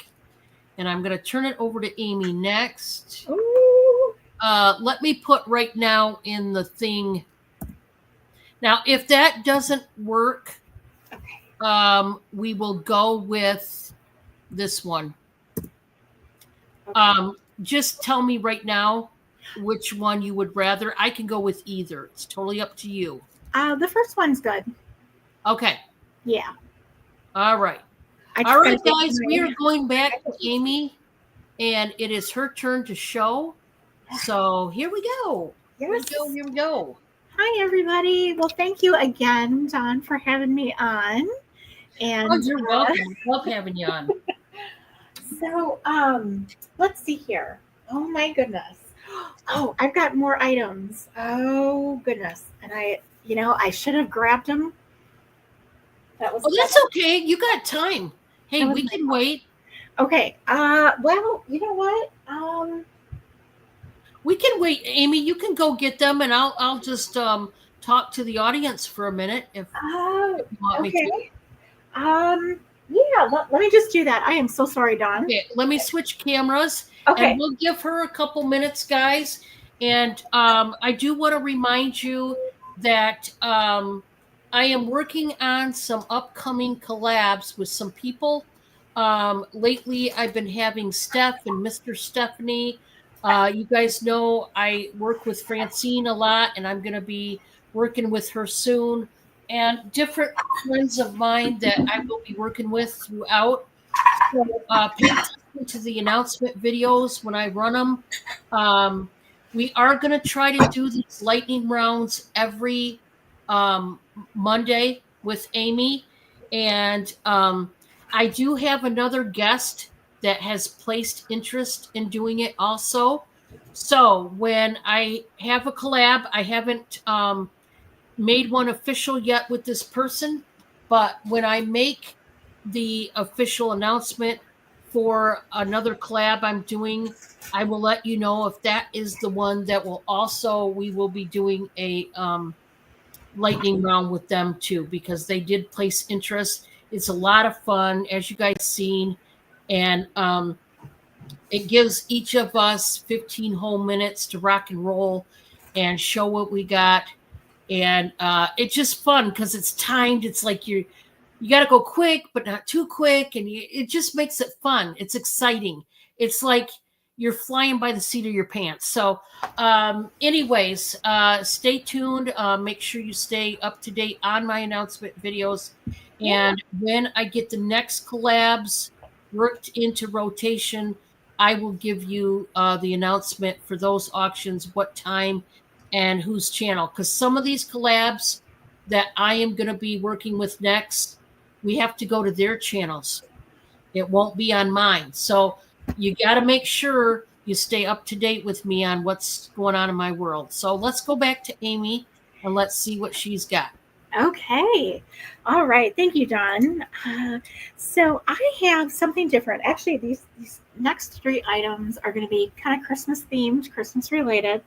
And I'm going to turn it over to Amy next.
Ooh.
Let me put right now in the thing. Now, if that doesn't work, we will go with this one.
Okay.
Just tell me right now which one you would rather. I can go with either. It's totally up to you.
The first one's good.
Okay.
Yeah.
All right.
I
All
just
right,
gotta get
guys. We
my-
are going back to Amy, and it is her turn to show. So here we go.
Yes.
Here we go.
Hi, everybody. Well, thank you again, Dawn, for having me on. And
Oh, you're welcome. Love having you on.
so, let's see here. Oh my goodness. Oh, I've got more items. Oh goodness. And I should have grabbed them. That was
Oh, that's okay. You got time. Hey,
That was
we
my
can wait.
okay. Well, you know what?
We can wait, Amy. You can go get them, and I'll just talk to the audience for a minute if you want me to.
Okay. Yeah, let me just do that. I am so sorry, Dawn.
Okay, let me switch cameras,
Okay.
and we'll give her a couple minutes, guys. And I do want to remind you that I am working on some upcoming collabs with some people. Lately, I've been having Steph and Mr. Stephanie. You guys know I work with Francine a lot, and I'm going to be working with her soon. And different friends of mine that I will be working with throughout. So pay attention to the announcement videos when I run them. We are going to try to do these lightning rounds every Monday with Amy. And I do have another guest that has placed interest in doing it also. So when I have a collab, I haven't made one official yet with this person, but when I make the official announcement for another collab I'm doing, I will let you know if that is the one that we will be doing a lightning round with them too, because they did place interest. It's a lot of fun, as you guys seen, and it gives each of us 15 whole minutes to rock and roll and show what we got. And it's just fun because it's timed. It's like you got to go quick, but not too quick, and it just makes it fun. It's exciting. It's like you're flying by the seat of your pants. So, anyways, stay tuned. Make sure you stay up to date on my announcement videos. And when I get the next collabs worked into rotation, I will give you the announcement for those auctions, what time and whose channel. Because some of these collabs that I am going to be working with next, we have to go to their channels. It won't be on mine. So you got to make sure you stay up to date with me on what's going on in my world. So let's go back to Amy and let's see what she's got.
Okay. All right. Thank you, Dawn. So I have something different. Actually, these next three items are going to be kind of Christmas themed, Christmas related.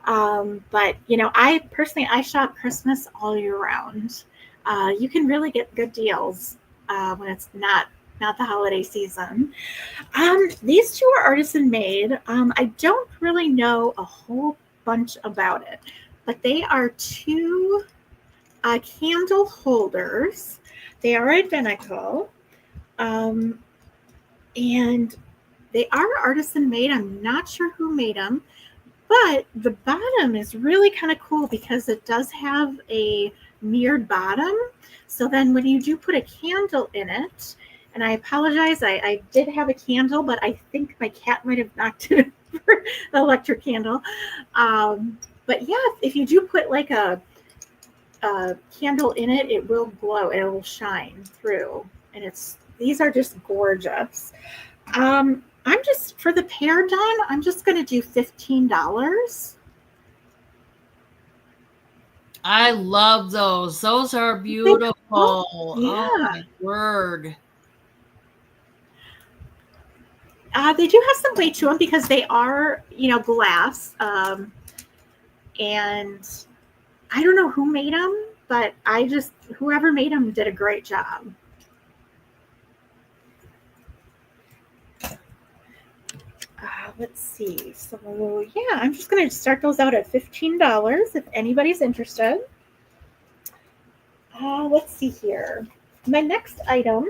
But I shop Christmas all year round. You can really get good deals when it's not the holiday season. These two are artisan made. I don't really know a whole bunch about it, but they are two candle holders. They are identical, and they are artisan made. I'm not sure who made them. But the bottom is really kind of cool because it does have a mirrored bottom. So then when you do put a candle in it, and I apologize, I did have a candle, but I think my cat might have knocked it over, the electric candle. But yeah, if you do put like a candle in it, it will glow and it will shine through. And these are just gorgeous. I'm just, for the pair, Dawn, I'm just going to do $15.
I love those. Those are beautiful.
Yeah.
Oh, my word.
They do have some weight to them because they are, glass. And I don't know who made them, but whoever made them did a great job. Let's see. So yeah, I'm just going to start those out at $15 if anybody's interested. Let's see here. My next item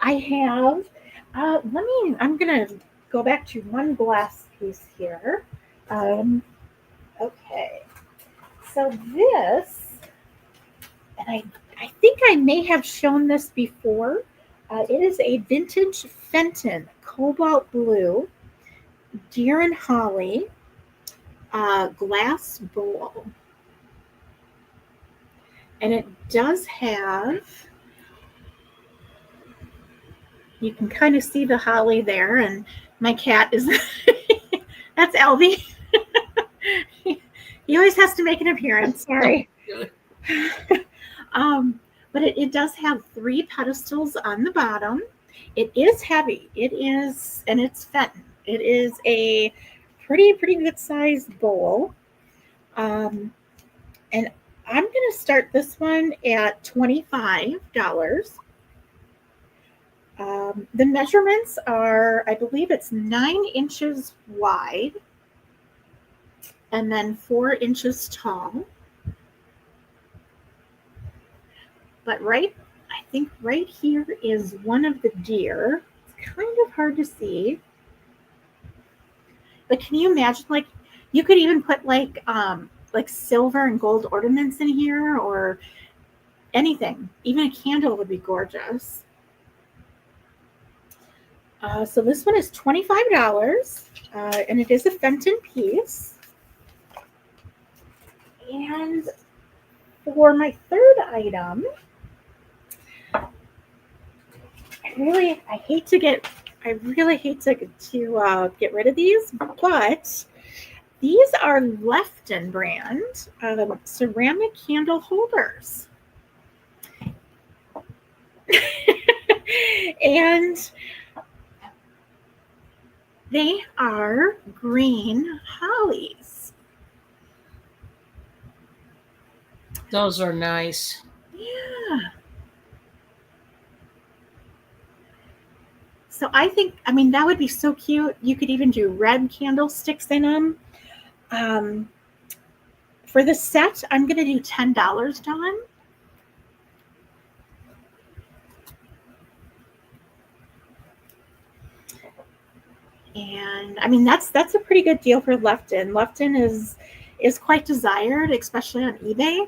I have, I'm going to go back to one glass piece here. Okay. So this, and I think I may have shown this before. It is a vintage Fenton cobalt blue deer and holly glass bowl. And it does have, you can kind of see the holly there, and my cat is, that's Elvie. He always has to make an appearance. Sorry. But it does have 3 pedestals on the bottom. It is heavy. It is, and it's Fenton. It is a pretty good sized bowl. And I'm going to start this one at $25. The measurements are, I believe it's 9 inches wide and then 4 inches tall. But I think right here is one of the deer. It's kind of hard to see. But can you imagine, like, you could even put like silver and gold ornaments in here, or anything. Even a candle would be gorgeous. So this one is $25, and it is a Fenton piece. And for my third item, I really hate to get rid of these, but these are Lefton brand ceramic candle holders. And they are green hollies.
Those are nice.
Yeah. So I think, that would be so cute. You could even do red candlesticks in them. For the set, I'm going to do $10, Dawn. And that's a pretty good deal for Lefton. Lefton is quite desired, especially on eBay.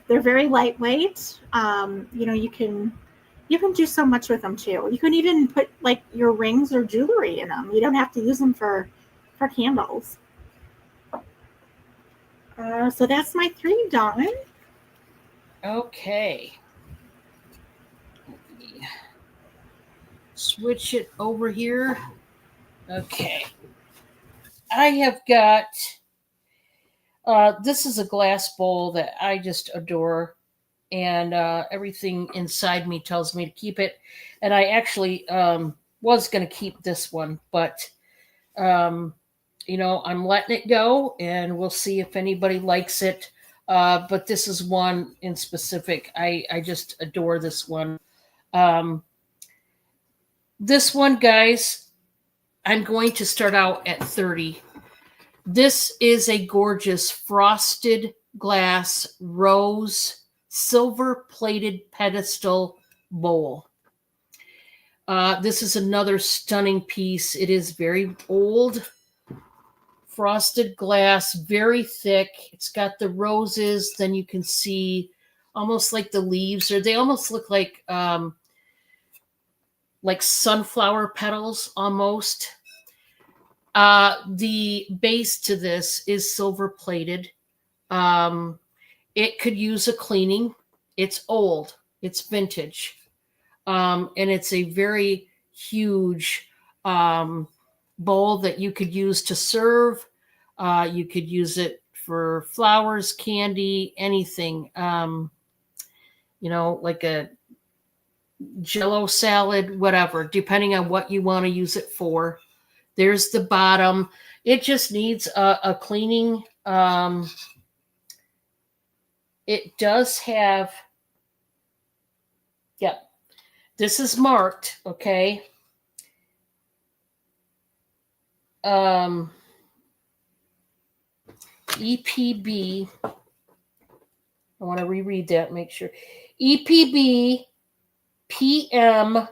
They're very lightweight. You can do so much with them too. You can even put like your rings or jewelry in them. You don't have to use them for candles. So that's my 3, Dawn.
Okay. Switch it over here. Okay. I have got, this is a glass bowl that I just adore, and everything inside me tells me to keep it. And I actually was going to keep this one, but, I'm letting it go, and we'll see if anybody likes it. But this is one in specific. I just adore this one. This one, guys, I'm going to start out at 30. This is a gorgeous frosted glass rose silver plated pedestal bowl. This is another stunning piece. It is very old, frosted glass, very thick. It's got the roses. Then you can see almost like the leaves, or they almost look like sunflower petals almost. The base to this is silver plated. It could use a cleaning. It's old. It's vintage. And it's a very huge bowl that you could use to serve. You could use it for flowers, candy, anything. Like a Jello salad, whatever, depending on what you want to use it for. There's the bottom. It just needs a cleaning. It does have, this is marked, okay? EPB. I want to reread that, make sure. EPB PM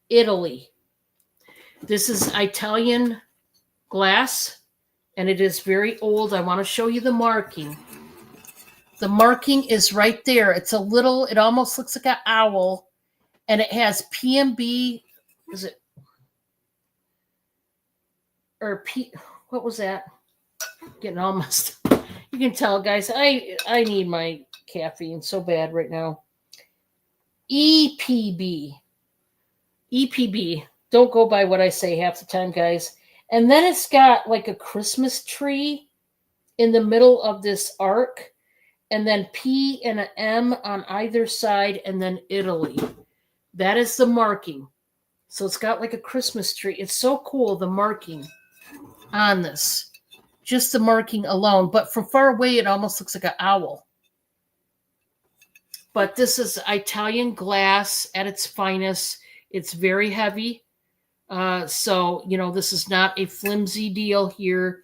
Italy. This is Italian glass, and it is very old. I want to show you the marking. The marking is right there. It's a little, it almost looks like an owl, and it has PMB, is it, or P, what was that? Getting all messed up. You can tell, guys, I need my caffeine so bad right now. EPB. EPB. Don't go by what I say half the time, guys. And then it's got like a Christmas tree in the middle of this arc, and then P and an M on either side, and then Italy. That is the marking. So it's got like a Christmas tree. It's so cool, the marking on this. Just the marking alone. But from far away, it almost looks like an owl. But this is Italian glass at its finest. It's very heavy. So, this is not a flimsy deal here.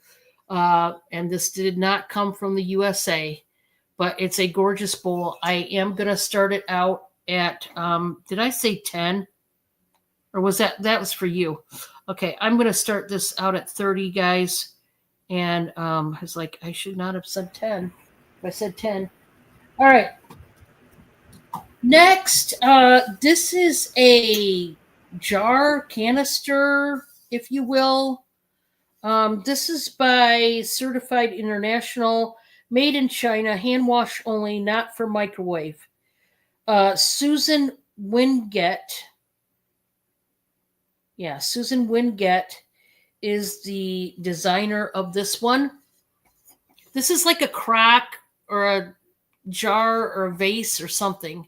And this did not come from the USA. But it's a gorgeous bowl. I am going to start it out at, did I say 10? Or was that was for you? Okay, I'm going to start this out at 30, guys. And I was like, I should not have said 10. I said 10. All right. Next, this is a jar, canister, if you will. This is by Certified International, made in China, hand wash only, not for microwave. Susan Wingett. Yeah, Susan Wingett is the designer of this one. This is like a crock or a jar or a vase or something.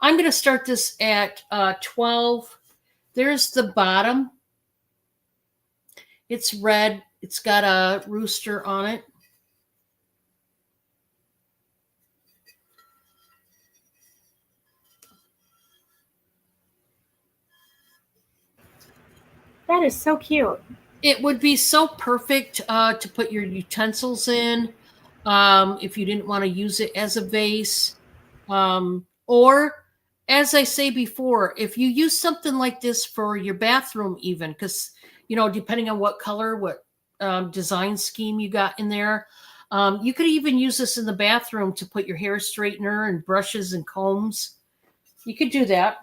I'm going to start this at 12. There's the bottom. It's red. It's got a rooster on it.
That is so cute.
It would be so perfect to put your utensils in if you didn't want to use it as a vase. Or, as I say before, if you use something like this for your bathroom even, because, depending on what color, what design scheme you got in there, you could even use this in the bathroom to put your hair straightener and brushes and combs. You could do that.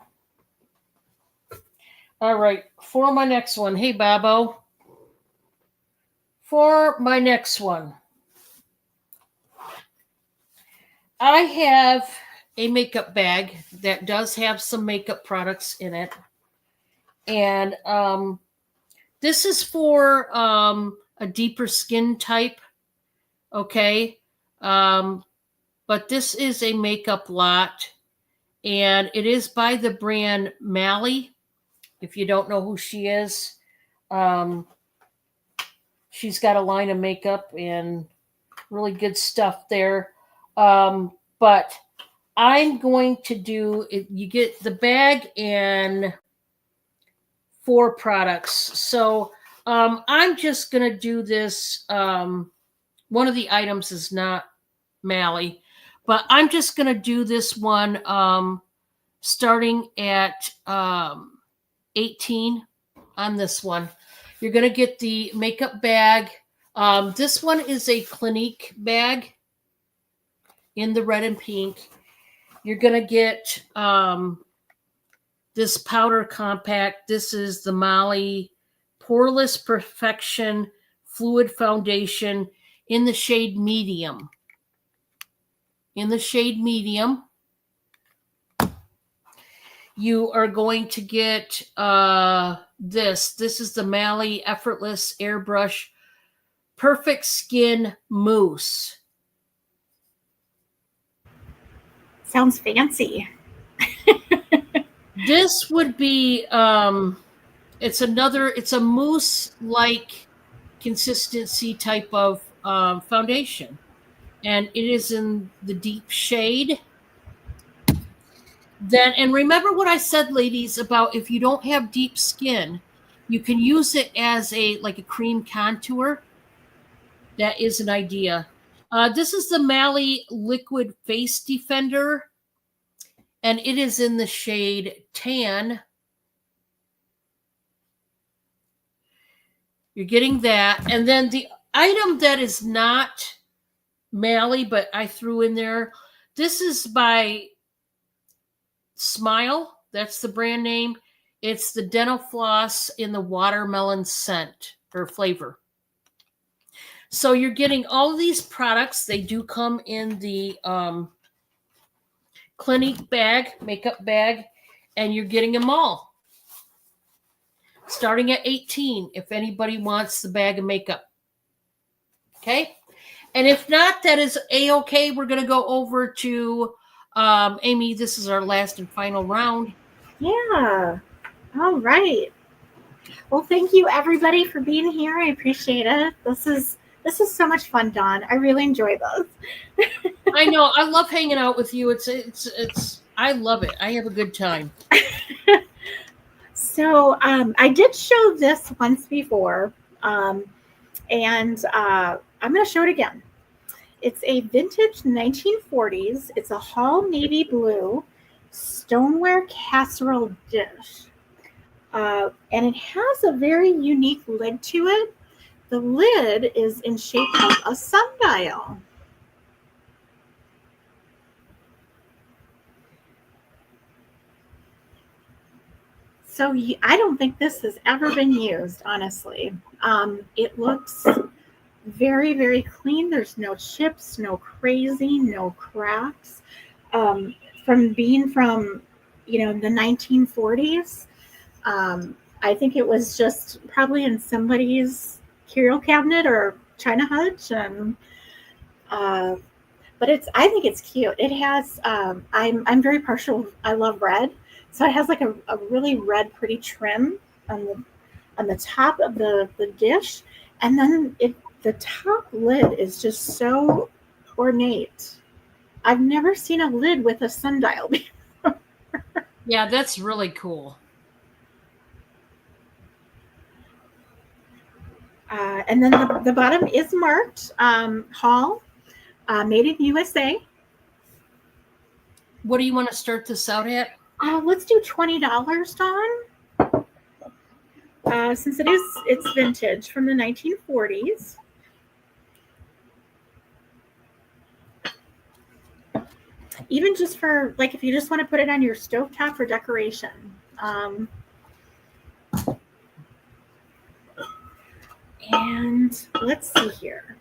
All right, for my next one. Hey, Babo. For my next one, I have a makeup bag that does have some makeup products in it. And this is for a deeper skin type. Okay. But this is a makeup lot. And it is by the brand Mally. If you don't know who she is, she's got a line of makeup and really good stuff there. But I'm going to do it. You get the bag and 4 products. So I'm just going to do this. One of the items is not Mally, but I'm just going to do this one starting at 18 on this one. You're going to get the makeup bag. This one is a Clinique bag in the red and pink. You're going to get this powder compact. This is the Mally Poreless Perfection Fluid Foundation in the shade medium. In the shade medium. You are going to get this. This is the Mally Effortless Airbrush Perfect Skin Mousse.
Sounds fancy.
This would be, it's a mousse-like consistency type of foundation. And it is in the deep shade. Then, and remember what I said, ladies, about if you don't have deep skin, you can use it as like a cream contour. That is an idea. This is the Mally Liquid Face Defender, and it is in the shade tan. You're getting that. And then the item that is not Mally, but I threw in there, this is by Smile. That's the brand name. It's the Dental Floss in the watermelon scent or flavor. So you're getting all of these products. They do come in the Clinique bag, makeup bag, and you're getting them all. Starting at 18 if anybody wants the bag of makeup. Okay? And if not, that is A-okay. We're going to go over to Amy. This is our last and final round.
Yeah. All right. Well, thank you everybody for being here. I appreciate it. This is so much fun, Dawn. I really enjoy this.
I know. I love hanging out with you. It's I love it. I have a good time.
So I did show this once before, and I'm going to show it again. It's a vintage 1940s. It's a Hall navy blue stoneware casserole dish. And it has a very unique lid to it. The lid is in shape of a sundial. So I don't think this has ever been used, honestly. It looks very, very clean. There's no chips, no crazy, no cracks. From being from, the 1940s, I think it was just probably in somebody's curio cabinet or china hutch, and but I think it's cute. It has I'm very partial. I love red, so it has like a really red, pretty trim on the top of the dish, and then the top lid is just so ornate. I've never seen a lid with a sundial before.
Yeah, that's really cool.
And then the bottom is marked Hall, made in USA.
What do you want to start this out at?
Let's do $20, Dawn. Since it's vintage from the 1940s. Even just for, like, if you just want to put it on your stovetop for decoration. And let's see here.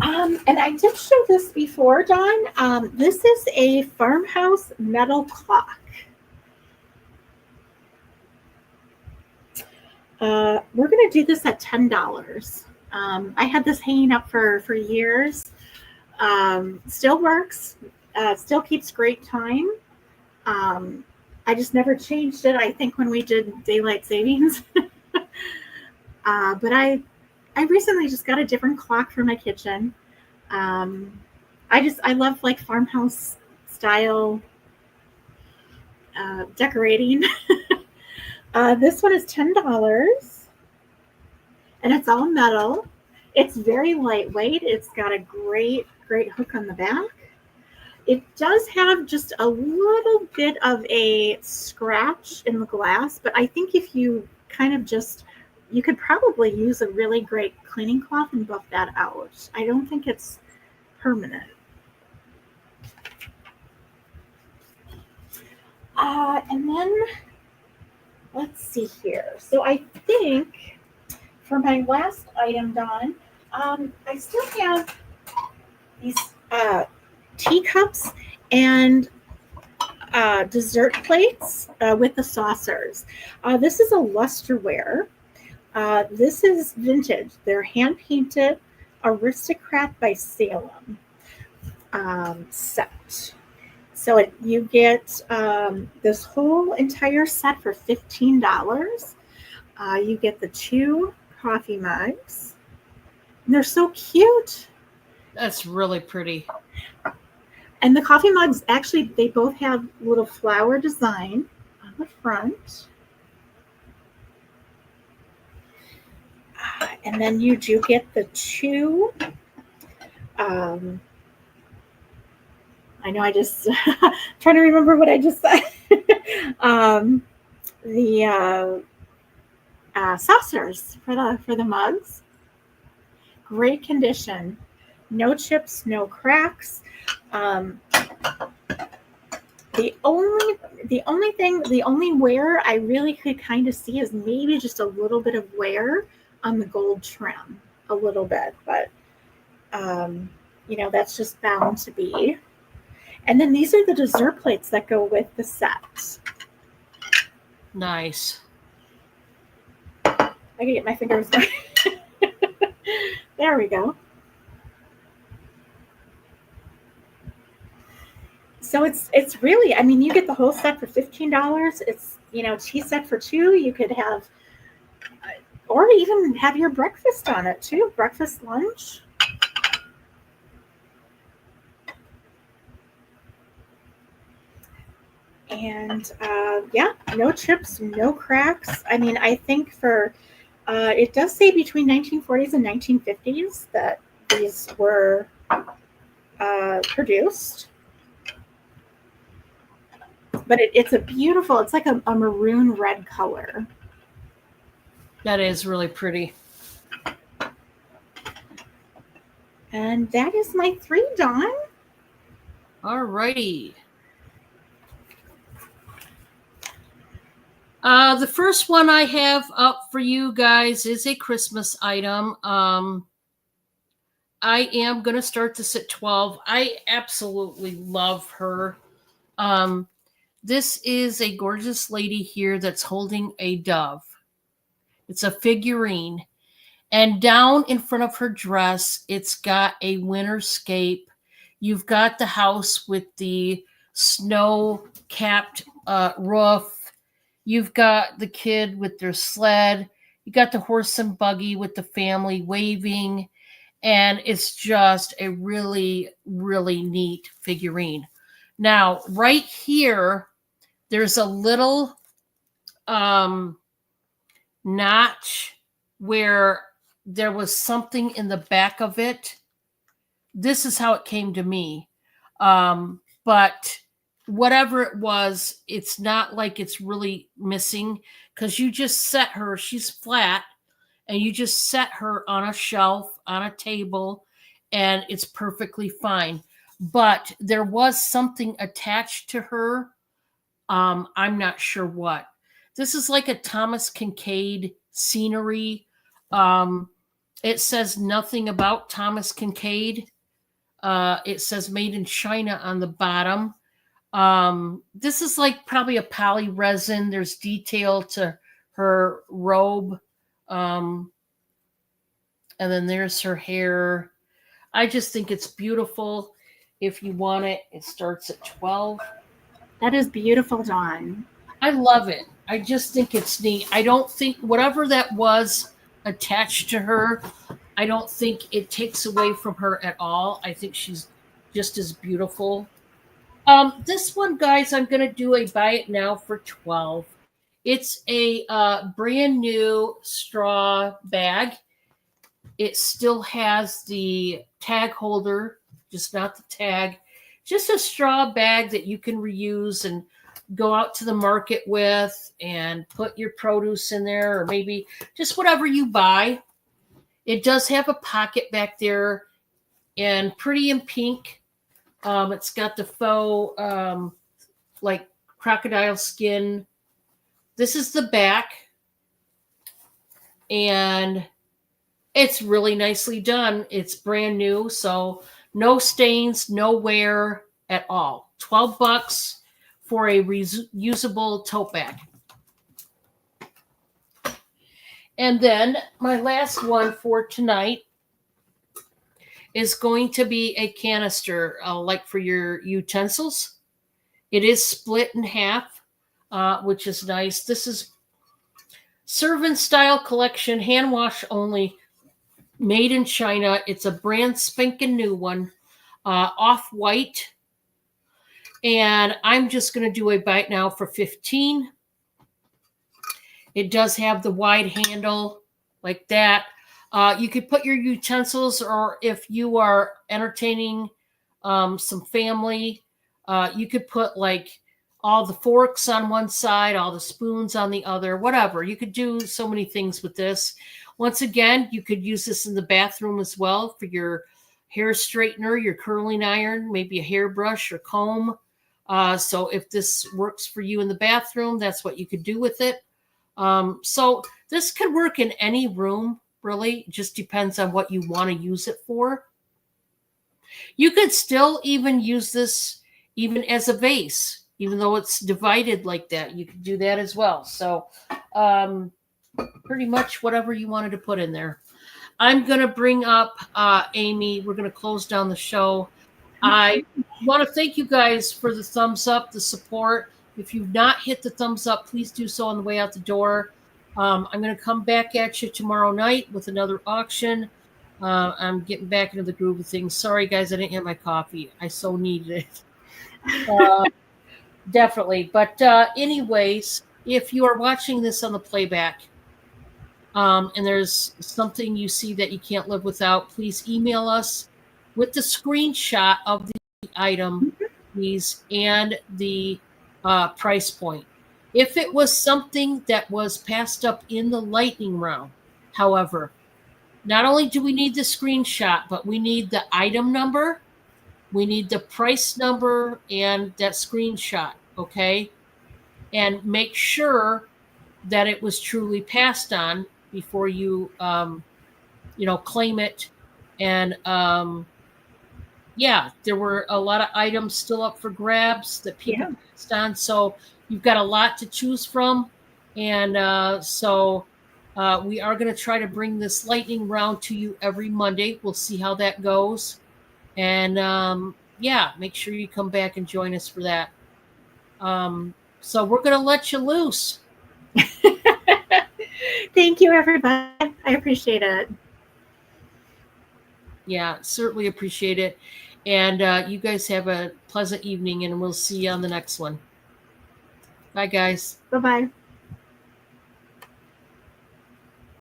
And I did show this before, Dawn. This is a farmhouse metal clock. We're going to do this at $10. I had this hanging up for years. Still works. Still keeps great time. I just never changed it, I think, when we did daylight savings. But I recently just got a different clock for my kitchen. I love like farmhouse style decorating. This one is $10, and it's all metal. It's very lightweight. It's got a great hook on the back. It does have just a little bit of a scratch in the glass, but I think if you kind of you could probably use a really great cleaning cloth and buff that out. I don't think it's permanent. And then let's see here. So I think for my last item, Dawn, I still have these teacups and dessert plates with the saucers. This is a lusterware. This is vintage. They're hand painted Aristocrat by Salem set. So you get this whole entire set for $15. You get the 2 coffee mugs. And they're so cute.
That's really pretty.
And the coffee mugs, actually, they both have little flower design on the front. And then you do get the two. I know I just trying to remember what I just said. The saucers for the mugs. Great condition. No chips, no cracks. The only wear I really could kind of see is maybe just a little bit of wear on the gold trim, a little bit, but that's just bound to be. And then these are the dessert plates that go with the set.
Nice.
I can get my fingers. There we go. So it's really, I mean, you get the whole set for $15. It's, tea set for two. You could have, or even have your breakfast on it too. Breakfast, lunch. And no chips, no cracks. I mean, I think it does say between 1940s and 1950s that these were produced. But it's a beautiful, it's like a maroon red color.
That is really pretty.
And that is my 3, Dawn.
All righty. The first one I have up for you guys is a Christmas item. I am going to start this at 12. I absolutely love her. This is a gorgeous lady here that's holding a dove. It's a figurine. And down in front of her dress, it's got a winterscape. You've got the house with the snow-capped roof. You've got the kid with their sled. You got the horse and buggy with the family waving. And it's just a really, really neat figurine. Now, right here, there's a little notch where there was something in the back of it. This is how it came to me. But whatever it was, it's not like it's really missing, because you just set her, she's flat, and you just set her on a shelf, on a table, and it's perfectly fine. But there was something attached to her. I'm not sure what. This is like a Thomas Kinkade scenery. It says nothing about Thomas Kinkade. It says made in China on the bottom. This is like probably a poly resin. There's detail to her robe. And then there's her hair. I just think it's beautiful. If you want it, it starts at 12.
That is beautiful, Dawn.
I love it. I just think it's neat. I don't think whatever that was attached to her, I don't think it takes away from her at all. I think she's just as beautiful. This one, guys, I'm going to do a buy it now for 12. It's a brand new straw bag. It still has the tag holder, just not the tag. Just a straw bag that you can reuse and go out to the market with and put your produce in there, or maybe just whatever you buy. It does have a pocket back there, and pretty in pink. It's got the faux like crocodile skin. This is the back, and it's really nicely done. It's brand new, so no stains, no wear at all. $12 for a reusable tote bag. And then my last one for tonight is going to be a canister, like for your utensils. It is split in half, which is nice. This is Servant Style Collection, hand wash only, made in China. It's a brand spanking new one, off-white. And I'm just going to do a bite now for 15. It does have the wide handle like that. You could put your utensils, or if you are entertaining some family, you could put like all the forks on one side, all the spoons on the other, whatever. You could do so many things with this. Once again, you could use this in the bathroom as well for your hair straightener, your curling iron, maybe a hairbrush or comb. So if this works for you in the bathroom, that's what you could do with it. So this could work in any room, really. It just depends on what you want to use it for. You could still even use this even as a vase, even though it's divided like that. You could do that as well. So pretty much whatever you wanted to put in there. I'm going to bring up Amy. We're going to close down the show. I want to thank you guys for the thumbs up, the support. If you've not hit the thumbs up, please do so on the way out the door. I'm going to come back at you tomorrow night with another auction. I'm getting back into the groove of things. Sorry, guys, I didn't have my coffee. I so needed it. Definitely. But anyways, if you are watching this on the playback, and there's something you see that you can't live without, please email us with the screenshot of the item, please, and the price point. If it was something that was passed up in the lightning round, however, not only do we need the screenshot, but we need the item number, we need the price number, and that screenshot, okay? And make sure that it was truly passed on before you, claim it. And there were a lot of items still up for grabs that people passed on. So you've got a lot to choose from. And we are going to try to bring this lightning round to you every Monday. We'll see how that goes. And make sure you come back and join us for that. So we're going to let you loose.
Thank you, everybody. I appreciate it.
Yeah, certainly appreciate it. And you guys have a pleasant evening, and we'll see you on the next one. Bye, guys.
Bye-bye.